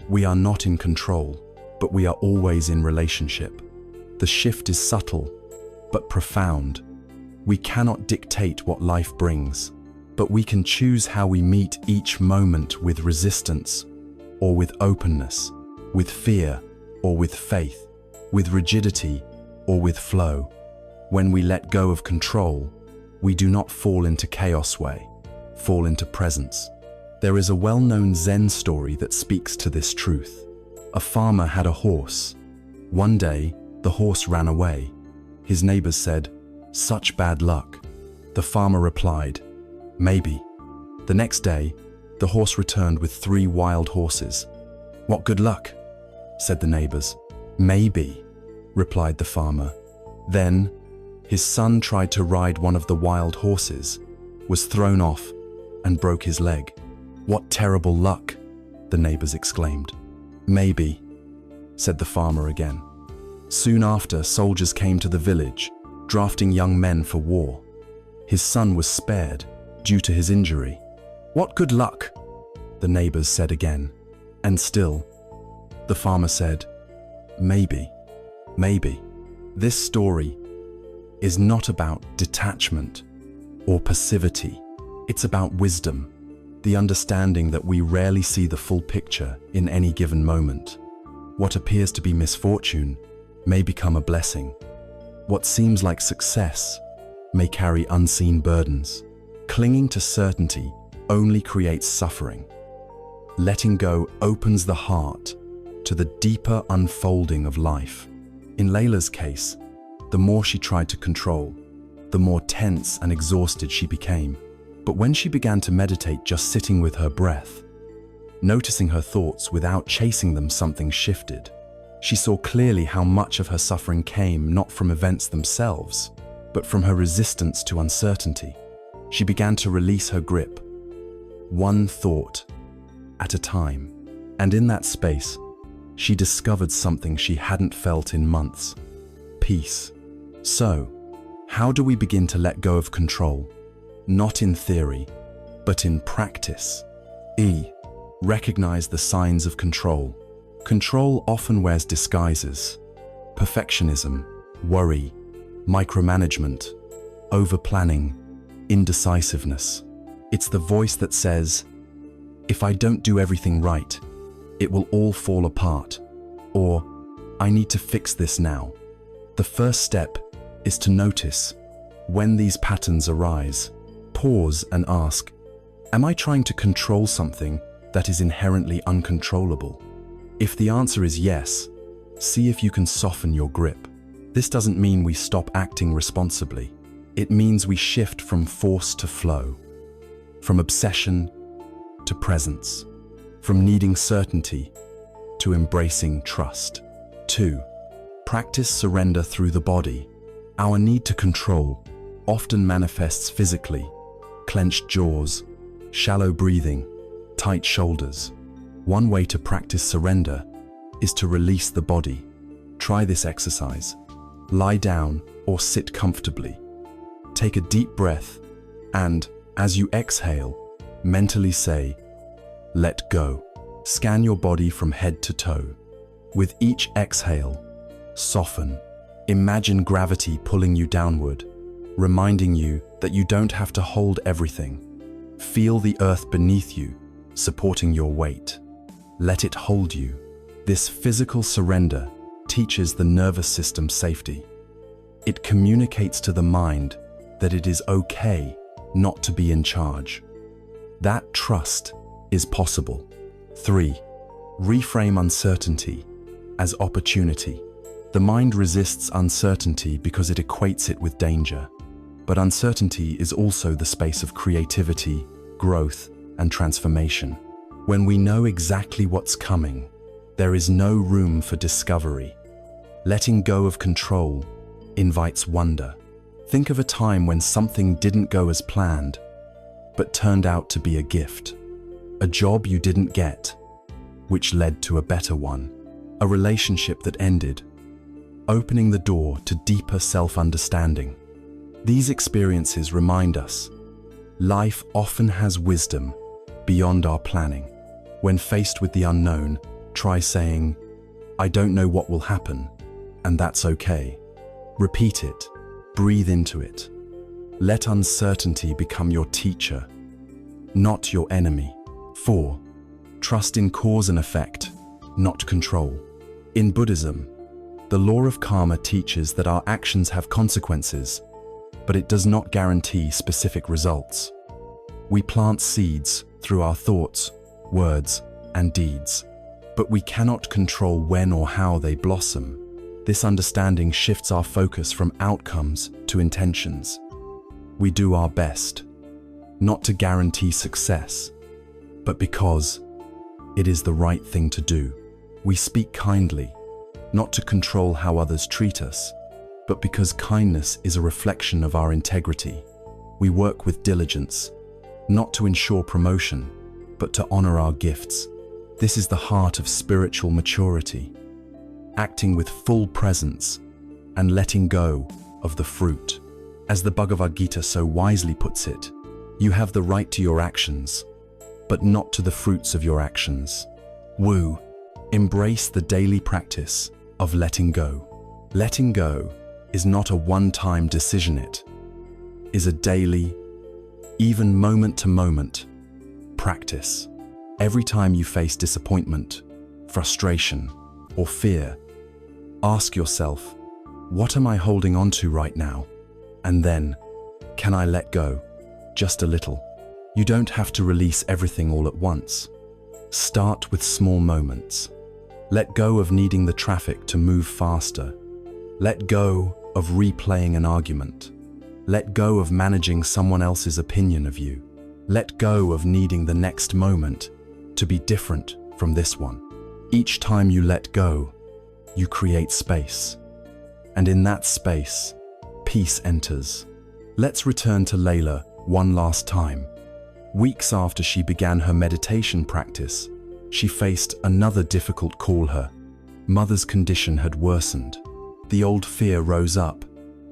We are not in control, but we are always in relationship. The shift is subtle, but profound. We cannot dictate what life brings, but we can choose how we meet each moment, with resistance or with openness, with fear or with faith, with rigidity or with flow. When we let go of control, we do not fall into chaos, fall into presence. There is a well-known Zen story that speaks to this truth. A farmer had a horse. One day, the horse ran away. His neighbors said, "Such bad luck." The farmer replied, "Maybe." The next day, the horse returned with 3 wild horses. "What good luck?" said the neighbors. "Maybe," replied the farmer. Then, his son tried to ride one of the wild horses, was thrown off, and broke his leg. "What terrible luck," the neighbors exclaimed. "Maybe," said the farmer again. Soon after, soldiers came to the village, drafting young men for war. His son was spared due to his injury. "What good luck," the neighbors said again. And still, the farmer said, "Maybe, maybe." This story is not about detachment or passivity. It's about wisdom. the understanding that we rarely see the full picture in any given moment. What appears to be misfortune may become a blessing. What seems like success may carry unseen burdens. Clinging to certainty only creates suffering. Letting go opens the heart to the deeper unfolding of life. In Layla's case, the more she tried to control, the more tense and exhausted she became. But when she began to meditate, just sitting with her breath, noticing her thoughts without chasing them, something shifted. She saw clearly how much of her suffering came not from events themselves, but from her resistance to uncertainty. She began to release her grip, one thought at a time. And in that space, she discovered something she hadn't felt in months: peace. So, how do we begin to let go of control? Not in theory, but in practice. Recognize the signs of control. Control often wears disguises: perfectionism, worry, micromanagement, overplanning, indecisiveness. It's the voice that says, if I don't do everything right, it will all fall apart, or I need to fix this now. The first step is to notice when these patterns arise. Pause and ask, am I trying to control something that is inherently uncontrollable? If the answer is yes, see if you can soften your grip. This doesn't mean we stop acting responsibly. It means we shift from force to flow, from obsession to presence, from needing certainty to embracing trust. 2. Practice surrender through the body. Our need to control often manifests physically: clenched jaws, shallow breathing, tight shoulders. One way to practice surrender is to release the body. Try this exercise. Lie down or sit comfortably. Take a deep breath and, as you exhale, mentally say, let go. Scan your body from head to toe. With each exhale, soften. Imagine gravity pulling you downward, reminding you that you don't have to hold everything. Feel the earth beneath you, supporting your weight. Let it hold you. This physical surrender teaches the nervous system safety. It communicates to the mind that it is okay not to be in charge. That trust is possible. 3. Reframe uncertainty as opportunity. The mind resists uncertainty because it equates it with danger. But uncertainty is also the space of creativity, growth, and transformation. When we know exactly what's coming, there is no room for discovery. Letting go of control invites wonder. Think of a time when something didn't go as planned, but turned out to be a gift. A job you didn't get, which led to a better one. A relationship that ended, opening the door to deeper self-understanding. These experiences remind us, life often has wisdom beyond our planning. When faced with the unknown, try saying, I don't know what will happen, and that's okay. Repeat it, breathe into it. Let uncertainty become your teacher, not your enemy. 4. Trust in cause and effect, not control. In Buddhism, the law of karma teaches that our actions have consequences, but it does not guarantee specific results. We plant seeds through our thoughts, words, and deeds, but we cannot control when or how they blossom. This understanding shifts our focus from outcomes to intentions. We do our best, not to guarantee success, but because it is the right thing to do. We speak kindly, not to control how others treat us, but because kindness is a reflection of our integrity. We work with diligence, not to ensure promotion, but to honor our gifts. This is the heart of spiritual maturity, acting with full presence and letting go of the fruit. As the Bhagavad Gita so wisely puts it, you have the right to your actions, but not to the fruits of your actions. Woo! Embrace the daily practice of letting go. Letting go is not a one-time decision, it is a daily, even moment-to-moment practice. Every time you face disappointment, frustration, or fear, ask yourself, what am I holding on to right now? And then, can I let go? Just a little. You don't have to release everything all at once. Start with small moments. Let go of needing the traffic to move faster. Let go of replaying an argument. Let go of managing someone else's opinion of you. Let go of needing the next moment to be different from this one. Each time you let go, you create space. And in that space, peace enters. Let's return to Layla one last time. Weeks after she began her meditation practice, she faced another difficult call. Her mother's condition had worsened. The old fear rose up,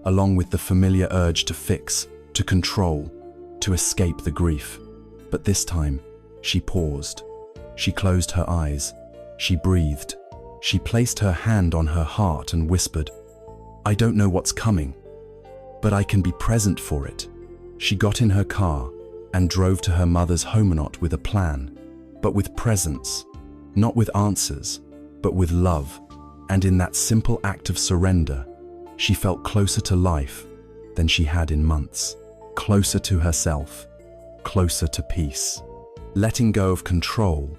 along with the familiar urge to fix, to control, to escape the grief. But this time, she paused. She closed her eyes. She breathed. She placed her hand on her heart and whispered, "I don't know what's coming, but I can be present for it." She got in her car and drove to her mother's home, not with a plan, but with presence, not with answers, but with love. And in that simple act of surrender, she felt closer to life than she had in months, closer to herself, closer to peace. Letting go of control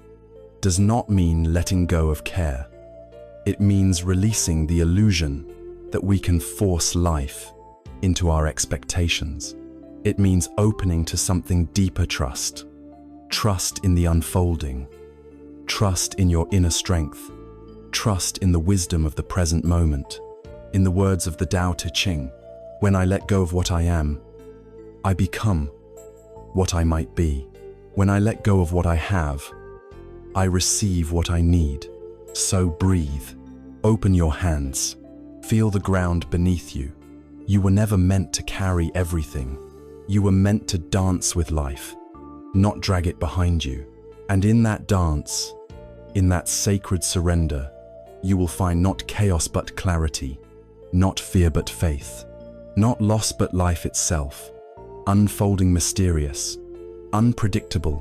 does not mean letting go of care. It means releasing the illusion that we can force life into our expectations. It means opening to something deeper: trust. Trust in the unfolding. Trust in your inner strength. Trust in the wisdom of the present moment. In the words of the Tao Te Ching, when I let go of what I am, I become what I might be. When I let go of what I have, I receive what I need. So breathe. Open your hands. Feel the ground beneath you. You were never meant to carry everything. You were meant to dance with life, not drag it behind you. And in that dance, in that sacred surrender, you will find not chaos but clarity, not fear but faith, not loss but life itself, unfolding mysterious, unpredictable,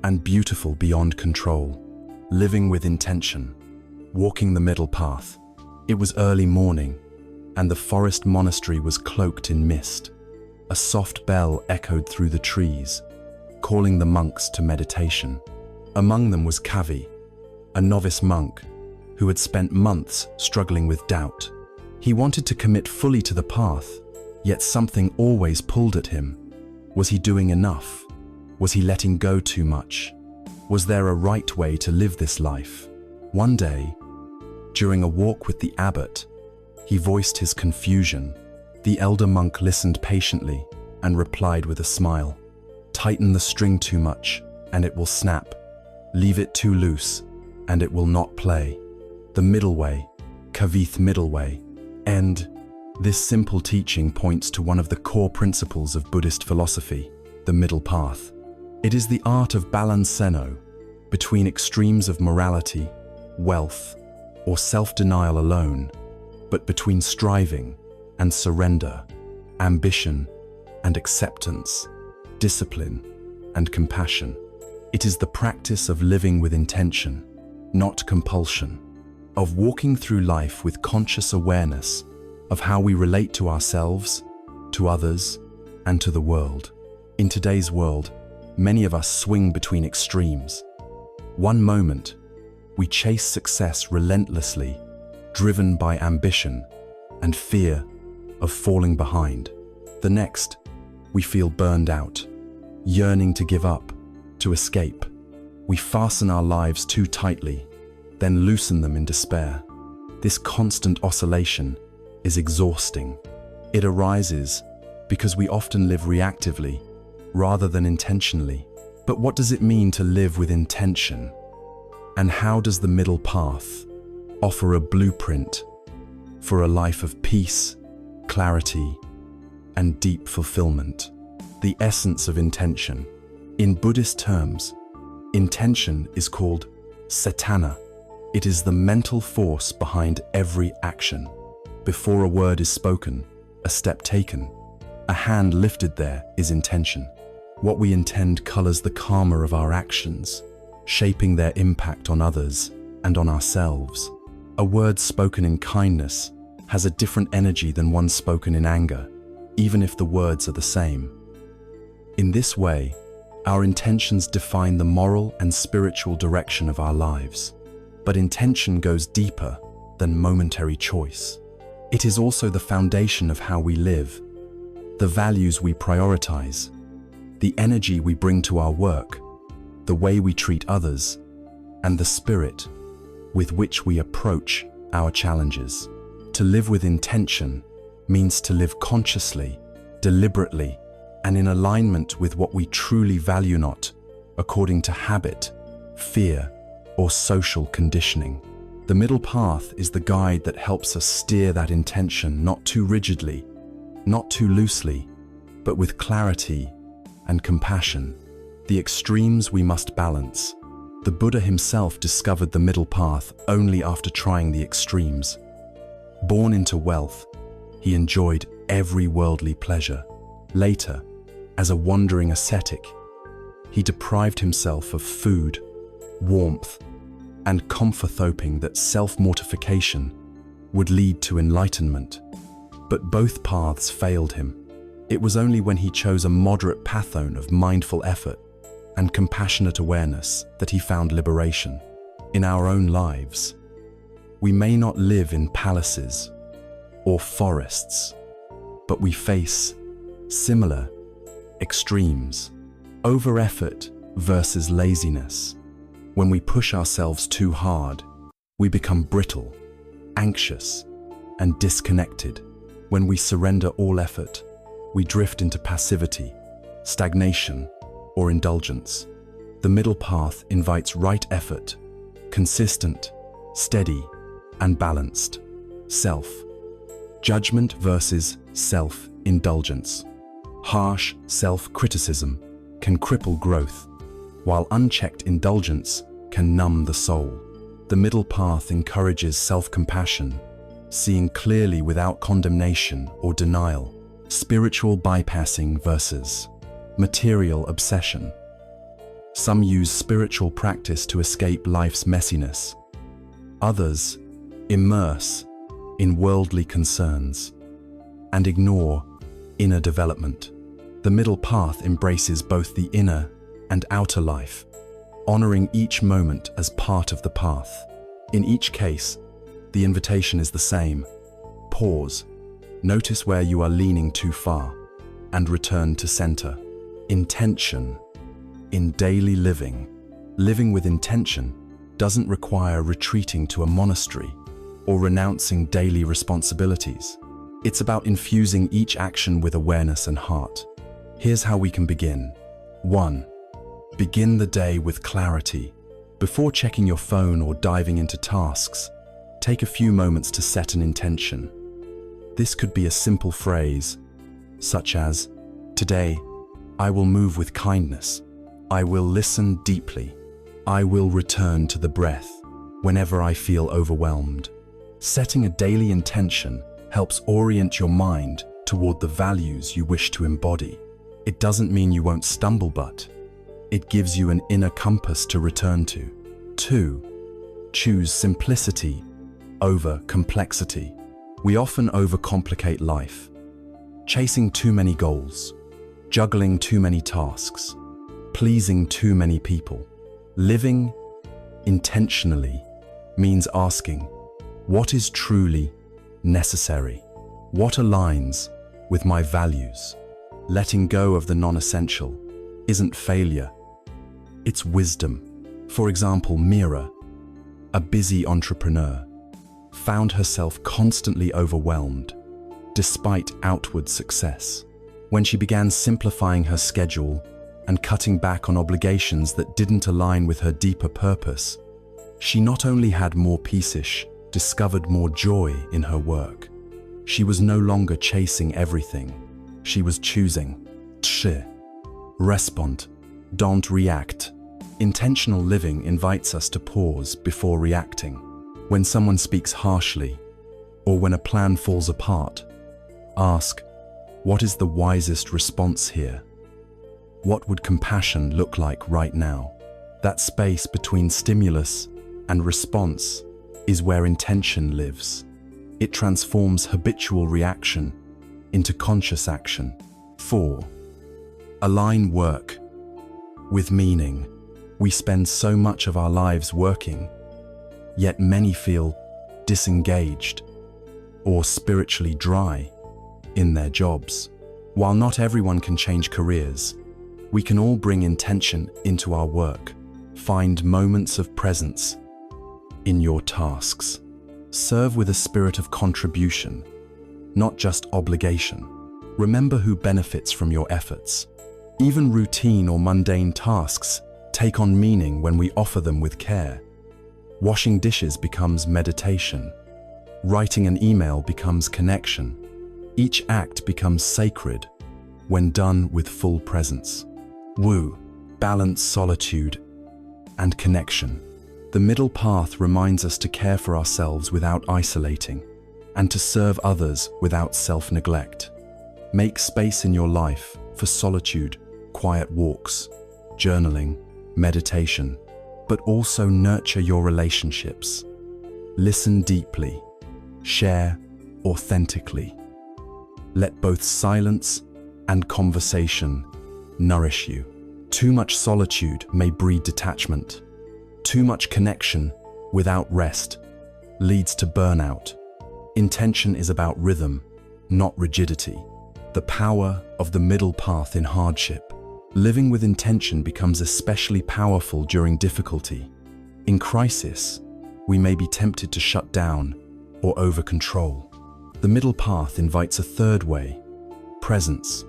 and beautiful beyond control, living with intention, walking the middle path. It was early morning, and the forest monastery was cloaked in mist. A soft bell echoed through the trees, calling the monks to meditation. Among them was Kavi, a novice monk who had spent months struggling with doubt. He wanted to commit fully to the path, yet something always pulled at him. Was he doing enough? Was he letting go too much? Was there a right way to live this life? One day, during a walk with the abbot, he voiced his confusion. The elder monk listened patiently and replied with a smile, "Tighten the string too much, and it will snap. Leave it too loose, and it will not play. The middle way, Kavith middle way." And this simple teaching points to one of the core principles of Buddhist philosophy, the middle path. It is the art of balanceno, between extremes of morality, wealth, or self-denial alone, but between striving and surrender, ambition and acceptance, discipline and compassion. It is the practice of living with intention, not compulsion, of walking through life with conscious awareness of how we relate to ourselves, to others, and to the world. In today's world, many of us swing between extremes. One moment, we chase success relentlessly, driven by ambition and fear of falling behind. The next, we feel burned out, yearning to give up, to escape. We fasten our lives too tightly, then loosen them in despair. This constant oscillation is exhausting. It arises because we often live reactively rather than intentionally. But what does it mean to live with intention? And how does the middle path offer a blueprint for a life of peace, clarity, and deep fulfillment? The essence of intention. In Buddhist terms, intention is called cetana. It is the mental force behind every action. Before a word is spoken, a step taken, a hand lifted, there is intention. What we intend colors the karma of our actions, shaping their impact on others and on ourselves. A word spoken in kindness has a different energy than one spoken in anger, even if the words are the same. In this way, our intentions define the moral and spiritual direction of our lives. But intention goes deeper than momentary choice. It is also the foundation of how we live, the values we prioritize, the energy we bring to our work, the way we treat others, and the spirit with which we approach our challenges. To live with intention means to live consciously, deliberately, and in alignment with what we truly value, not according to habit, fear, or social conditioning. The middle path is the guide that helps us steer that intention not too rigidly, not too loosely, but with clarity and compassion. The extremes we must balance. The Buddha himself discovered the middle path only after trying the extremes. Born into wealth, he enjoyed every worldly pleasure. Later, as a wandering ascetic, he deprived himself of food, warmth, and comfort, hoping that self-mortification would lead to enlightenment. But both paths failed him. It was only when he chose a moderate pathone of mindful effort and compassionate awareness that he found liberation. In our own lives, we may not live in palaces or forests, but we face similar extremes. Over-effort versus laziness. When we push ourselves too hard, we become brittle, anxious, and disconnected. When we surrender all effort, we drift into passivity, stagnation, or indulgence. The middle path invites right effort, consistent, steady, and balanced. Self-judgment versus self-indulgence. Harsh self-criticism can cripple growth, while unchecked indulgence can numb the soul. The middle path encourages self-compassion, seeing clearly without condemnation or denial. Spiritual bypassing versus material obsession. Some use spiritual practice to escape life's messiness. Others immerse in worldly concerns and ignore inner development. The middle path embraces both the inner and outer life, honoring each moment as part of the path. In each case, the invitation is the same. Pause, notice where you are leaning too far, and return to center. Intention. In daily living, living with intention doesn't require retreating to a monastery or renouncing daily responsibilities. It's about infusing each action with awareness and heart. Here's how we can begin. 1. Begin the day with clarity. Before checking your phone or diving into tasks, take a few moments to set an intention. This could be a simple phrase, such as, "Today, I will move with kindness. I will listen deeply. I will return to the breath whenever I feel overwhelmed." Setting a daily intention helps orient your mind toward the values you wish to embody. It doesn't mean you won't stumble, but it gives you an inner compass to return to. 2. Choose simplicity over complexity. We often overcomplicate life, chasing too many goals, juggling too many tasks, pleasing too many people. Living intentionally means asking, what is truly necessary? What aligns with my values? Letting go of the non-essential isn't failure, it's wisdom. For example, Mira, a busy entrepreneur, found herself constantly overwhelmed despite outward success. When she began simplifying her schedule and cutting back on obligations that didn't align with her deeper purpose, she not only had more peace, discovered more joy in her work. She was no longer chasing everything. She was choosing. Respond, don't react. Intentional living invites us to pause before reacting. When someone speaks harshly, or when a plan falls apart, ask, what is the wisest response here? What would compassion look like right now? That space between stimulus and response is where intention lives. It transforms habitual reaction into conscious action. 4. Align work with meaning. We spend so much of our lives working, yet many feel disengaged or spiritually dry in their jobs. While not everyone can change careers, we can all bring intention into our work. Find moments of presence in your tasks. Serve with a spirit of contribution, not just obligation. Remember who benefits from your efforts. Even routine or mundane tasks take on meaning when we offer them with care. Washing dishes becomes meditation. Writing an email becomes connection. Each act becomes sacred when done with full presence. Woo, balance solitude and connection. The middle path reminds us to care for ourselves without isolating, and to serve others without self-neglect. Make space in your life for solitude, quiet walks, journaling, meditation, but also nurture your relationships. Listen deeply, share authentically. Let both silence and conversation nourish you. Too much solitude may breed detachment. Too much connection without rest leads to burnout. Intention is about rhythm, not rigidity. The power of the middle path in hardship. Living with intention becomes especially powerful during difficulty. In crisis, we may be tempted to shut down or over-control. The middle path invites a third way, presence.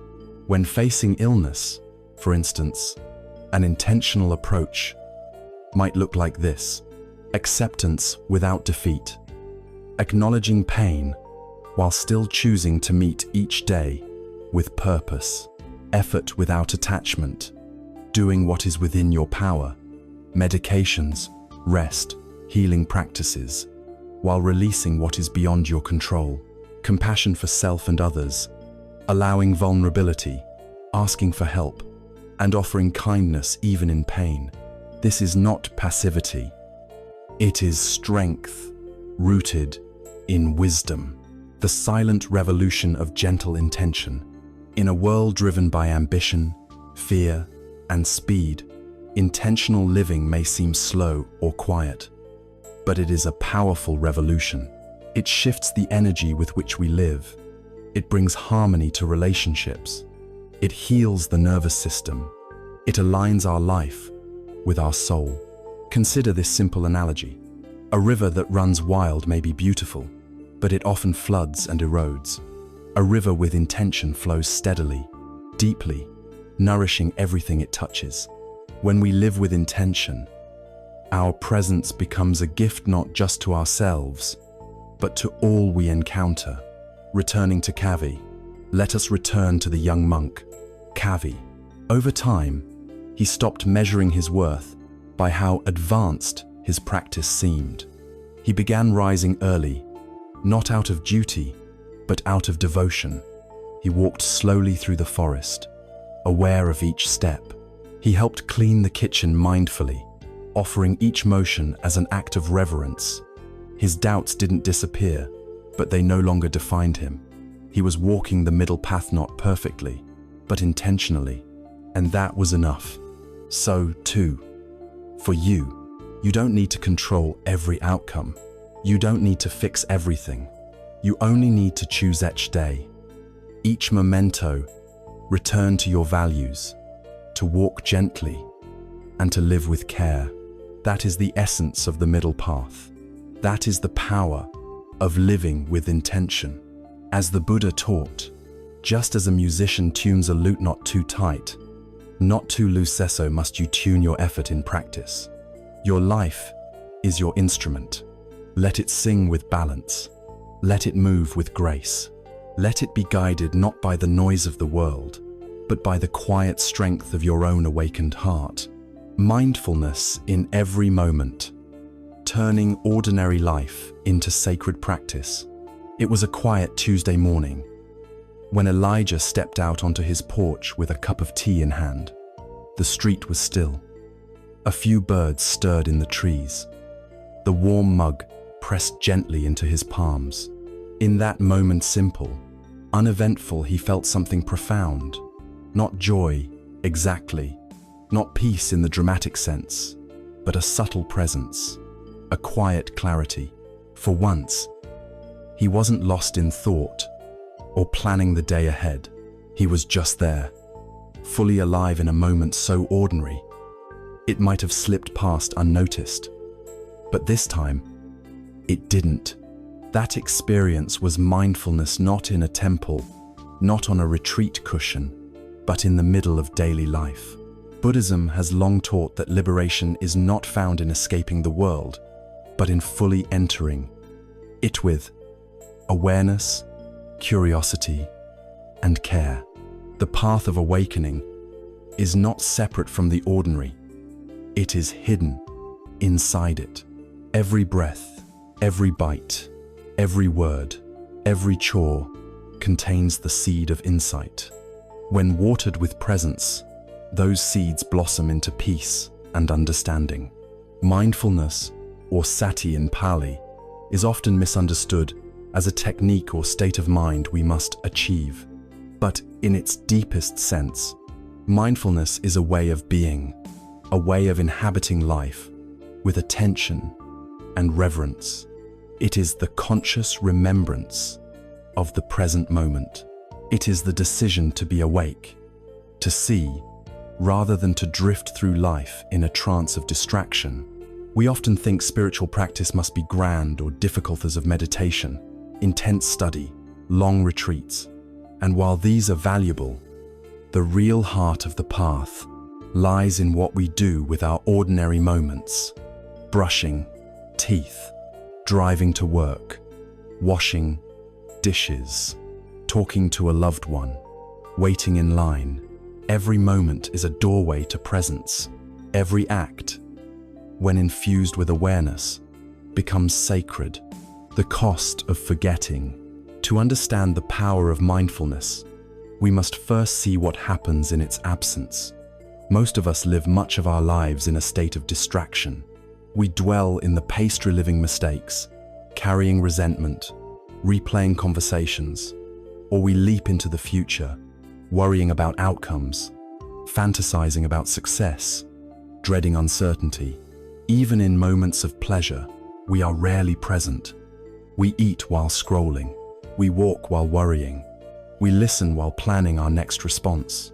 When facing illness, for instance, an intentional approach might look like this: acceptance without defeat, acknowledging pain while still choosing to meet each day with purpose, effort without attachment, doing what is within your power, medications, rest, healing practices, while releasing what is beyond your control, compassion for self and others, allowing vulnerability, asking for help, and offering kindness even in pain. This is not passivity. It is strength rooted in wisdom, the silent revolution of gentle intention. In a world driven by ambition, fear, and speed, intentional living may seem slow or quiet, but it is a powerful revolution. It shifts the energy with which we live. It brings harmony to relationships. It heals the nervous system. It aligns our life with our soul. Consider this simple analogy. A river that runs wild may be beautiful, but it often floods and erodes. A river with intention flows steadily, deeply, nourishing everything it touches. When we live with intention, our presence becomes a gift not just to ourselves, but to all we encounter. Returning to Kavi, let us return to the young monk, Kavi. Over time, he stopped measuring his worth by how advanced his practice seemed. He began rising early, not out of duty, but out of devotion. He walked slowly through the forest, aware of each step. He helped clean the kitchen mindfully, offering each motion as an act of reverence. His doubts didn't disappear, but they no longer defined him. He was walking the middle path not perfectly, but intentionally, and that was enough. So, too, for you, you don't need to control every outcome. You don't need to fix everything. You only need to choose each day, each memento, return to your values, to walk gently, and to live with care. That is the essence of the middle path. That is the power of living with intention. As the Buddha taught, just as a musician tunes a lute not too tight, not too loose, so must you tune your effort in practice. Your life is your instrument. Let it sing with balance. Let it move with grace. Let it be guided not by the noise of the world, but by the quiet strength of your own awakened heart. Mindfulness in every moment, turning ordinary life into sacred practice. It was a quiet Tuesday morning when Elijah stepped out onto his porch with a cup of tea in hand. The street was still. A few birds stirred in the trees. The warm mug pressed gently into his palms. In that moment, simple, uneventful, he felt something profound. Not joy, exactly. Not peace in the dramatic sense, but a subtle presence, a quiet clarity. For once, he wasn't lost in thought or planning the day ahead. He was just there, fully alive in a moment so ordinary, it might have slipped past unnoticed. But this time, it didn't. That experience was mindfulness, not in a temple, not on a retreat cushion, but in the middle of daily life. Buddhism has long taught that liberation is not found in escaping the world, but in fully entering it with awareness, curiosity, and care. The path of awakening is not separate from the ordinary. It is hidden inside it. Every breath, every bite, every word, every chore contains the seed of insight. When watered with presence, those seeds blossom into peace and understanding. Mindfulness, or sati in Pali, is often misunderstood as a technique or state of mind we must achieve. But in its deepest sense, mindfulness is a way of being, a way of inhabiting life with attention and reverence. It is the conscious remembrance of the present moment. It is the decision to be awake, to see, rather than to drift through life in a trance of distraction. We often think spiritual practice must be grand or difficult, as of meditation, intense study, long retreats. And while these are valuable, the real heart of the path lies in what we do with our ordinary moments. Brushing teeth, driving to work, washing dishes, talking to a loved one, waiting in line. Every moment is a doorway to presence. Every act, when infused with awareness, becomes sacred. The cost of forgetting. To understand the power of mindfulness, we must first see what happens in its absence. Most of us live much of our lives in a state of distraction. We dwell in the pastry-living mistakes, carrying resentment, replaying conversations, or we leap into the future, worrying about outcomes, fantasizing about success, dreading uncertainty. Even in moments of pleasure, we are rarely present. We eat while scrolling. We walk while worrying. We listen while planning our next response.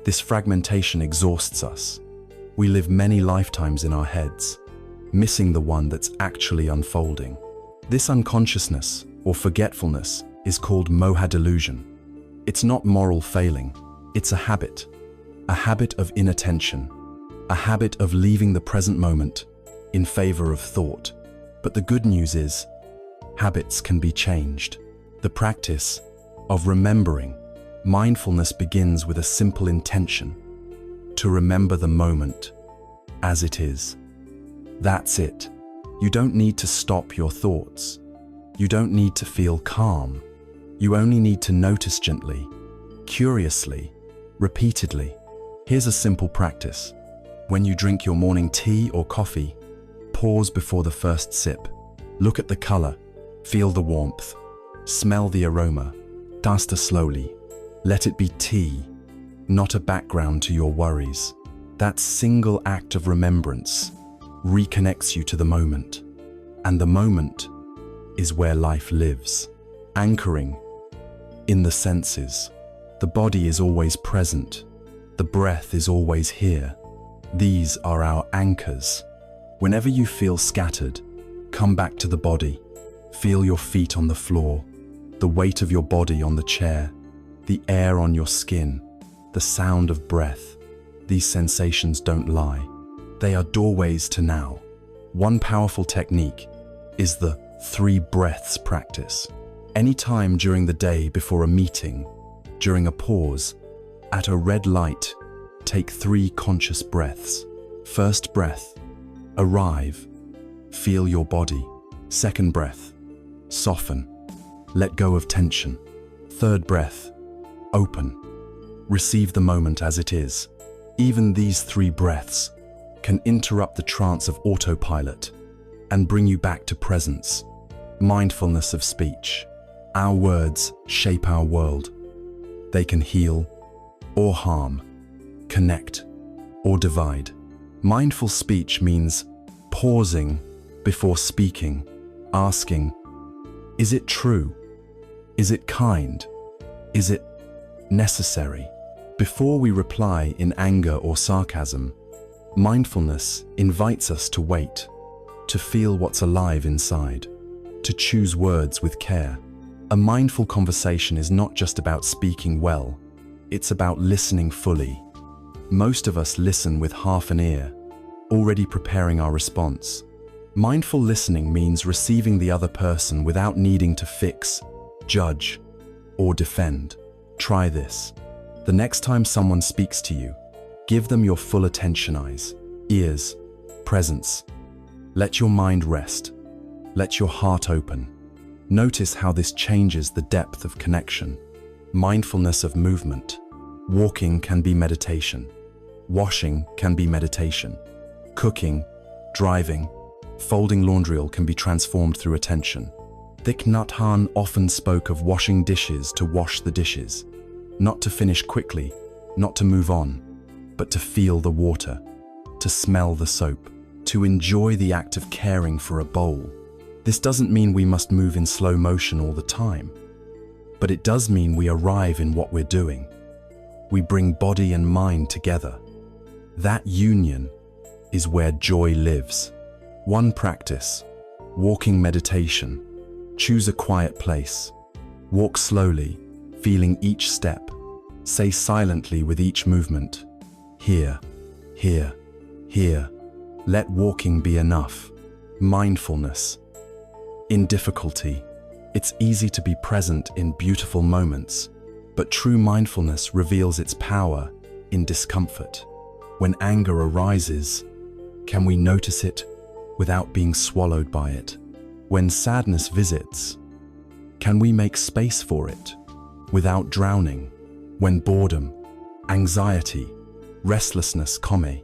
This fragmentation exhausts us. We live many lifetimes in our heads, missing the one that's actually unfolding. This unconsciousness or forgetfulness is called moha delusion. It's not moral failing, it's a habit of inattention, a habit of leaving the present moment in favor of thought. But the good news is, habits can be changed. The practice of remembering mindfulness begins with a simple intention: to remember the moment as it is. That's it. You don't need to stop your thoughts. You don't need to feel calm. You only need to notice gently, curiously, repeatedly. Here's a simple practice. When you drink your morning tea or coffee, pause before the first sip. Look at the color, feel the warmth, smell the aroma, taste slowly. Let it be tea, not a background to your worries. That single act of remembrance reconnects you to the moment. And the moment is where life lives. Anchoring in the senses. The body is always present. The breath is always here. These are our anchors. Whenever you feel scattered, come back to the body. Feel your feet on the floor, the weight of your body on the chair, the air on your skin, the sound of breath. These sensations don't lie. They are doorways to now. One powerful technique is the 3 breaths practice. Any time during the day, before a meeting, during a pause, at a red light, take 3 conscious breaths. First breath, arrive, feel your body. Second breath, soften, let go of tension. Third breath, open, receive the moment as it is. Even these 3 breaths can interrupt the trance of autopilot and bring you back to presence. Mindfulness of speech. Our words shape our world. They can heal or harm, connect or divide. Mindful speech means pausing before speaking, asking, is it true? Is it kind? Is it necessary? Before we reply in anger or sarcasm, mindfulness invites us to wait, to feel what's alive inside, to choose words with care. A mindful conversation is not just about speaking well, it's about listening fully. Most of us listen with half an ear, already preparing our response. Mindful listening means receiving the other person without needing to fix, judge, or defend. Try this. The next time someone speaks to you, give them your full attention, eyes, ears, presence. Let your mind rest. Let your heart open. Notice how this changes the depth of connection. Mindfulness of movement. Walking can be meditation. Washing can be meditation. Cooking, driving, folding laundry can be transformed through attention. Thich Nhat Hanh often spoke of washing dishes to wash the dishes. Not to finish quickly, not to move on, but to feel the water, to smell the soap, to enjoy the act of caring for a bowl. This doesn't mean we must move in slow motion all the time, but it does mean we arrive in what we're doing. We bring body and mind together. That union is where joy lives. One practice, walking meditation. Choose a quiet place. Walk slowly, feeling each step. Say silently with each movement, here, here, here. Let walking be enough. Mindfulness. In difficulty, it's easy to be present in beautiful moments, but true mindfulness reveals its power in discomfort. When anger arises, can we notice it without being swallowed by it? When sadness visits, can we make space for it without drowning? When boredom, anxiety, restlessness come,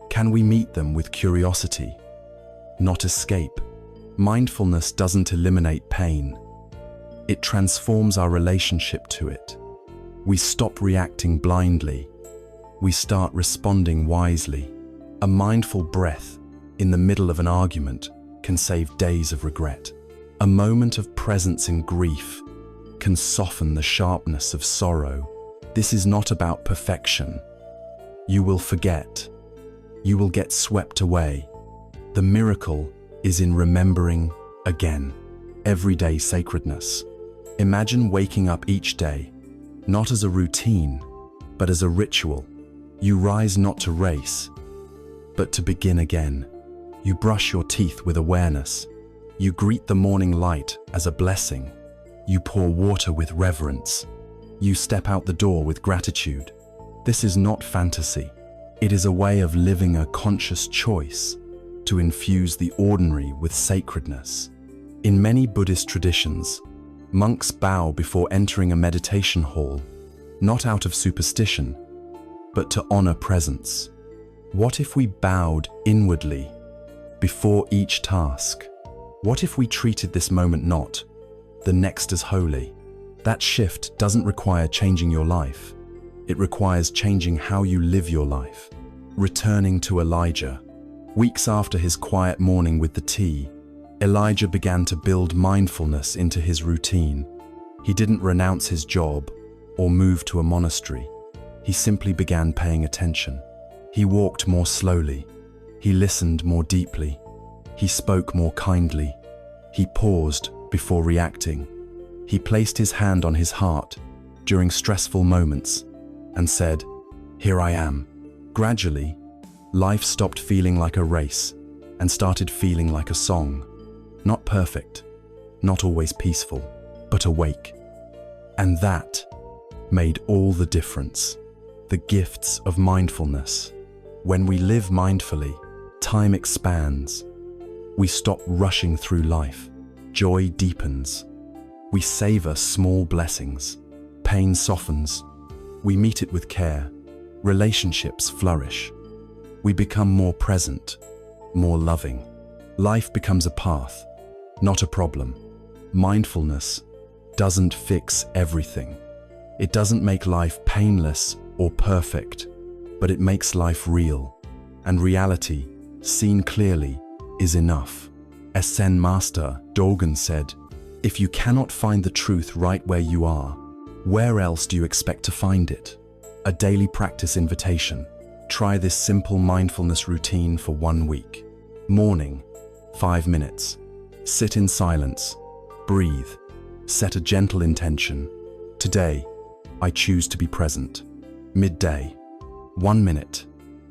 can we meet them with curiosity, not escape? Mindfulness doesn't eliminate pain. It transforms our relationship to it. We stop reacting blindly. We start responding wisely. A mindful breath in the middle of an argument can save days of regret. A moment of presence in grief can soften the sharpness of sorrow. This is not about perfection. You will forget. You will get swept away. The miracle is in remembering again. Everyday sacredness. Imagine waking up each day, not as a routine, but as a ritual. You rise not to race, but to begin again. You brush your teeth with awareness. You greet the morning light as a blessing. You pour water with reverence. You step out the door with gratitude. This is not fantasy. It is a way of living a conscious choice to infuse the ordinary with sacredness. In many Buddhist traditions, monks bow before entering a meditation hall, not out of superstition, but to honor presence. What if we bowed inwardly before each task? What if we treated this moment not the next as holy? That shift doesn't require changing your life. It requires changing how you live your life. Returning to Elijah. Weeks after his quiet morning with the tea, Elijah began to build mindfulness into his routine. He didn't renounce his job or move to a monastery. He simply began paying attention. He walked more slowly. He listened more deeply. He spoke more kindly. He paused before reacting. He placed his hand on his heart during stressful moments and said, "Here I am." Gradually, life stopped feeling like a race and started feeling like a song. Not perfect, not always peaceful, but awake. And that made all the difference. The gifts of mindfulness. When we live mindfully, time expands. We stop rushing through life. Joy deepens. We savor small blessings. Pain softens. We meet it with care. relationships flourish. We become more present, more loving. Life becomes a path, not a problem. Mindfulness doesn't fix everything. It doesn't make life painless or perfect, but it makes life real. And reality, seen clearly, is enough. As Zen master Dogen said, if you cannot find the truth right where you are, where else do you expect to find it? A daily practice invitation. Try this simple mindfulness routine for 1 week. Morning, 5 minutes. Sit in silence. Breathe. Set a gentle intention. Today, I choose to be present. Midday, 1 minute.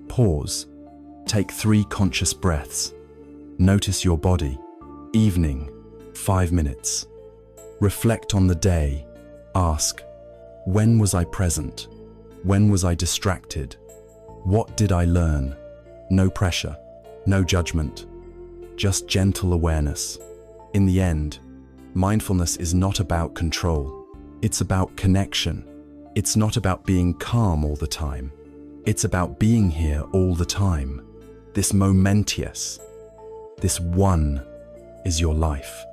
Pause. Take 3 conscious breaths. Notice your body. Evening, 5 minutes. Reflect on the day. Ask, when was I present? When was I distracted? What did I learn? No pressure, no judgment, just gentle awareness. In the end, mindfulness is not about control. It's about connection. It's not about being calm all the time. It's about being here all the time. This momentous, this one is your life.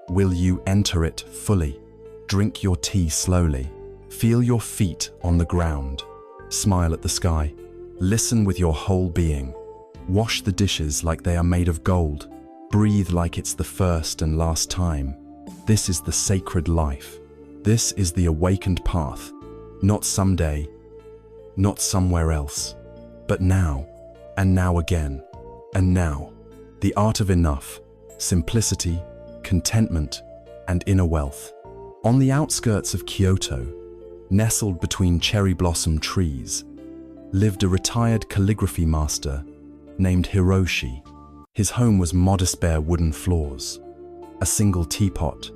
Will you enter it fully? Drink your tea slowly. Feel your feet on the ground. Smile at the sky. Listen with your whole being. Wash the dishes like they are made of gold. Breathe like it's the first and last time. This is the sacred life. This is the awakened path. Not someday, not somewhere else, but now, and now again, and now. The art of enough, simplicity, contentment, and inner wealth. On the outskirts of Kyoto, nestled between cherry blossom trees, lived a retired calligraphy master named Hiroshi. His home was modest bare wooden floors, a single teapot,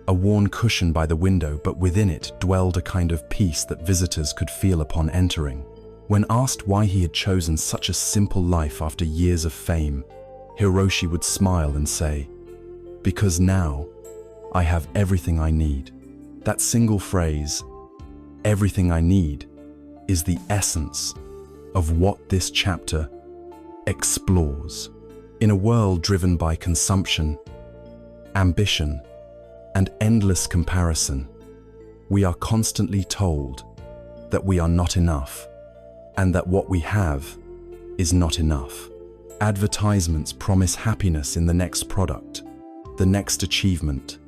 a worn cushion by the window, but within it dwelled a kind of peace that visitors could feel upon entering. When asked why he had chosen such a simple life after years of fame, Hiroshi would smile and say, "Because now I have everything I need." That single phrase, "everything I need," is the essence of what this chapter explores. In a world driven by consumption, ambition, and endless comparison, we are constantly told that we are not enough and that what we have is not enough. Advertisements promise happiness in the next product, the next achievement,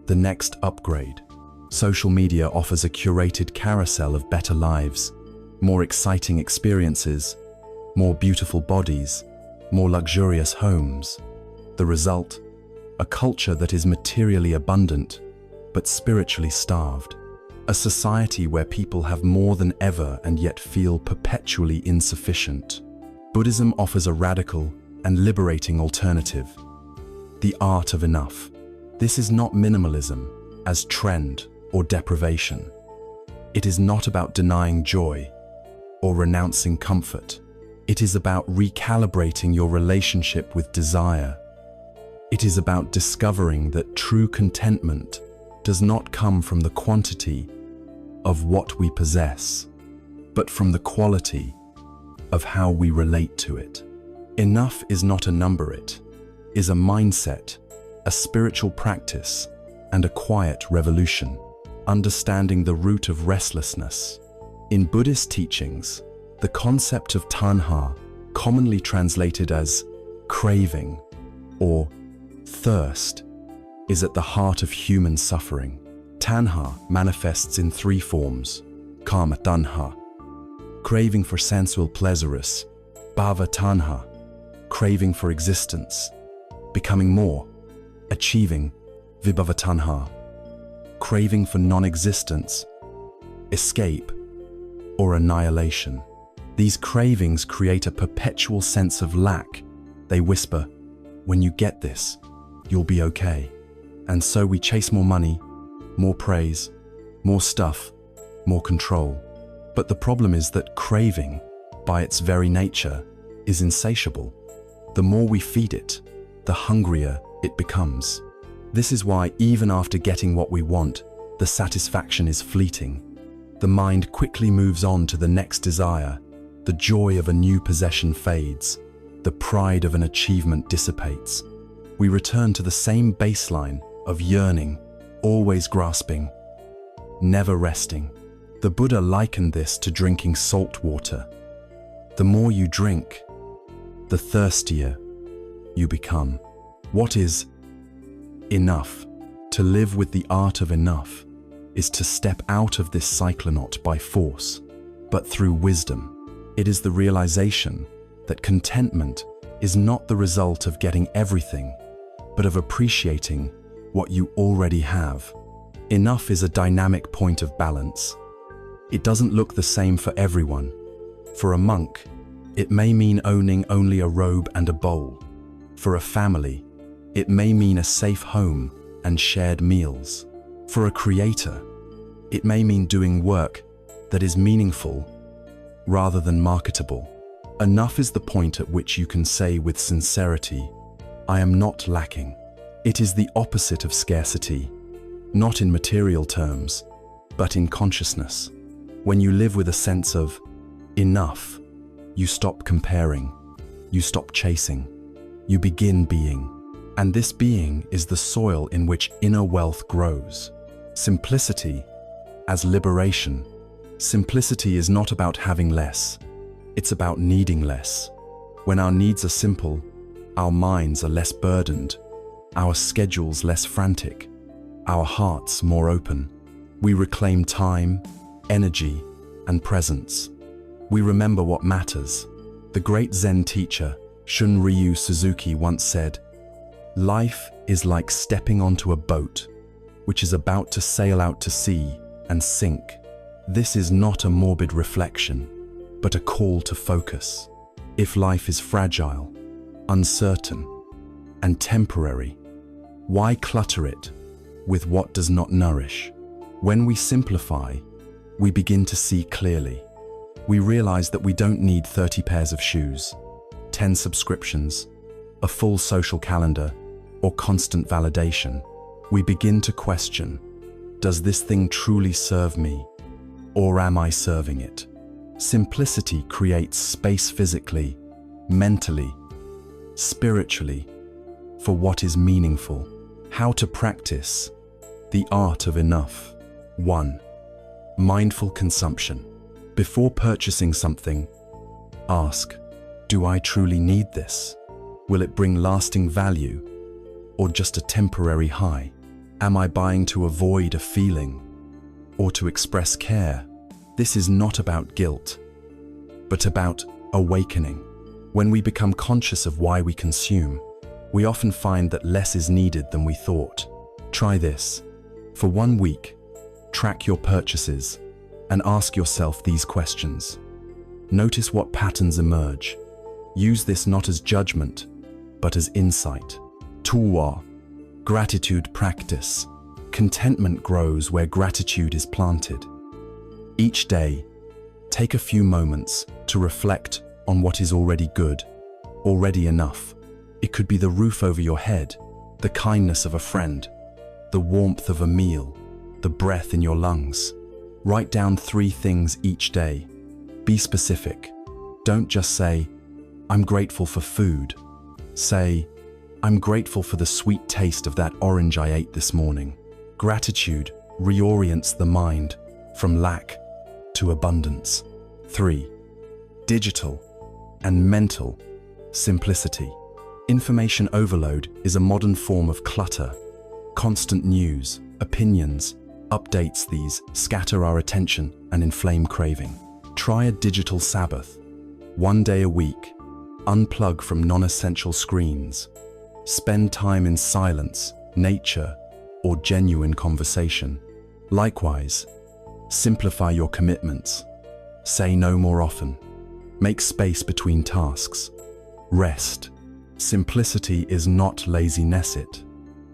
the next upgrade. Social media offers a curated carousel of better lives, more exciting experiences, more beautiful bodies, more luxurious homes. The result? A culture that is materially abundant, but spiritually starved. A society where people have more than ever and yet feel perpetually insufficient. Buddhism offers a radical and liberating alternative. The art of enough. This is not minimalism as trend or deprivation. It is not about denying joy or renouncing comfort. It is about recalibrating your relationship with desire. It is about discovering that true contentment does not come from the quantity of what we possess, but from the quality of how we relate to it. Enough is not a number, it is a mindset, a spiritual practice, and a quiet revolution. Understanding the root of restlessness. In Buddhist teachings, the concept of tanha, commonly translated as craving or thirst, is at the heart of human suffering. Tanha manifests in 3 forms: kama tanha, craving for sensual pleasures; bhava tanha, craving for existence, becoming more, achieving; vibhava tanha, craving for non-existence, escape, or annihilation. These cravings create a perpetual sense of lack. They whisper, "When you get this, you'll be okay." And so we chase more money, more praise, more stuff, more control. But the problem is that craving, by its very nature, is insatiable. The more we feed it, the hungrier it becomes. This is why even after getting what we want, the satisfaction is fleeting. The mind quickly moves on to the next desire, The joy of a new possession fades. The pride of an achievement dissipates. We return to the same baseline of yearning, always grasping, never resting. The Buddha likened this to drinking salt water. The more you drink, the thirstier you become. What is enough? To live with the art of enough is to step out of this cycle not by force, but through wisdom. It is the realization that contentment is not the result of getting everything, but of appreciating what you already have. Enough is a dynamic point of balance. It doesn't look the same for everyone. For a monk, it may mean owning only a robe and a bowl. For a family, it may mean a safe home and shared meals. For a creator, it may mean doing work that is meaningful rather than marketable. Enough is the point at which you can say with sincerity, I am not lacking. It is the opposite of scarcity, not in material terms, but in consciousness. When you live with a sense of enough, you stop comparing, you stop chasing, you begin being. And this being is the soil in which inner wealth grows. Simplicity as liberation. Simplicity is not about having less, it's about needing less. When our needs are simple, our minds are less burdened, our schedules less frantic, our hearts more open. We reclaim time, energy, and presence. We remember what matters. The great Zen teacher, Shunryu Suzuki, once said, "Life is like stepping onto a boat, which is about to sail out to sea and sink." This is not a morbid reflection, but a call to focus. If life is fragile, uncertain, and temporary, why clutter it with what does not nourish? When we simplify, we begin to see clearly. We realize that we don't need 30 pairs of shoes, 10 subscriptions, a full social calendar, or constant validation. We begin to question, does this thing truly serve me, or am I serving it? Simplicity creates space physically, mentally, spiritually, for what is meaningful. How to practice the art of enough. 1. Mindful consumption. Before purchasing something, ask, do I truly need this? Will it bring lasting value, or just a temporary high? Am I buying to avoid a feeling, or to express care? This is not about guilt, but about awakening. When we become conscious of why we consume, we often find that less is needed than we thought. Try this. For 1 week, track your purchases and ask yourself these questions. Notice what patterns emerge. Use this not as judgment, but as insight. 2. Gratitude practice. Contentment grows where gratitude is planted. Each day, take a few moments to reflect on what is already good, already enough. It could be the roof over your head, the kindness of a friend, the warmth of a meal, the breath in your lungs. Write down 3 things each day. Be specific. Don't just say, I'm grateful for food. Say, I'm grateful for the sweet taste of that orange I ate this morning. Gratitude reorients the mind from lack to abundance. 3. Digital and mental simplicity. Information overload is a modern form of clutter. Constant news, opinions, updates, these scatter our attention and inflame craving. Try a digital Sabbath. 1 day a week, unplug from non-essential screens. Spend time in silence, nature, or genuine conversation. Likewise, simplify your commitments. Say no more often. Make space between tasks. Rest. Simplicity is not laziness, it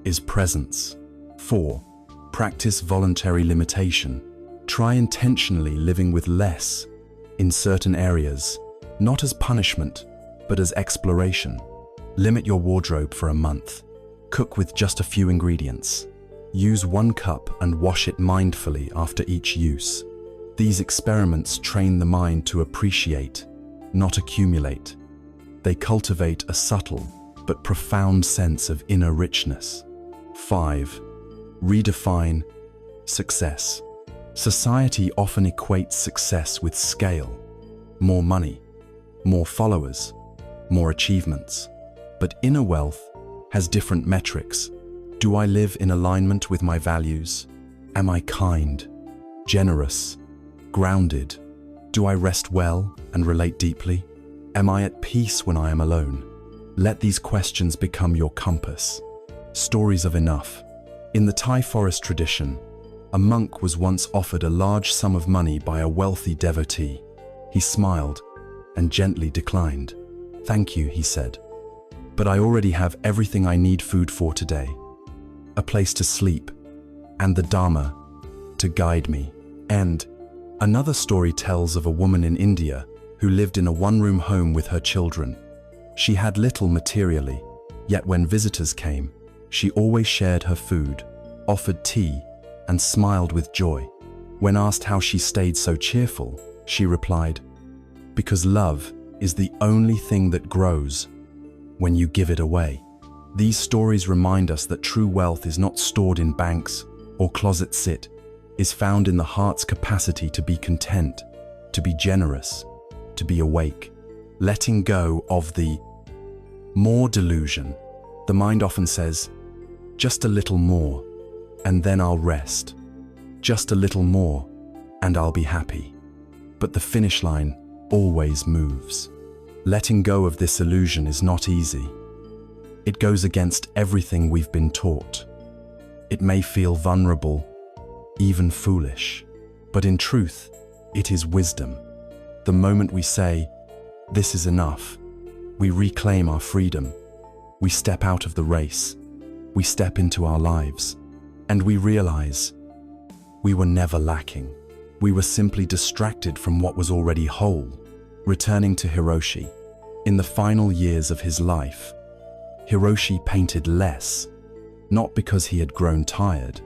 is presence. 4. Practice voluntary limitation. Try intentionally living with less in certain areas, not as punishment, but as exploration. Limit your wardrobe for a month. Cook with just a few ingredients. Use 1 cup and wash it mindfully after each use. These experiments train the mind to appreciate not accumulate. They cultivate a subtle but profound sense of inner richness. 5. Redefine success. Society often equates success with scale. More money, more followers, more achievements. But inner wealth has different metrics. Do I live in alignment with my values? Am I kind, generous, grounded? Do I rest well and relate deeply? Am I at peace when I am alone? Let these questions become your compass. Stories of enough. In the Thai forest tradition, a monk was once offered a large sum of money by a wealthy devotee. He smiled and gently declined. "Thank you," he said, "but I already have everything I need food for today, a place to sleep, and the Dharma to guide me." And another story tells of a woman in India who lived in a one-room home with her children. She had little materially, yet when visitors came, she always shared her food, offered tea, and smiled with joy. When asked how she stayed so cheerful, she replied, "Because love is the only thing that grows when you give it away." These stories remind us that true wealth is not stored in banks or closets. It is found in the heart's capacity to be content, to be generous, to be awake. Letting go of the more delusion. The mind often says, "Just a little more, and then I'll rest. Just a little more, and I'll be happy." But the finish line always moves. Letting go of this illusion is not easy. It goes against everything we've been taught. It may feel vulnerable, even foolish, but in truth, it is wisdom. The moment we say, "This is enough," we reclaim our freedom. We step out of the race. We step into our lives, and we realize we were never lacking. We were simply distracted from what was already whole. Returning to Hiroshi, in the final years of his life, Hiroshi painted less, not because he had grown tired,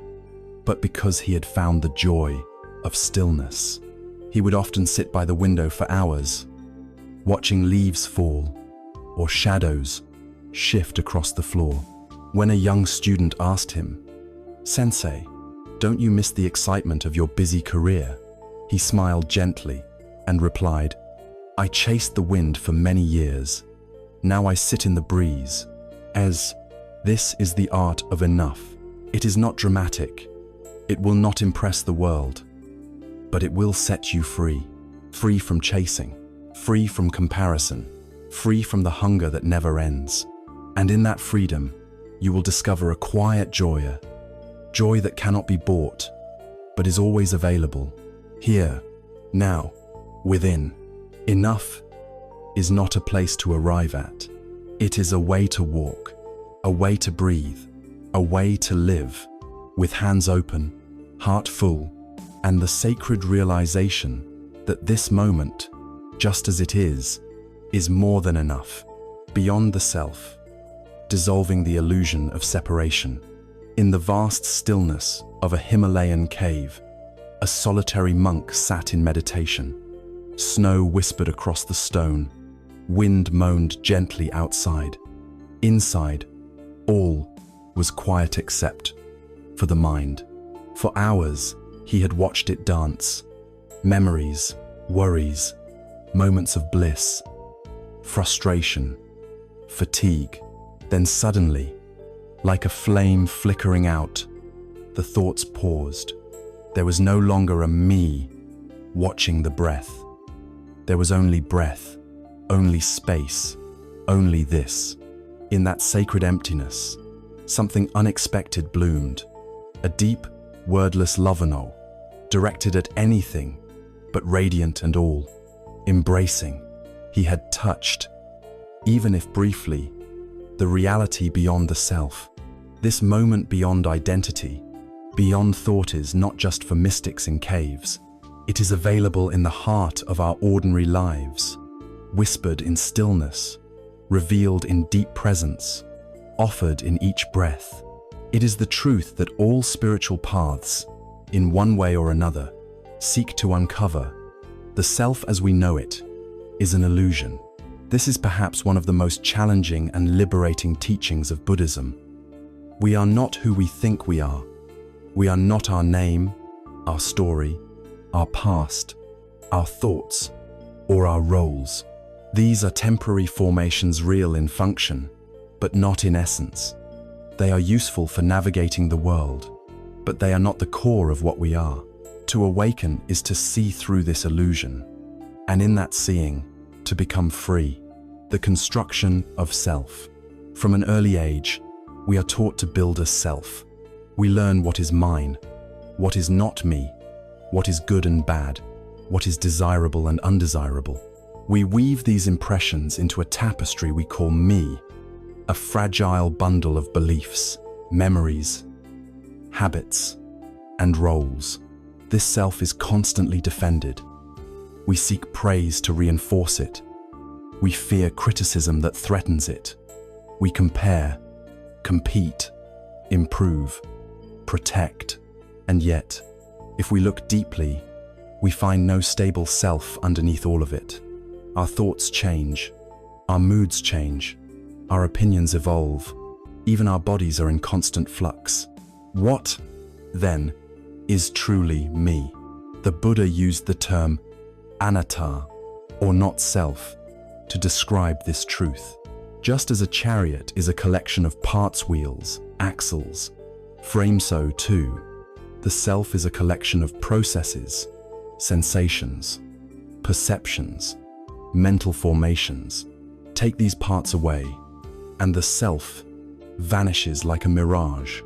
but because he had found the joy of stillness. He would often sit by the window for hours, watching leaves fall or shadows shift across the floor. When a young student asked him, "Sensei, don't you miss the excitement of your busy career?" he smiled gently and replied, "I chased the wind for many years. Now I sit in the breeze." As this is the art of enough. It is not dramatic. It will not impress the world, but it will set you free. Free from chasing, free from comparison, free from the hunger that never ends. And in that freedom, you will discover a quiet joy, joy that cannot be bought, but is always available, here, now, within. Enough is not a place to arrive at. It is a way to walk, a way to breathe, a way to live, with hands open, heart full, and the sacred realization that this moment, just as it is more than enough, beyond the self, dissolving the illusion of separation. In the vast stillness of a Himalayan cave, a solitary monk sat in meditation. Snow whispered across the stone, wind moaned gently outside. Inside, all was quiet except for the mind. For hours, he had watched it dance. Memories, worries, moments of bliss, frustration, fatigue. Then suddenly, like a flame flickering out, the thoughts paused. There was no longer a me watching the breath. There was only breath, only space, only this. In that sacred emptiness, something unexpected bloomed. A deep, wordless love-note, directed at anything but radiant and all, embracing. He had touched, even if briefly, the reality beyond the self. This moment beyond identity, beyond thought is not just for mystics in caves. It is available in the heart of our ordinary lives, whispered in stillness, revealed in deep presence, offered in each breath. It is the truth that all spiritual paths, in one way or another, seek to uncover the self as we know it, is an illusion. This is perhaps one of the most challenging and liberating teachings of Buddhism. We are not who we think we are. We are not our name, our story, our past, our thoughts, or our roles. These are temporary formations, real in function, but not in essence. They are useful for navigating the world, but they are not the core of what we are. To awaken is to see through this illusion, and in that seeing, to become free. The construction of self. From an early age, we are taught to build a self. We learn what is mine, what is not me, what is good and bad, what is desirable and undesirable. We weave these impressions into a tapestry we call me, a fragile bundle of beliefs, memories, habits, and roles. This self is constantly defended. We seek praise to reinforce it. We fear criticism that threatens it. We compare, compete, improve, protect, and yet, if we look deeply, we find no stable self underneath all of it. Our thoughts change, our moods change, our opinions evolve, even our bodies are in constant flux. What, then, is truly me? The Buddha used the term anatta, or not self, to describe this truth. Just as a chariot is a collection of parts, wheels, axles, frame, so too, the self is a collection of processes, sensations, perceptions, mental formations. Take these parts away, and the self vanishes like a mirage.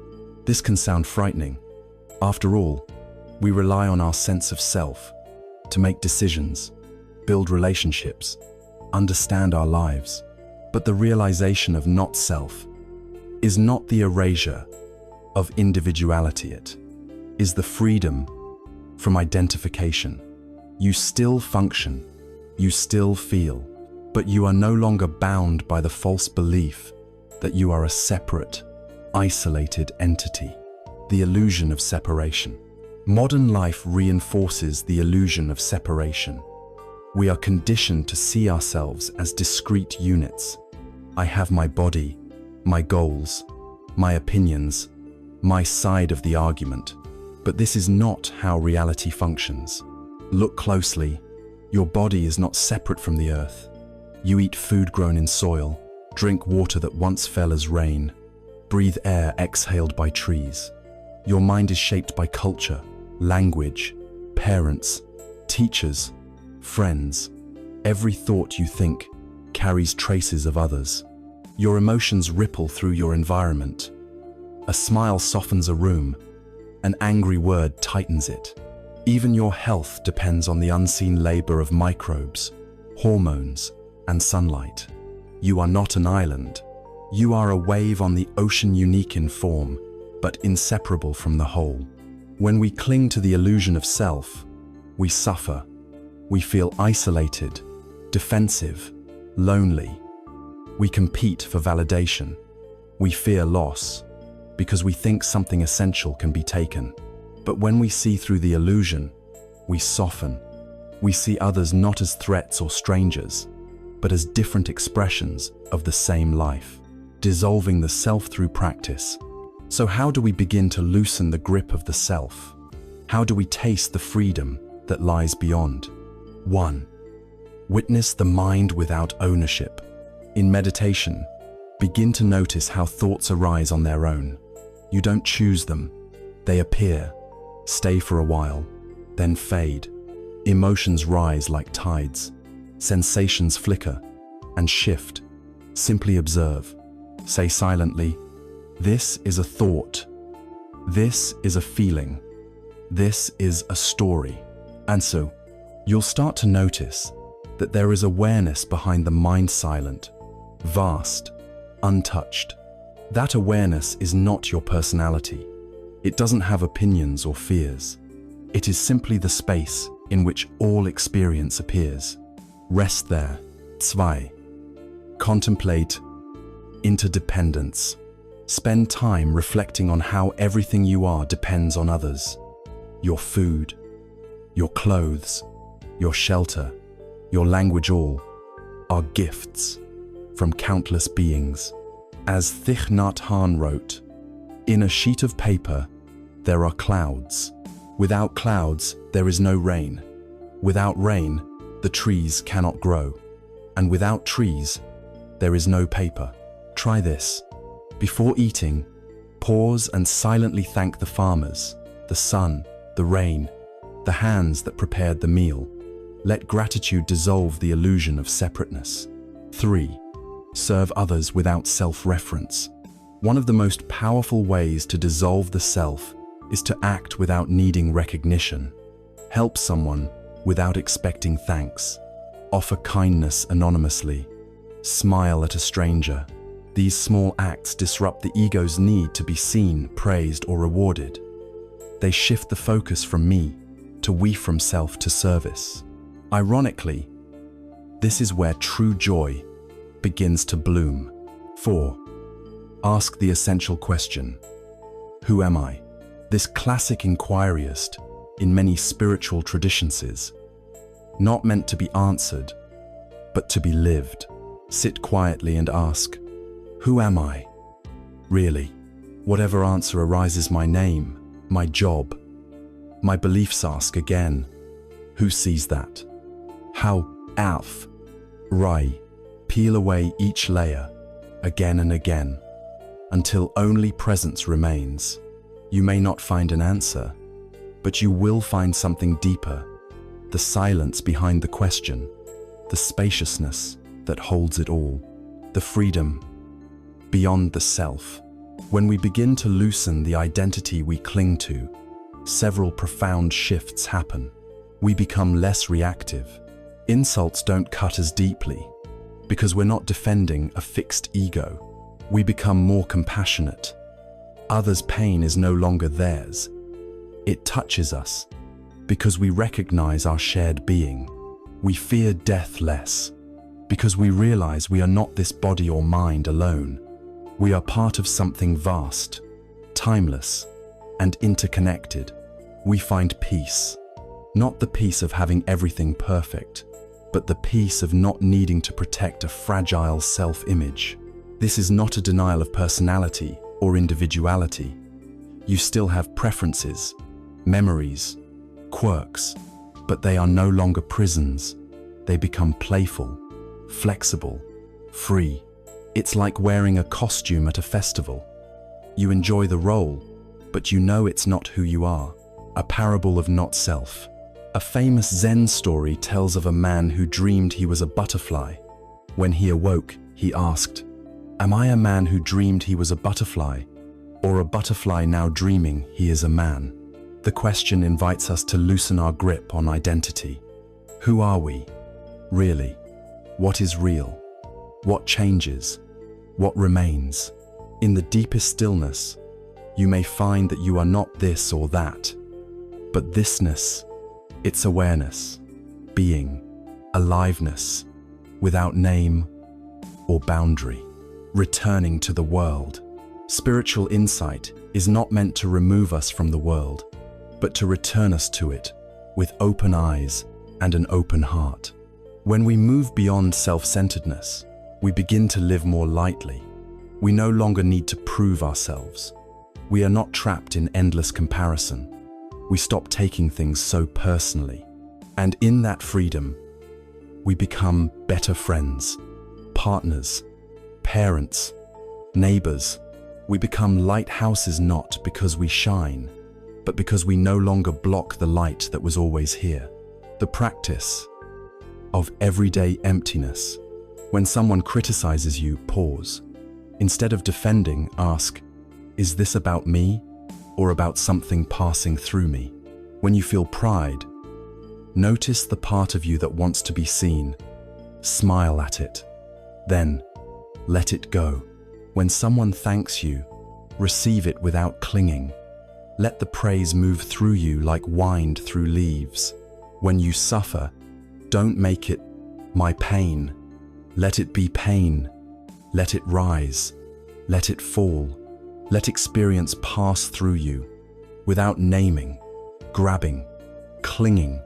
This can sound frightening. After all, we rely on our sense of self to make decisions, build relationships, understand our lives. But the realization of not self is not the erasure of individuality. It is the freedom from identification. You still function, you still feel, but you are no longer bound by the false belief that you are a separate, isolated entity. The illusion of separation. Modern life reinforces the illusion of separation. We are conditioned to see ourselves as discrete units. I have my body, my goals, my opinions, my side of the argument. But this is not how reality functions. Look closely. Your body is not separate from the earth. You eat food grown in soil, drink water that once fell as rain, breathe air exhaled by trees. Your mind is shaped by culture, language, parents, teachers, friends. Every thought you think carries traces of others. Your emotions ripple through your environment. A smile softens a room, an angry word tightens it. Even your health depends on the unseen labor of microbes, hormones, and sunlight. You are not an island. You are a wave on the ocean, unique in form, but inseparable from the whole. When we cling to the illusion of self, we suffer. We feel isolated, defensive, lonely. We compete for validation. We fear loss because we think something essential can be taken. But when we see through the illusion, we soften. We see others not as threats or strangers, but as different expressions of the same life, dissolving the self through practice. So how do we begin to loosen the grip of the self? How do we taste the freedom that lies beyond? 1. Witness the mind without ownership. In meditation, begin to notice how thoughts arise on their own. You don't choose them. They appear, stay for a while, then fade. Emotions rise like tides. Sensations flicker and shift. Simply observe. Say silently, "This is a thought. This is a feeling. This is a story." And so, you'll start to notice that there is awareness behind the mind, silent, vast, untouched. That awareness is not your personality. It doesn't have opinions or fears. It is simply the space in which all experience appears. Rest there. 2. Contemplate interdependence. Spend time reflecting on how everything you are depends on others. Your food, your clothes, your shelter, your language all, are gifts from countless beings. As Thich Nhat Hanh wrote, "In a sheet of paper, there are clouds. Without clouds, there is no rain. Without rain, the trees cannot grow. And without trees, there is no paper." Try this. Before eating, pause and silently thank the farmers, the sun, the rain, the hands that prepared the meal. Let gratitude dissolve the illusion of separateness. 3. Serve others without self-reference. One of the most powerful ways to dissolve the self is to act without needing recognition. Help someone without expecting thanks. Offer kindness anonymously. Smile at a stranger. These small acts disrupt the ego's need to be seen, praised, or rewarded. They shift the focus from me to we, from self to service. Ironically, this is where true joy begins to bloom. 4. Ask the essential question. Who am I? This classic inquiryist in many spiritual traditions is not meant to be answered, but to be lived. Sit quietly and ask, who am I? Really? Whatever answer arises, my name, my job, my beliefs. Ask again, who sees that? How? Alf. Rai. Peel away each layer, again and again, until only presence remains. You may not find an answer, but you will find something deeper. The silence behind the question, the spaciousness that holds it all, the freedom beyond the self. When we begin to loosen the identity we cling to, several profound shifts happen. We become less reactive. Insults don't cut as deeply because we're not defending a fixed ego. We become more compassionate. Others' pain is no longer theirs. It touches us because we recognize our shared being. We fear death less because we realize we are not this body or mind alone. We are part of something vast, timeless, and interconnected. We find peace, not the peace of having everything perfect, but the peace of not needing to protect a fragile self-image. This is not a denial of personality or individuality. You still have preferences, memories, quirks, but they are no longer prisons. They become playful, flexible, free. It's like wearing a costume at a festival. You enjoy the role, but you know it's not who you are. A parable of not self. A famous Zen story tells of a man who dreamed he was a butterfly. When he awoke, he asked, "Am I a man who dreamed he was a butterfly, or a butterfly now dreaming he is a man?" The question invites us to loosen our grip on identity. Who are we, really? What is real? What changes? What remains? In the deepest stillness, you may find that you are not this or that, but thisness, it's awareness, being, aliveness, without name or boundary, returning to the world. Spiritual insight is not meant to remove us from the world, but to return us to it with open eyes and an open heart. When we move beyond self-centeredness, we begin to live more lightly. We no longer need to prove ourselves. We are not trapped in endless comparison. We stop taking things so personally. And in that freedom, we become better friends, partners, parents, neighbors. We become lighthouses not because we shine, but because we no longer block the light that was always here. The practice of everyday emptiness. When someone criticizes you, pause. Instead of defending, ask, is this about me or about something passing through me? When you feel pride, notice the part of you that wants to be seen. Smile at it. Then, let it go. When someone thanks you, receive it without clinging. Let the praise move through you like wind through leaves. When you suffer, don't make it my pain. Let it be pain. Let it rise. Let it fall. Let experience pass through you without naming, grabbing, clinging.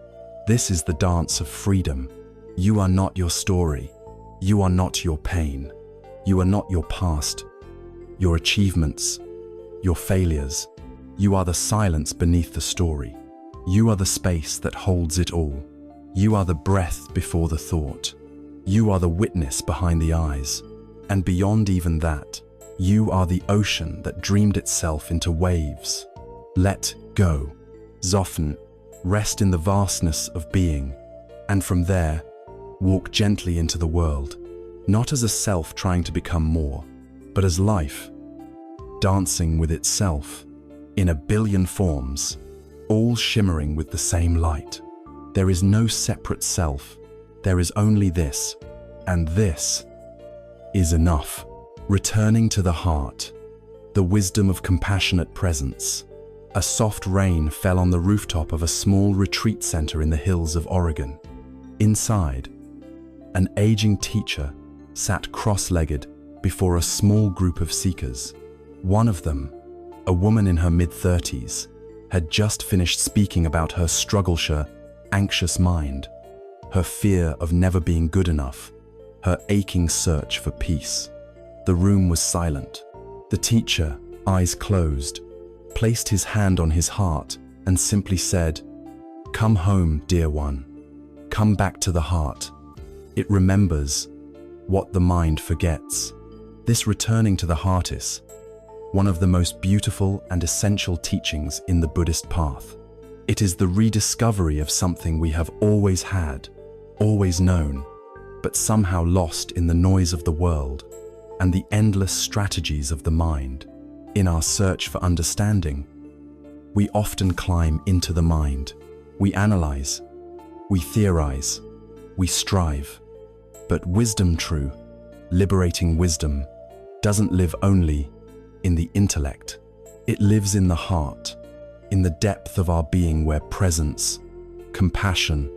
This is the dance of freedom. You are not your story. You are not your pain. You are not your past, your achievements, your failures. You are the silence beneath the story. You are the space that holds it all. You are the breath before the thought. You are the witness behind the eyes. And beyond even that, you are the ocean that dreamed itself into waves. Let go. Soften. Rest in the vastness of being. And from there, walk gently into the world. Not as a self trying to become more, but as life, dancing with itself, in a billion forms, all shimmering with the same light. There is no separate self. There is only this, and this is enough. Returning to the heart, the wisdom of compassionate presence. A soft rain fell on the rooftop of a small retreat center in the hills of Oregon. Inside, an aging teacher sat cross-legged before a small group of seekers. One of them, a woman in her mid-30s, had just finished speaking about her struggle-sure, anxious mind, her fear of never being good enough, her aching search for peace. The room was silent. The teacher, eyes closed, placed his hand on his heart and simply said, "Come home, dear one. Come back to the heart. It remembers what the mind forgets." This returning to the heart is one of the most beautiful and essential teachings in the Buddhist path. It is the rediscovery of something we have always had, always known, but somehow lost in the noise of the world and the endless strategies of the mind. In our search for understanding, we often climb into the mind. We analyze, we theorize, we strive. But wisdom, true, liberating wisdom, doesn't live only in the intellect. It lives in the heart, in the depth of our being where presence, compassion,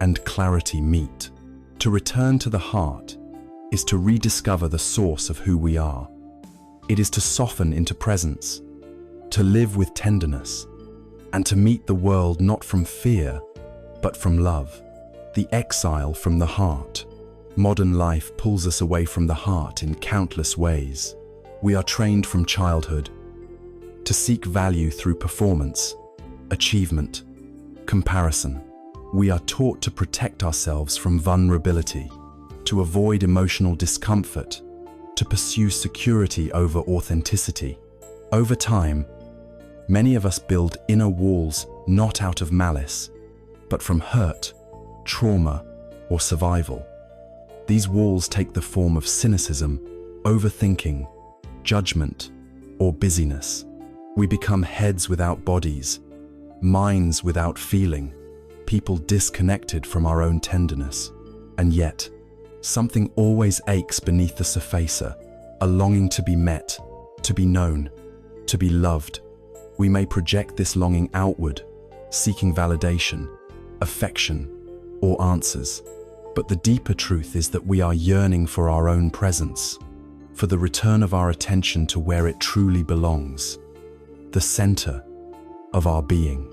and clarity meet. To return to the heart is to rediscover the source of who we are. It is to soften into presence, to live with tenderness, and to meet the world not from fear, but from love. The exile from the heart. Modern life pulls us away from the heart in countless ways. We are trained from childhood to seek value through performance, achievement, comparison. We are taught to protect ourselves from vulnerability, to avoid emotional discomfort, to pursue security over authenticity. Over time, many of us build inner walls not out of malice, but from hurt, trauma, or survival. These walls take the form of cynicism, overthinking, judgment, or busyness. We become heads without bodies, minds without feeling, people disconnected from our own tenderness. And yet, something always aches beneath the surface, a longing to be met, to be known, to be loved. We may project this longing outward, seeking validation, affection, or answers. But the deeper truth is that we are yearning for our own presence, for the return of our attention to where it truly belongs, the center of our being,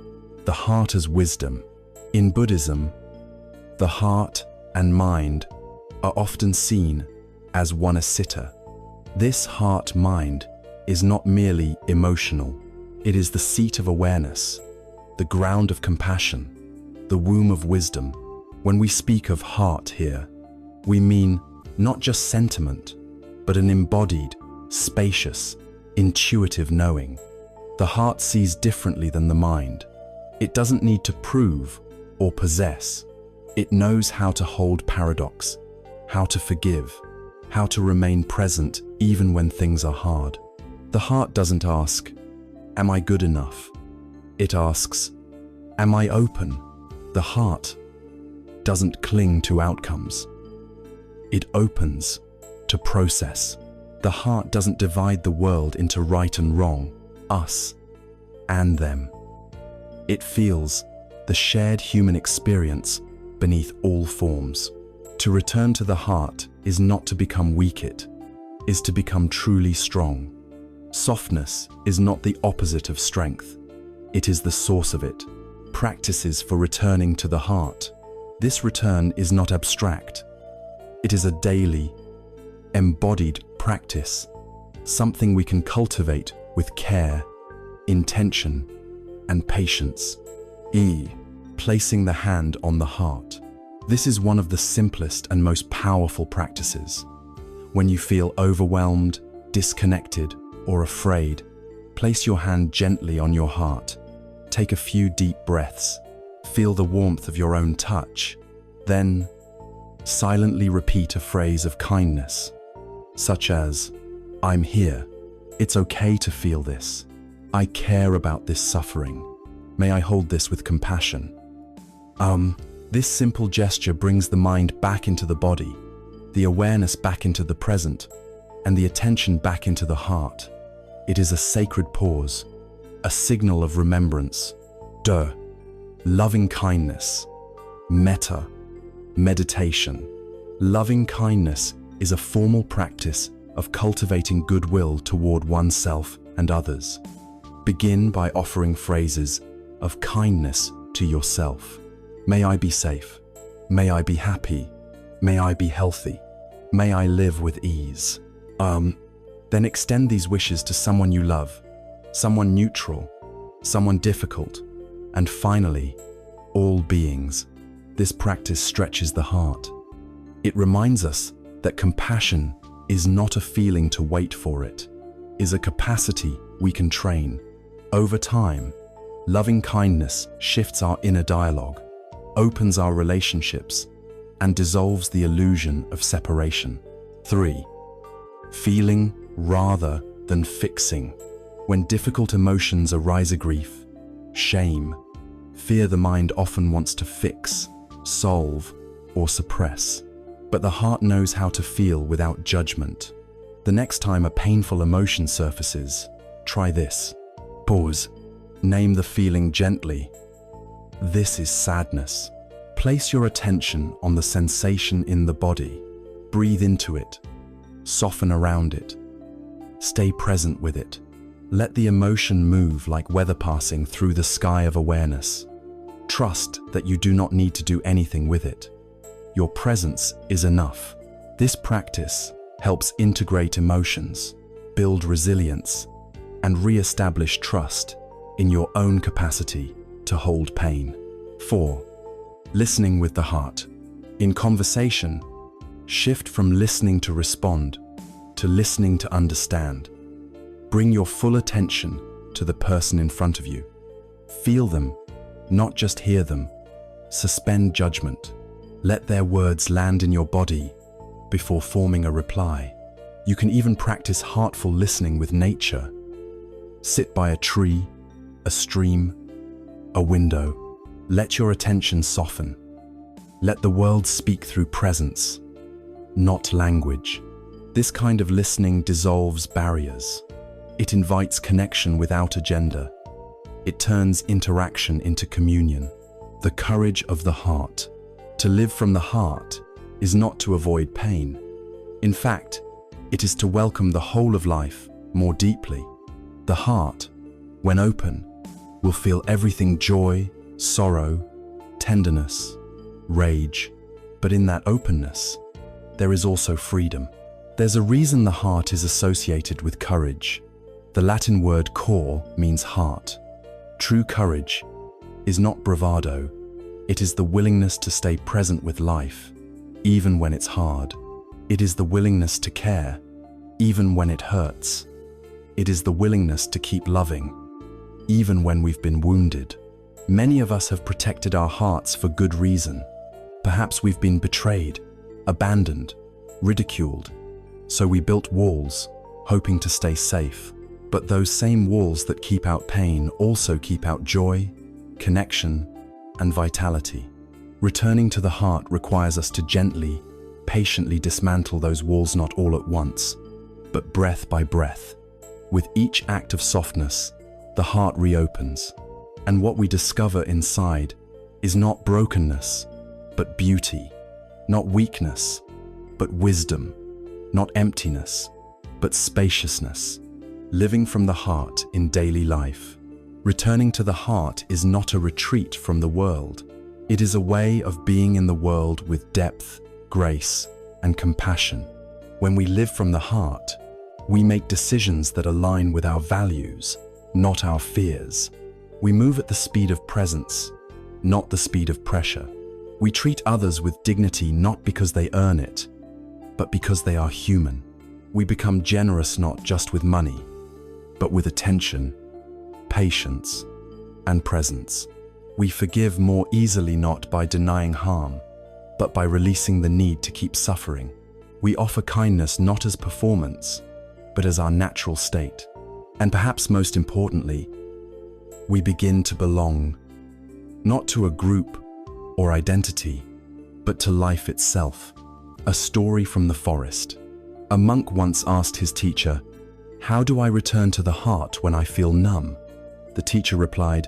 the heart as wisdom. In Buddhism, the heart and mind are often seen as one asita. This heart-mind is not merely emotional. It is the seat of awareness, the ground of compassion, the womb of wisdom. When we speak of heart here, we mean not just sentiment, but an embodied, spacious, intuitive knowing. The heart sees differently than the mind. It doesn't need to prove or possess. It knows how to hold paradox, how to forgive, how to remain present even when things are hard. The heart doesn't ask, "Am I good enough?" It asks, "Am I open?" The heart doesn't cling to outcomes. It opens to process. The heart doesn't divide the world into right and wrong, us and them. It feels the shared human experience beneath all forms. To return to the heart is not to become weak, it is to become truly strong. Softness is not the opposite of strength. It is the source of it. Practices for returning to the heart. This return is not abstract. It is a daily, embodied practice, something we can cultivate with care, intention, and patience. Placing the hand on the heart. This is one of the simplest and most powerful practices. When you feel overwhelmed, disconnected, or afraid, place your hand gently on your heart. Take a few deep breaths. Feel the warmth of your own touch. Then, silently repeat a phrase of kindness, such as, "I'm here. It's okay to feel this. I care about this suffering. May I hold this with compassion." This simple gesture brings the mind back into the body, the awareness back into the present, and the attention back into the heart. It is a sacred pause, a signal of remembrance. Loving kindness, metta, meditation. Loving kindness is a formal practice of cultivating goodwill toward oneself and others. Begin by offering phrases of kindness to yourself. May I be safe. May I be happy. May I be healthy. May I live with ease. Then extend these wishes to someone you love, someone neutral, someone difficult, and finally, all beings. This practice stretches the heart. It reminds us that compassion is not a feeling to wait for, it is a capacity we can train. Over time, loving kindness shifts our inner dialogue, opens our relationships, and dissolves the illusion of separation. 3. Feeling rather than fixing. When difficult emotions arise, grief, shame, fear, the mind often wants to fix, solve, or suppress. But the heart knows how to feel without judgment. The next time a painful emotion surfaces, try this. Pause. Name the feeling gently. This is sadness. Place your attention on the sensation in the body. Breathe into it. Soften around it. Stay present with it. Let the emotion move like weather passing through the sky of awareness. Trust that you do not need to do anything with it. Your presence is enough. This practice helps integrate emotions, build resilience, and re-establish trust in your own capacity to hold pain. 4. Listening with the heart. In conversation, shift from listening to respond to listening to understand. Bring your full attention to the person in front of you. Feel them, not just hear them. Suspend judgment. Let their words land in your body before forming a reply. You can even practice heartful listening with nature. Sit by a tree, a stream, a window. Let your attention soften. Let the world speak through presence, not language. This kind of listening dissolves barriers. It invites connection without agenda. It turns interaction into communion. The courage of the heart. To live from the heart is not to avoid pain. In fact, it is to welcome the whole of life more deeply. The heart, when open, will feel everything: joy, sorrow, tenderness, rage. But in that openness, there is also freedom. There's a reason the heart is associated with courage. The Latin word cor means heart. True courage is not bravado. It is the willingness to stay present with life, even when it's hard. It is the willingness to care, even when it hurts. It is the willingness to keep loving, even when we've been wounded. Many of us have protected our hearts for good reason. Perhaps we've been betrayed, abandoned, ridiculed. So we built walls, hoping to stay safe. But those same walls that keep out pain also keep out joy, connection, and vitality. Returning to the heart requires us to gently, patiently dismantle those walls, not all at once, but breath by breath. With each act of softness, the heart reopens, and what we discover inside is not brokenness, but beauty, not weakness, but wisdom, not emptiness, but spaciousness. Living from the heart in daily life. Returning to the heart is not a retreat from the world. It is a way of being in the world with depth, grace, and compassion. When we live from the heart, we make decisions that align with our values, not our fears. We move at the speed of presence, not the speed of pressure. We treat others with dignity not because they earn it, but because they are human. We become generous not just with money, but with attention, patience, and presence. We forgive more easily not by denying harm, but by releasing the need to keep suffering. We offer kindness not as performance, but as our natural state. And perhaps most importantly, we begin to belong, not to a group or identity, but to life itself. A story from the forest. A monk once asked his teacher, "How do I return to the heart when I feel numb?" The teacher replied,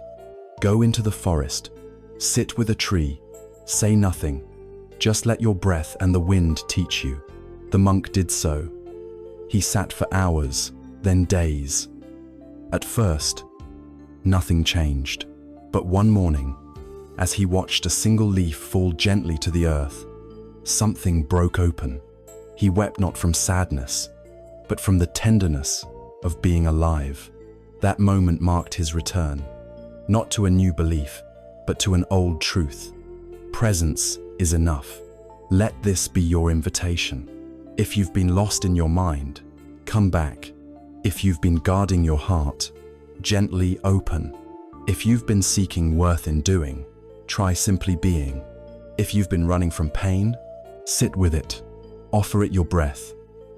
"Go into the forest, sit with a tree, say nothing, just let your breath and the wind teach you." The monk did so. He sat for hours, then days. At first, nothing changed. But one morning, as he watched a single leaf fall gently to the earth, something broke open. He wept not from sadness, but from the tenderness of being alive. That moment marked his return, not to a new belief, but to an old truth. Presence is enough. Let this be your invitation. If you've been lost in your mind, come back. If you've been guarding your heart, gently open. If you've been seeking worth in doing, try simply being. If you've been running from pain, sit with it. Offer it your breath.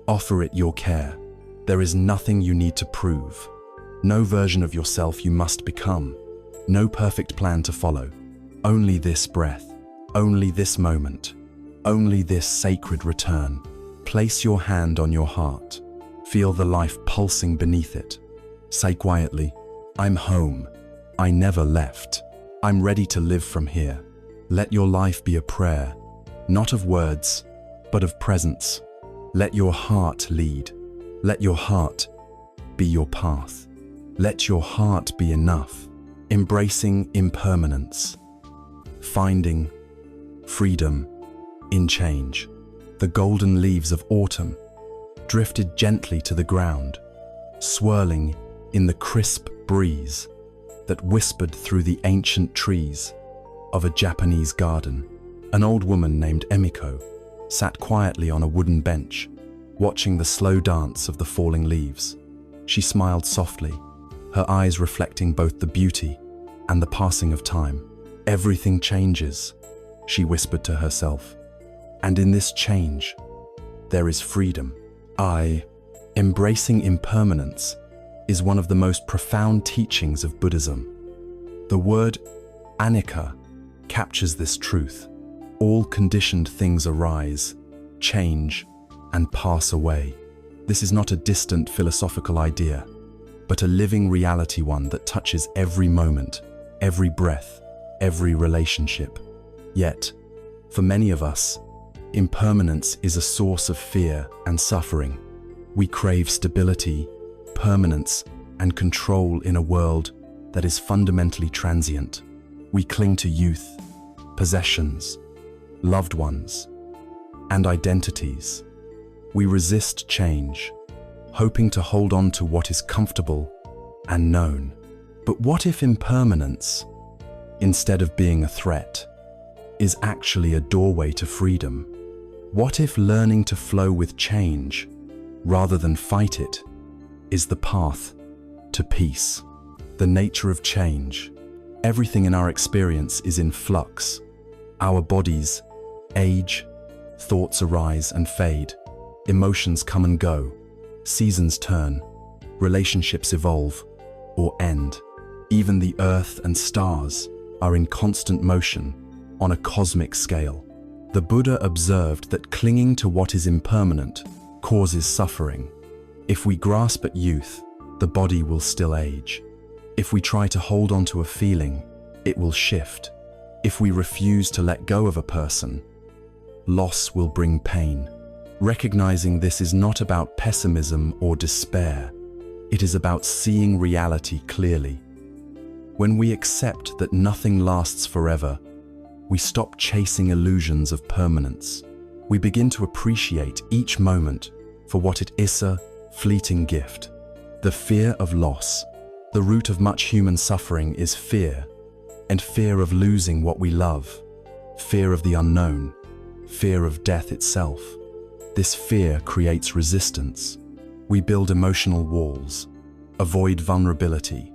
Offer it your care. There is nothing you need to prove. No version of yourself you must become. No perfect plan to follow. Only this breath. Only this moment. Only this sacred return. Place your hand on your heart. Feel the life pulsing beneath it. Say quietly, "I'm home. I never left. I'm ready to live from here." Let your life be a prayer, not of words, but of presence. Let your heart lead. Let your heart be your path. Let your heart be enough. Embracing impermanence. Finding freedom in change. The golden leaves of autumn drifted gently to the ground, swirling in the crisp breeze that whispered through the ancient trees of a Japanese garden. An old woman named Emiko sat quietly on a wooden bench, watching the slow dance of the falling leaves. She smiled softly, her eyes reflecting both the beauty and the passing of time. "Everything changes," she whispered to herself. "And in this change, there is freedom." Embracing impermanence is one of the most profound teachings of Buddhism. The word anicca captures this truth. All conditioned things arise, change, and pass away. This is not a distant philosophical idea, but a living reality, one that touches every moment, every breath, every relationship. Yet, for many of us, impermanence is a source of fear and suffering. We crave stability, permanence, and control in a world that is fundamentally transient. We cling to youth, possessions, loved ones, and identities. We resist change, hoping to hold on to what is comfortable and known. But what if impermanence, instead of being a threat, is actually a doorway to freedom? What if learning to flow with change, rather than fight it, is the path to peace? The nature of change. Everything in our experience is in flux. Our bodies age, thoughts arise and fade, emotions come and go, seasons turn, relationships evolve or end. Even the earth and stars are in constant motion on a cosmic scale. The Buddha observed that clinging to what is impermanent causes suffering. If we grasp at youth, the body will still age. If we try to hold on to a feeling, it will shift. If we refuse to let go of a person, loss will bring pain. Recognizing this is not about pessimism or despair. It is about seeing reality clearly. When we accept that nothing lasts forever, We stop chasing illusions of permanence. We begin to appreciate each moment for what it is, a fleeting gift. The fear of loss. The root of much human suffering is fear, and fear of losing what we love, fear of the unknown, fear of death itself. This fear creates resistance. We build emotional walls, avoid vulnerability,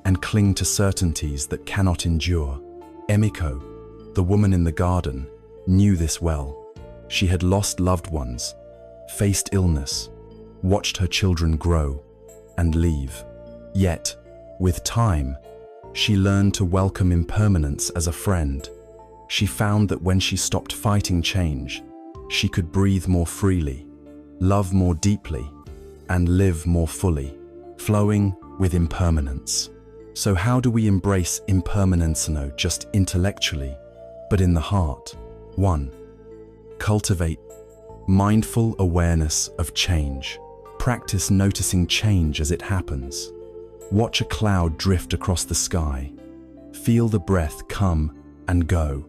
and cling to certainties that cannot endure. Emiko, the woman in the garden, knew this well. She had lost loved ones, faced illness, watched her children grow and leave. Yet, with time, she learned to welcome impermanence as a friend. She found that when she stopped fighting change, she could breathe more freely, love more deeply, and live more fully, flowing with impermanence. So how do we embrace impermanence, not just intellectually, but in the heart? 1. Cultivate mindful awareness of change. Practice noticing change as it happens. Watch a cloud drift across the sky. Feel the breath come and go.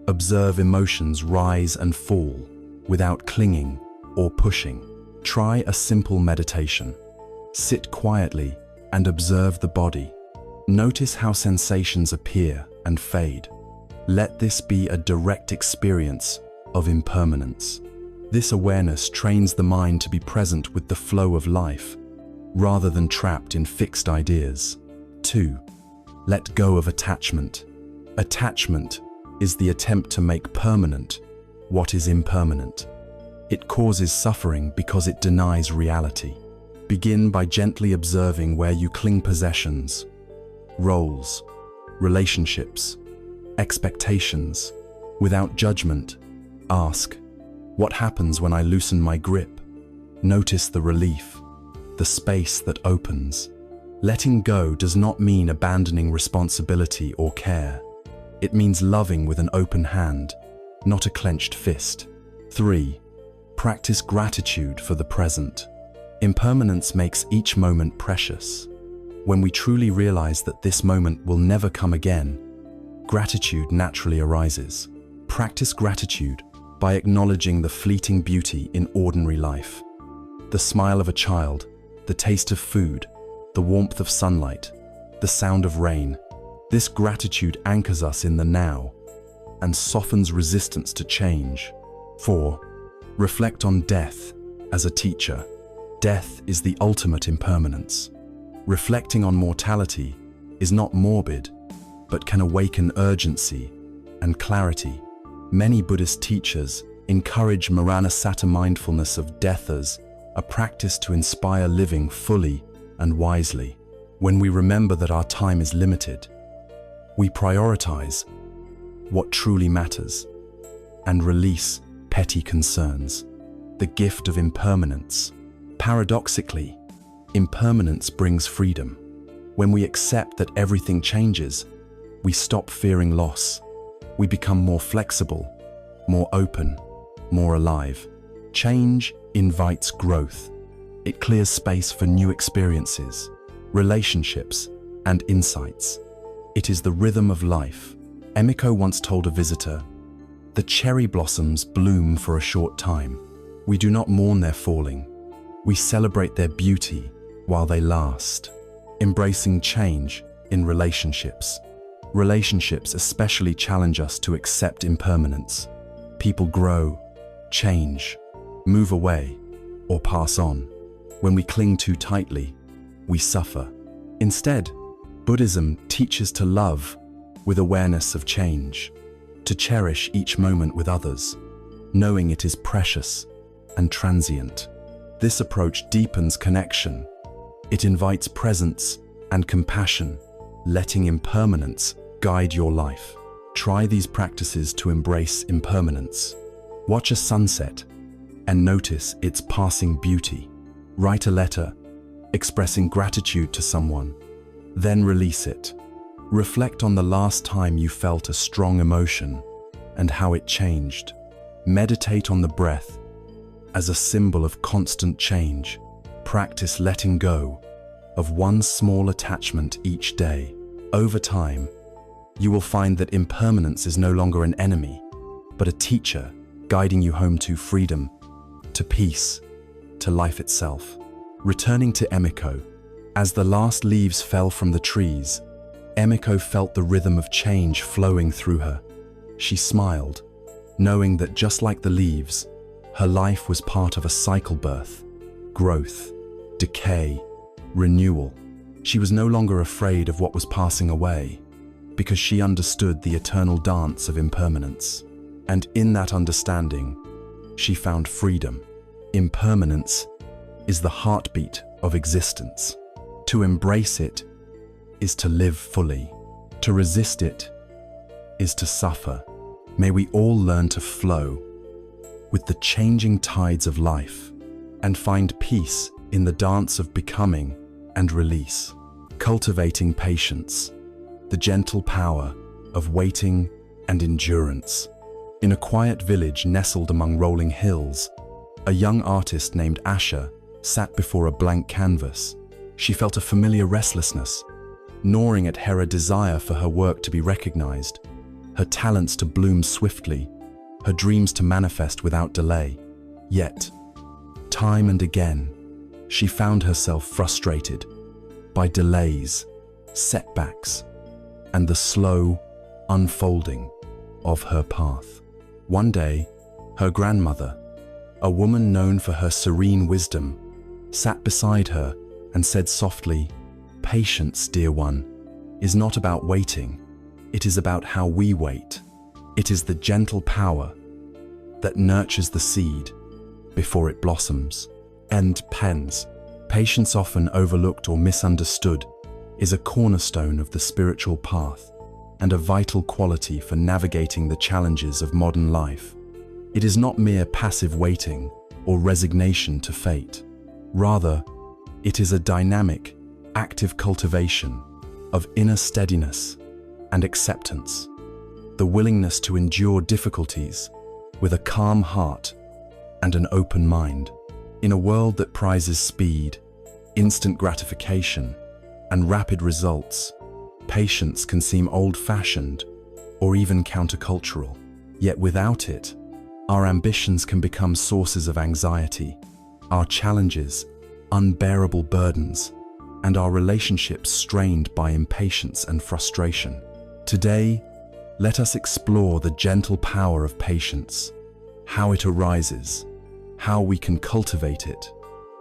Observe emotions rise and fall without clinging or pushing. Try a simple meditation. Sit quietly and observe the body. Notice how sensations appear and fade. Let this be a direct experience of impermanence. This awareness trains the mind to be present with the flow of life, rather than trapped in fixed ideas. 2. Let go of attachment. Attachment is the attempt to make permanent what is impermanent. It causes suffering because it denies reality. Begin by gently observing where you cling possessions, roles, relationships, expectations. Without judgment, ask, what happens when I loosen my grip? Notice the relief, the space that opens. Letting go does not mean abandoning responsibility or care. It means loving with an open hand, not a clenched fist. 3. Practice gratitude for the present. Impermanence makes each moment precious. When we truly realize that this moment will never come again, gratitude naturally arises. Practice gratitude by acknowledging the fleeting beauty in ordinary life. The smile of a child, the taste of food, the warmth of sunlight, the sound of rain. This gratitude anchors us in the now and softens resistance to change. 4. Reflect on death as a teacher. Death is the ultimate impermanence. Reflecting on mortality is not morbid, but can awaken urgency and clarity. Many Buddhist teachers encourage Maranasata mindfulness of death as a practice to inspire living fully and wisely. When we remember that our time is limited, we prioritize what truly matters and release petty concerns. The gift of impermanence. Paradoxically, impermanence brings freedom. When we accept that everything changes, we stop fearing loss. We become more flexible, more open, more alive. Change invites growth. It clears space for new experiences, relationships, and insights. It is the rhythm of life. Emiko once told a visitor, "The cherry blossoms bloom for a short time. We do not mourn their falling. We celebrate their beauty while they last." Embracing change in relationships. Relationships especially challenge us to accept impermanence. People grow, change, move away, or pass on. When we cling too tightly, we suffer. Instead, Buddhism teaches to love with awareness of change, to cherish each moment with others, knowing it is precious and transient. This approach deepens connection. It invites presence and compassion, letting impermanence guide your life. Try these practices to embrace impermanence. Watch a sunset and notice its passing beauty. Write a letter, expressing gratitude to someone, then release it. Reflect on the last time you felt a strong emotion and how it changed. Meditate on the breath as a symbol of constant change. Practice letting go of one small attachment each day. Over time, you will find that impermanence is no longer an enemy, but a teacher guiding you home to freedom, to peace, to life itself. Returning to Emiko, as the last leaves fell from the trees, Emiko felt the rhythm of change flowing through her. She smiled, knowing that just like the leaves, her life was part of a cycle: birth, growth, decay, renewal. She was no longer afraid of what was passing away, because she understood the eternal dance of impermanence. And in that understanding, she found freedom. Impermanence is the heartbeat of existence. To embrace it is to live fully. To resist it is to suffer. May we all learn to flow with the changing tides of life and find peace in the dance of becoming and release. Cultivating patience, the gentle power of waiting and endurance. In a quiet village nestled among rolling hills, a young artist named Asha sat before a blank canvas. She felt a familiar restlessness, gnawing at her desire for her work to be recognized, her talents to bloom swiftly, her dreams to manifest without delay. Yet, time and again, she found herself frustrated by delays, setbacks, and the slow unfolding of her path. One day, her grandmother, a woman known for her serene wisdom, sat beside her and said softly, "Patience, dear one, is not about waiting. It is about how we wait. It is the gentle power that nurtures the seed before it blossoms." End pens. Patience, often overlooked or misunderstood, is a cornerstone of the spiritual path and a vital quality for navigating the challenges of modern life. It is not mere passive waiting or resignation to fate. Rather, it is a dynamic, active cultivation of inner steadiness and acceptance, the willingness to endure difficulties with a calm heart and an open mind. In a world that prizes speed, instant gratification, and rapid results, patience can seem old-fashioned or even countercultural. Yet without it, our ambitions can become sources of anxiety, our challenges unbearable burdens, and our relationships strained by impatience and frustration. Today, let us explore the gentle power of patience, how it arises, how we can cultivate it,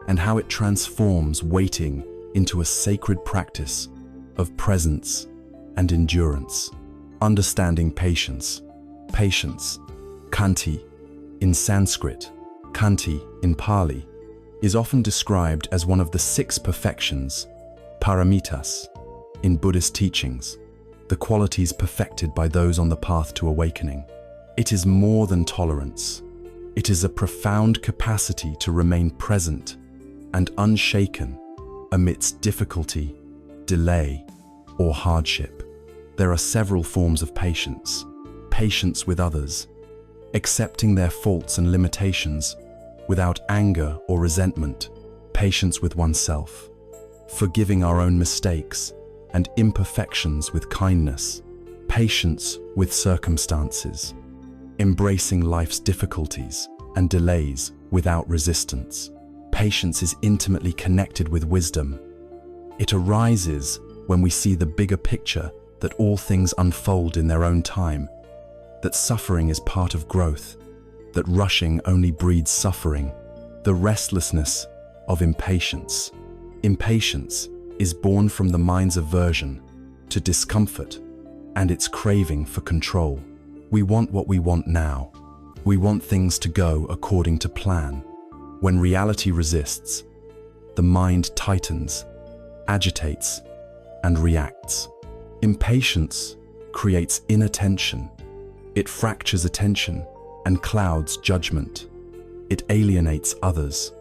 and how it transforms waiting into a sacred practice of presence and endurance. Understanding patience. Patience, khanti in Sanskrit, khanti in Pali, is often described as one of the 6 perfections, paramitas, in Buddhist teachings, the qualities perfected by those on the path to awakening. It is more than tolerance. It is a profound capacity to remain present and unshaken amidst difficulty, delay, or hardship. There are several forms of patience. Patience with others, accepting their faults and limitations without anger or resentment. Patience with oneself, forgiving our own mistakes and imperfections with kindness. Patience with circumstances, embracing life's difficulties and delays without resistance. Patience is intimately connected with wisdom. It arises when we see the bigger picture, that all things unfold in their own time, that suffering is part of growth, that rushing only breeds suffering. The restlessness of impatience. Impatience is born from the mind's aversion to discomfort and its craving for control. We want what we want now. We want things to go according to plan. When reality resists, the mind tightens, agitates, and reacts. Impatience creates inattention. It fractures attention and clouds judgment. It alienates others.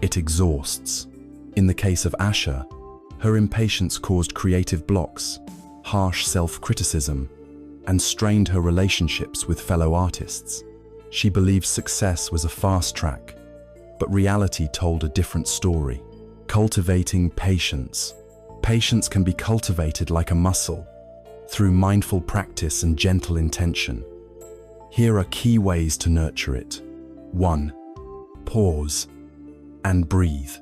It exhausts. In the case of Asha, her impatience caused creative blocks, harsh self-criticism, and strained her relationships with fellow artists. She believed success was a fast track, but reality told a different story. Cultivating patience. Patience can be cultivated like a muscle, through mindful practice and gentle intention. Here are key ways to nurture it. 1. Pause and breathe.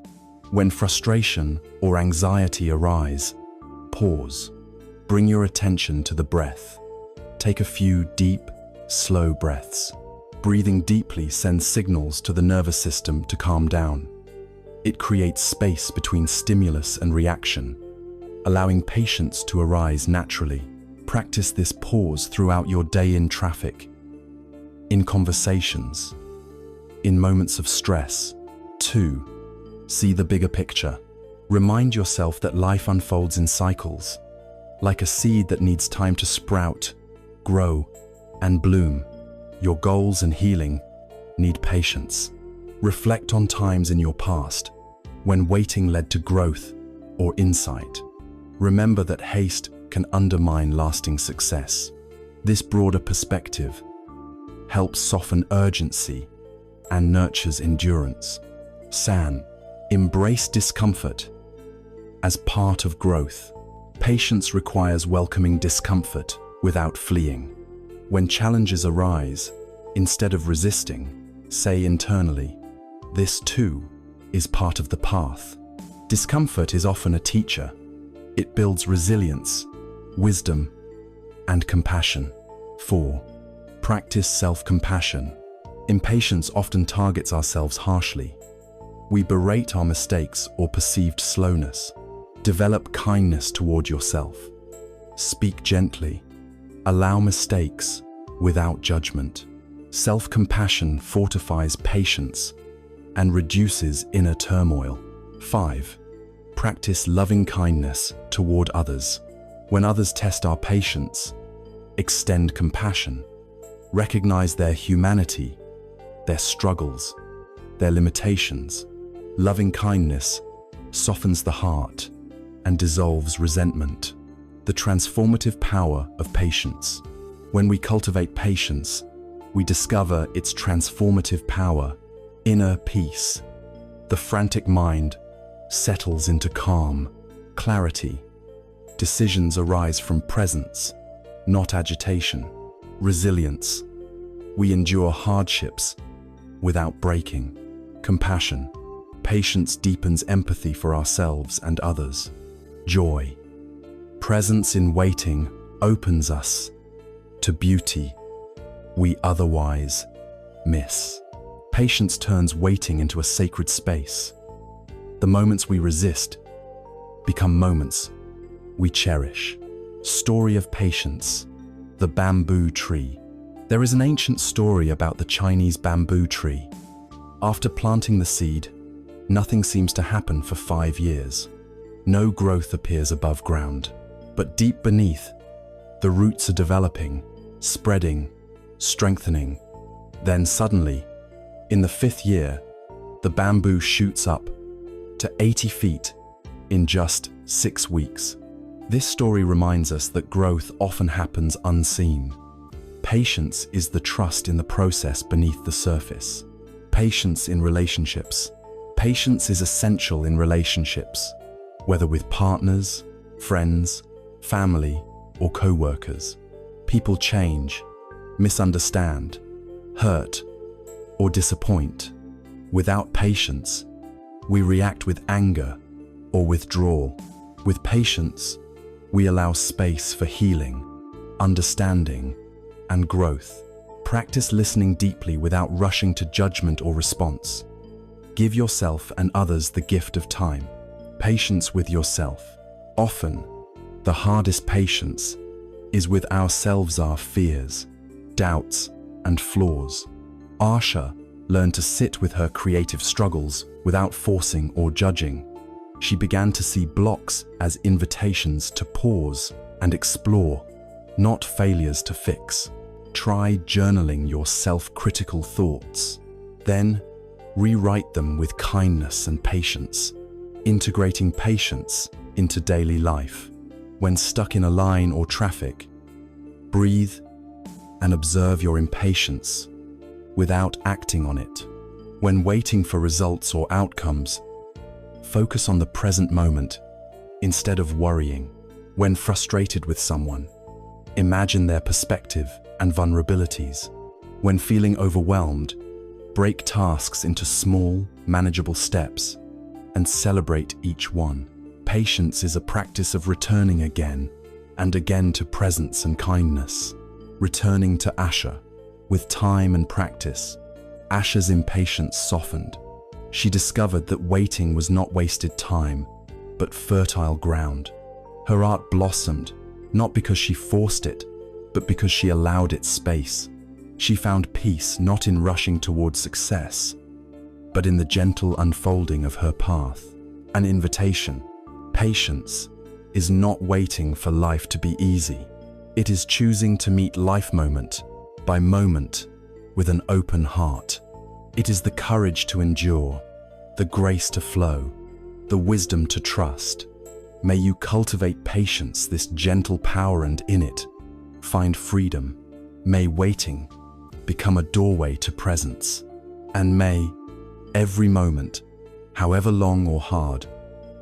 When frustration or anxiety arise, pause. Bring your attention to the breath. Take a few deep, slow breaths. Breathing deeply sends signals to the nervous system to calm down. It creates space between stimulus and reaction, allowing patience to arise naturally. Practice this pause throughout your day in traffic, in conversations, in moments of stress. 2. See the bigger picture. Remind yourself that life unfolds in cycles, like a seed that needs time to sprout, grow, and bloom. Your goals and healing need patience. Reflect on times in your past when waiting led to growth or insight. Remember that haste can undermine lasting success. This broader perspective helps soften urgency and nurtures endurance. San, embrace discomfort as part of growth. Patience requires welcoming discomfort without fleeing. When challenges arise, instead of resisting, say internally, "This too is part of the path." Discomfort is often a teacher. It builds resilience, wisdom, and compassion. 4. Practice self-compassion. Impatience often targets ourselves harshly. We berate our mistakes or perceived slowness. Develop kindness toward yourself. Speak gently. Allow mistakes without judgment. Self-compassion fortifies patience and reduces inner turmoil. 5. Practice loving kindness toward others. When others test our patience, extend compassion. Recognize their humanity, their struggles, their limitations. Loving kindness softens the heart and dissolves resentment. The transformative power of patience. When we cultivate patience, we discover its transformative power, inner peace. The frantic mind settles into calm, clarity. Decisions arise from presence, not agitation. Resilience. We endure hardships without breaking. Compassion. Patience deepens empathy for ourselves and others. Joy. Presence in waiting opens us to beauty we otherwise miss. Patience turns waiting into a sacred space. The moments we resist become moments we cherish. Story of patience. The bamboo tree. There is an ancient story about the Chinese bamboo tree. After planting the seed, nothing seems to happen for 5 years. No growth appears above ground. But deep beneath, the roots are developing, spreading, strengthening. Then suddenly, in the 5th year, the bamboo shoots up to 80 feet in just 6 weeks. This story reminds us that growth often happens unseen. Patience is the trust in the process beneath the surface. Patience in relationships. Patience is essential in relationships, whether with partners, friends, family, or co-workers. People change, misunderstand, hurt, or disappoint. Without patience, we react with anger or withdrawal. With patience, we allow space for healing, understanding, and growth. Practice listening deeply without rushing to judgment or response. Give yourself and others the gift of time. Patience with yourself. Often, the hardest patience is with ourselves, our fears, doubts, and flaws. Asha learned to sit with her creative struggles without forcing or judging. She began to see blocks as invitations to pause and explore, not failures to fix. Try journaling your self-critical thoughts. Then, rewrite them with kindness and patience, integrating patience into daily life. When stuck in a line or traffic, breathe and observe your impatience without acting on it. When waiting for results or outcomes, focus on the present moment instead of worrying. When frustrated with someone, Imagine their perspective and vulnerabilities. When feeling overwhelmed, break tasks into small, manageable steps and celebrate each one. Patience is a practice of returning again and again to presence and kindness. Returning to Asha. With time and practice, Asha's impatience softened. She discovered that waiting was not wasted time, but fertile ground. Her art blossomed, not because she forced it, but because she allowed it space. She found peace not in rushing towards success, but in the gentle unfolding of her path. An invitation. Patience is not waiting for life to be easy. It is choosing to meet life moment by moment with an open heart. It is the courage to endure, the grace to flow, the wisdom to trust. May you cultivate patience, this gentle power, and in it find freedom. May waiting become a doorway to presence. And may every moment, however long or hard,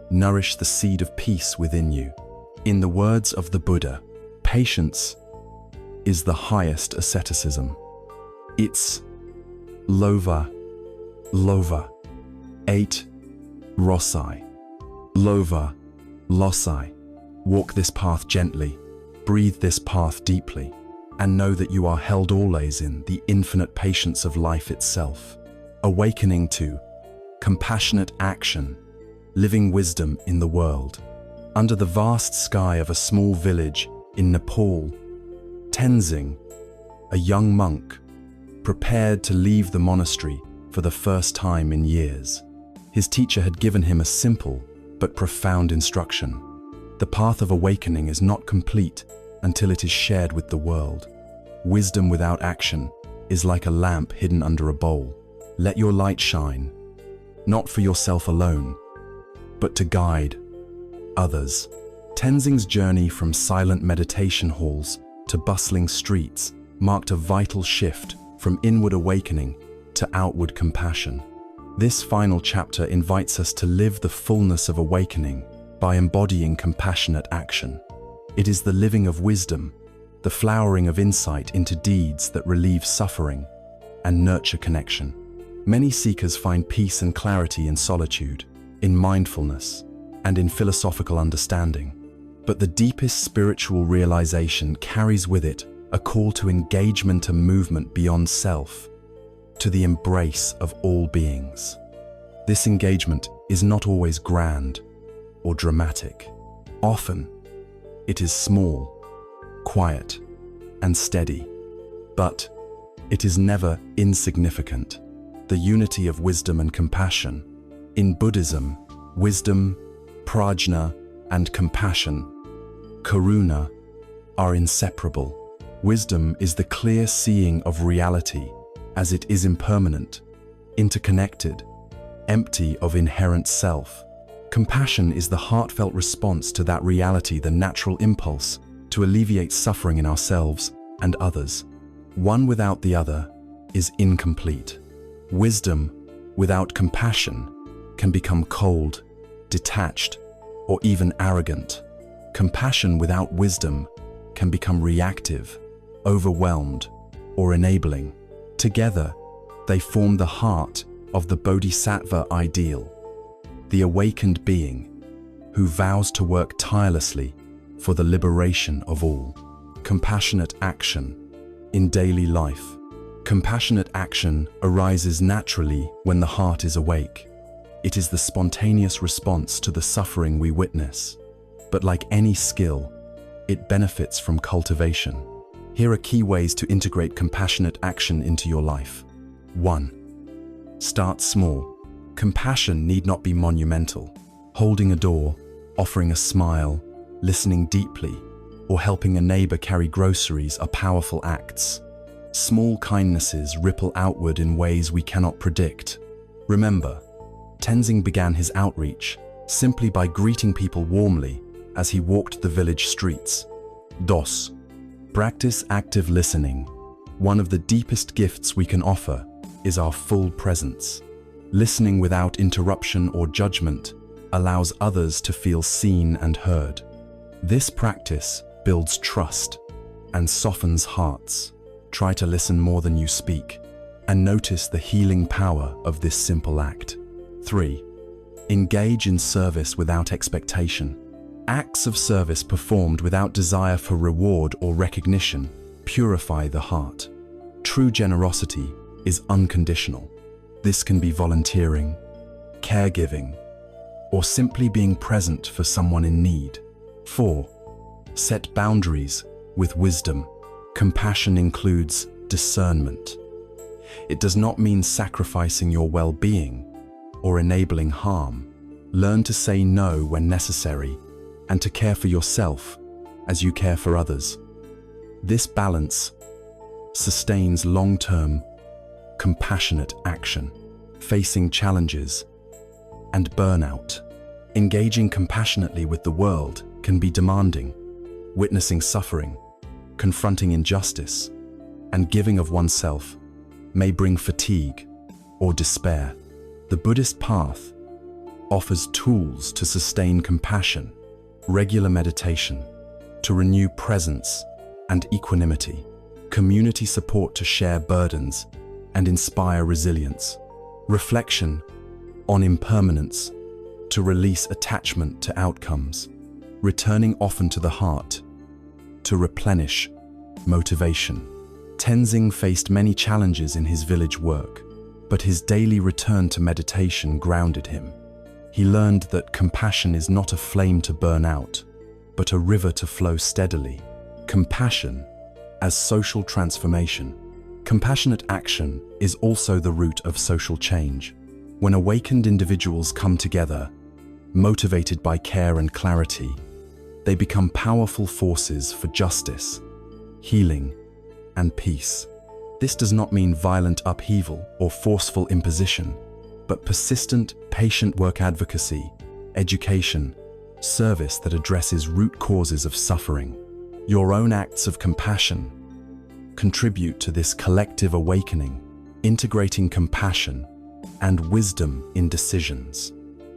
nourish the seed of peace within you. In the words of the Buddha, patience is the highest asceticism. It's lova, 8 rosai, lova, losai. Walk this path gently, breathe this path deeply, and know that you are held always in the infinite patience of life itself. Awakening to compassionate action, living wisdom in the world. Under the vast sky of a small village in Nepal, Tenzing, a young monk, prepared to leave the monastery for the first time in years. His teacher had given him a simple but profound instruction. The path of awakening is not complete until it is shared with the world. Wisdom without action is like a lamp hidden under a bowl. Let your light shine, not for yourself alone, but to guide others. Tenzing's journey from silent meditation halls to bustling streets marked a vital shift from inward awakening to outward compassion. This final chapter invites us to live the fullness of awakening by embodying compassionate action. It is the living of wisdom, the flowering of insight into deeds that relieve suffering and nurture connection. Many seekers find peace and clarity in solitude, in mindfulness, and in philosophical understanding. But the deepest spiritual realization carries with it a call to engagement and movement beyond self, to the embrace of all beings. This engagement is not always grand or dramatic. Often, it is small, quiet, and steady, but it is never insignificant. The unity of wisdom and compassion. In Buddhism, wisdom, prajna, and compassion, karuna, are inseparable. Wisdom is the clear seeing of reality as it is impermanent, interconnected, empty of inherent self. Compassion is the heartfelt response to that reality, the natural impulse to alleviate suffering in ourselves and others. One without the other is incomplete. Wisdom without compassion can become cold, detached, or even arrogant. Compassion without wisdom can become reactive, overwhelmed, or enabling. Together, they form the heart of the Bodhisattva ideal, the awakened being who vows to work tirelessly for the liberation of all. Compassionate action in daily life. Compassionate action arises naturally when the heart is awake. It is the spontaneous response to the suffering we witness. But like any skill, it benefits from cultivation. Here are key ways to integrate compassionate action into your life. 1. Start small. Compassion need not be monumental. Holding a door, offering a smile, listening deeply, or helping a neighbor carry groceries are powerful acts. Small kindnesses ripple outward in ways we cannot predict. Remember, Tenzing began his outreach simply by greeting people warmly as he walked the village streets. 2. Practice active listening. One of the deepest gifts we can offer is our full presence. Listening without interruption or judgment allows others to feel seen and heard. This practice builds trust and softens hearts. Try to listen more than you speak, and notice the healing power of this simple act. 3. Engage in service without expectation. Acts of service performed without desire for reward or recognition purify the heart. True generosity is unconditional. This can be volunteering, caregiving, or simply being present for someone in need. 4. Set boundaries with wisdom. Compassion includes discernment. It does not mean sacrificing your well-being or enabling harm. Learn to say no when necessary and to care for yourself as you care for others. This balance sustains long-term, compassionate action. Facing challenges and burnout. Engaging compassionately with the world can be demanding. Witnessing suffering, confronting injustice, and giving of oneself may bring fatigue or despair. The Buddhist path offers tools to sustain compassion, regular meditation, to renew presence and equanimity, community support to share burdens and inspire resilience, reflection on impermanence to release attachment to outcomes, returning often to the heart to replenish motivation. Tenzing faced many challenges in his village work, but his daily return to meditation grounded him. He learned that compassion is not a flame to burn out, but a river to flow steadily. Compassion as social transformation. Compassionate action is also the root of social change. When awakened individuals come together, motivated by care and clarity, they become powerful forces for justice, healing, and peace. This does not mean violent upheaval or forceful imposition, but persistent, patient work advocacy, education, service that addresses root causes of suffering. Your own acts of compassion contribute to this collective awakening, integrating compassion and wisdom in decisions.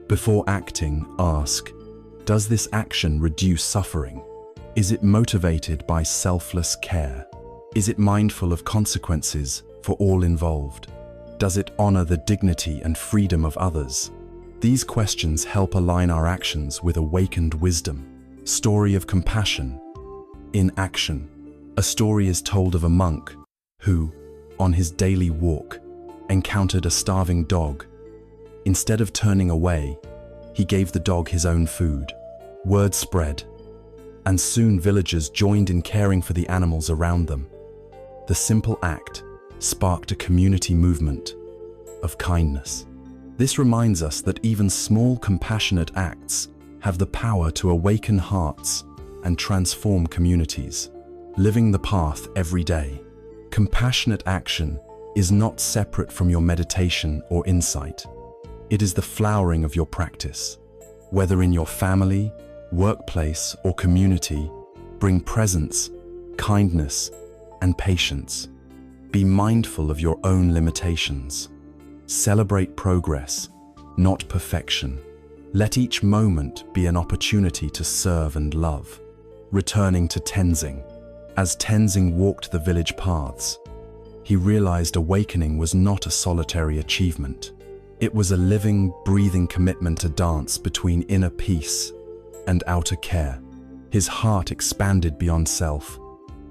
Before acting, ask, does this action reduce suffering? Is it motivated by selfless care? Is it mindful of consequences for all involved? Does it honor the dignity and freedom of others? These questions help align our actions with awakened wisdom. Story of compassion in action. A story is told of a monk who, on his daily walk, encountered a starving dog. Instead of turning away, he gave the dog his own food. Word spread, and soon villagers joined in caring for the animals around them. The simple act sparked a community movement of kindness. This reminds us that even small compassionate acts have the power to awaken hearts and transform communities. Living the path every day. Compassionate action is not separate from your meditation or insight. It is the flowering of your practice. Whether in your family, workplace, or community, bring presence, kindness, and patience. Be mindful of your own limitations. Celebrate progress, not perfection. Let each moment be an opportunity to serve and love. Returning to Tenzing. As Tenzing walked the village paths, he realized awakening was not a solitary achievement. It was a living, breathing commitment to dance between inner peace and outer care. His heart expanded beyond self.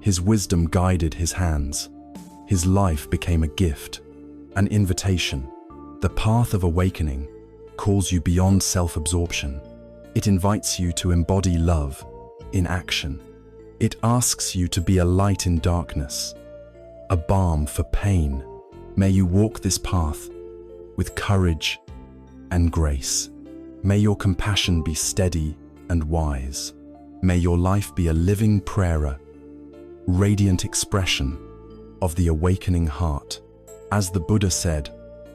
His wisdom guided his hands. His life became a gift, an invitation. The path of awakening calls you beyond self-absorption. It invites you to embody love in action. It asks you to be a light in darkness, a balm for pain. May you walk this path with courage and grace. May your compassion be steady and wise. May your life be a living prayer, radiant expression of the awakening heart. As the Buddha said,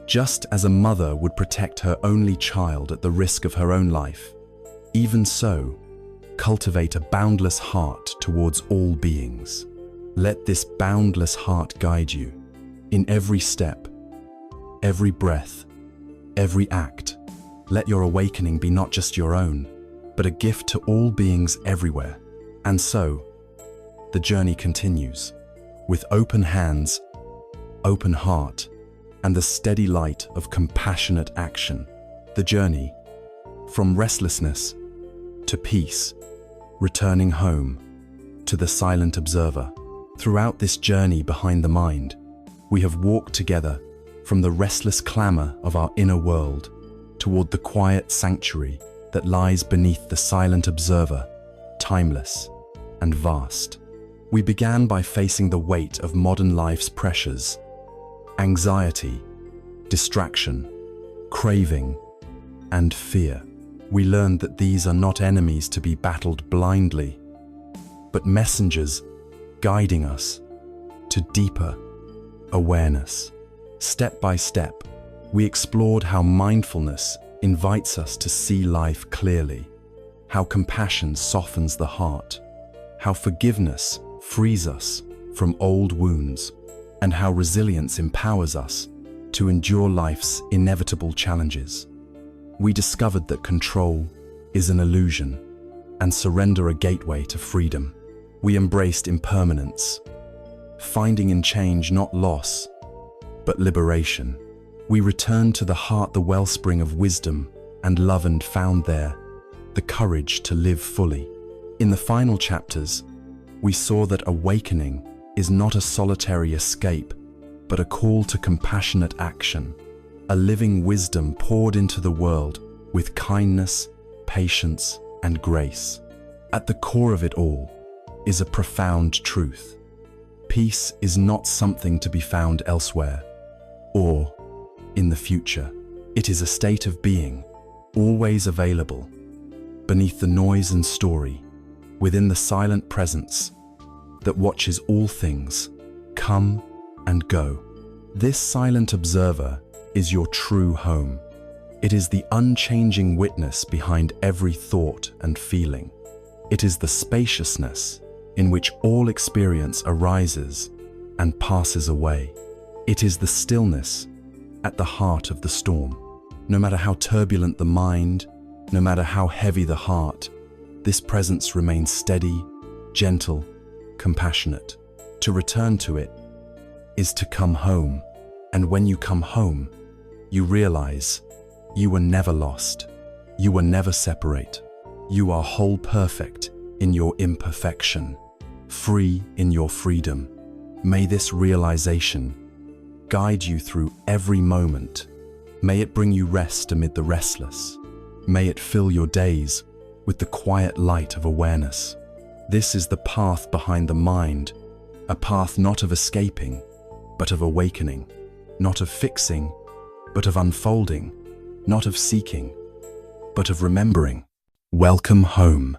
just as a mother would protect her only child at the risk of her own life, even so, cultivate a boundless heart towards all beings. Let this boundless heart guide you in every step, every breath, every act. Let your awakening be not just your own, but a gift to all beings everywhere. And so, the journey continues. With open hands, open heart, and the steady light of compassionate action. The journey, from restlessness to peace, returning home to the silent observer. Throughout this journey behind the mind, we have walked together from the restless clamor of our inner world toward the quiet sanctuary that lies beneath the silent observer, timeless and vast. We began by facing the weight of modern life's pressures, anxiety, distraction, craving, and fear. We learned that these are not enemies to be battled blindly, but messengers guiding us to deeper awareness. Step by step, we explored how mindfulness invites us to see life clearly, how compassion softens the heart, how forgiveness frees us from old wounds, and how resilience empowers us to endure life's inevitable challenges. We discovered that control is an illusion and surrender a gateway to freedom. We embraced impermanence, finding in change not loss, but liberation. We returned to the heart, the wellspring of wisdom and love, and found there the courage to live fully. In the final chapters, we saw that awakening is not a solitary escape, but a call to compassionate action, a living wisdom poured into the world with kindness, patience, and grace. At the core of it all is a profound truth. Peace is not something to be found elsewhere or in the future. It is a state of being, always available, beneath the noise and story, within the silent presence that watches all things come and go. This silent observer is your true home. It is the unchanging witness behind every thought and feeling. It is the spaciousness in which all experience arises and passes away. It is the stillness at the heart of the storm. No matter how turbulent the mind, no matter how heavy the heart, this presence remains steady, gentle, compassionate. To return to it is to come home. And when you come home, you realize you were never lost. You were never separate. You are whole, perfect in your imperfection, free in your freedom. May this realization guide you through every moment. May it bring you rest amid the restless. May it fill your days with the quiet light of awareness. This is the path behind the mind, a path not of escaping, but of awakening, not of fixing, but of unfolding, not of seeking, but of remembering. Welcome home.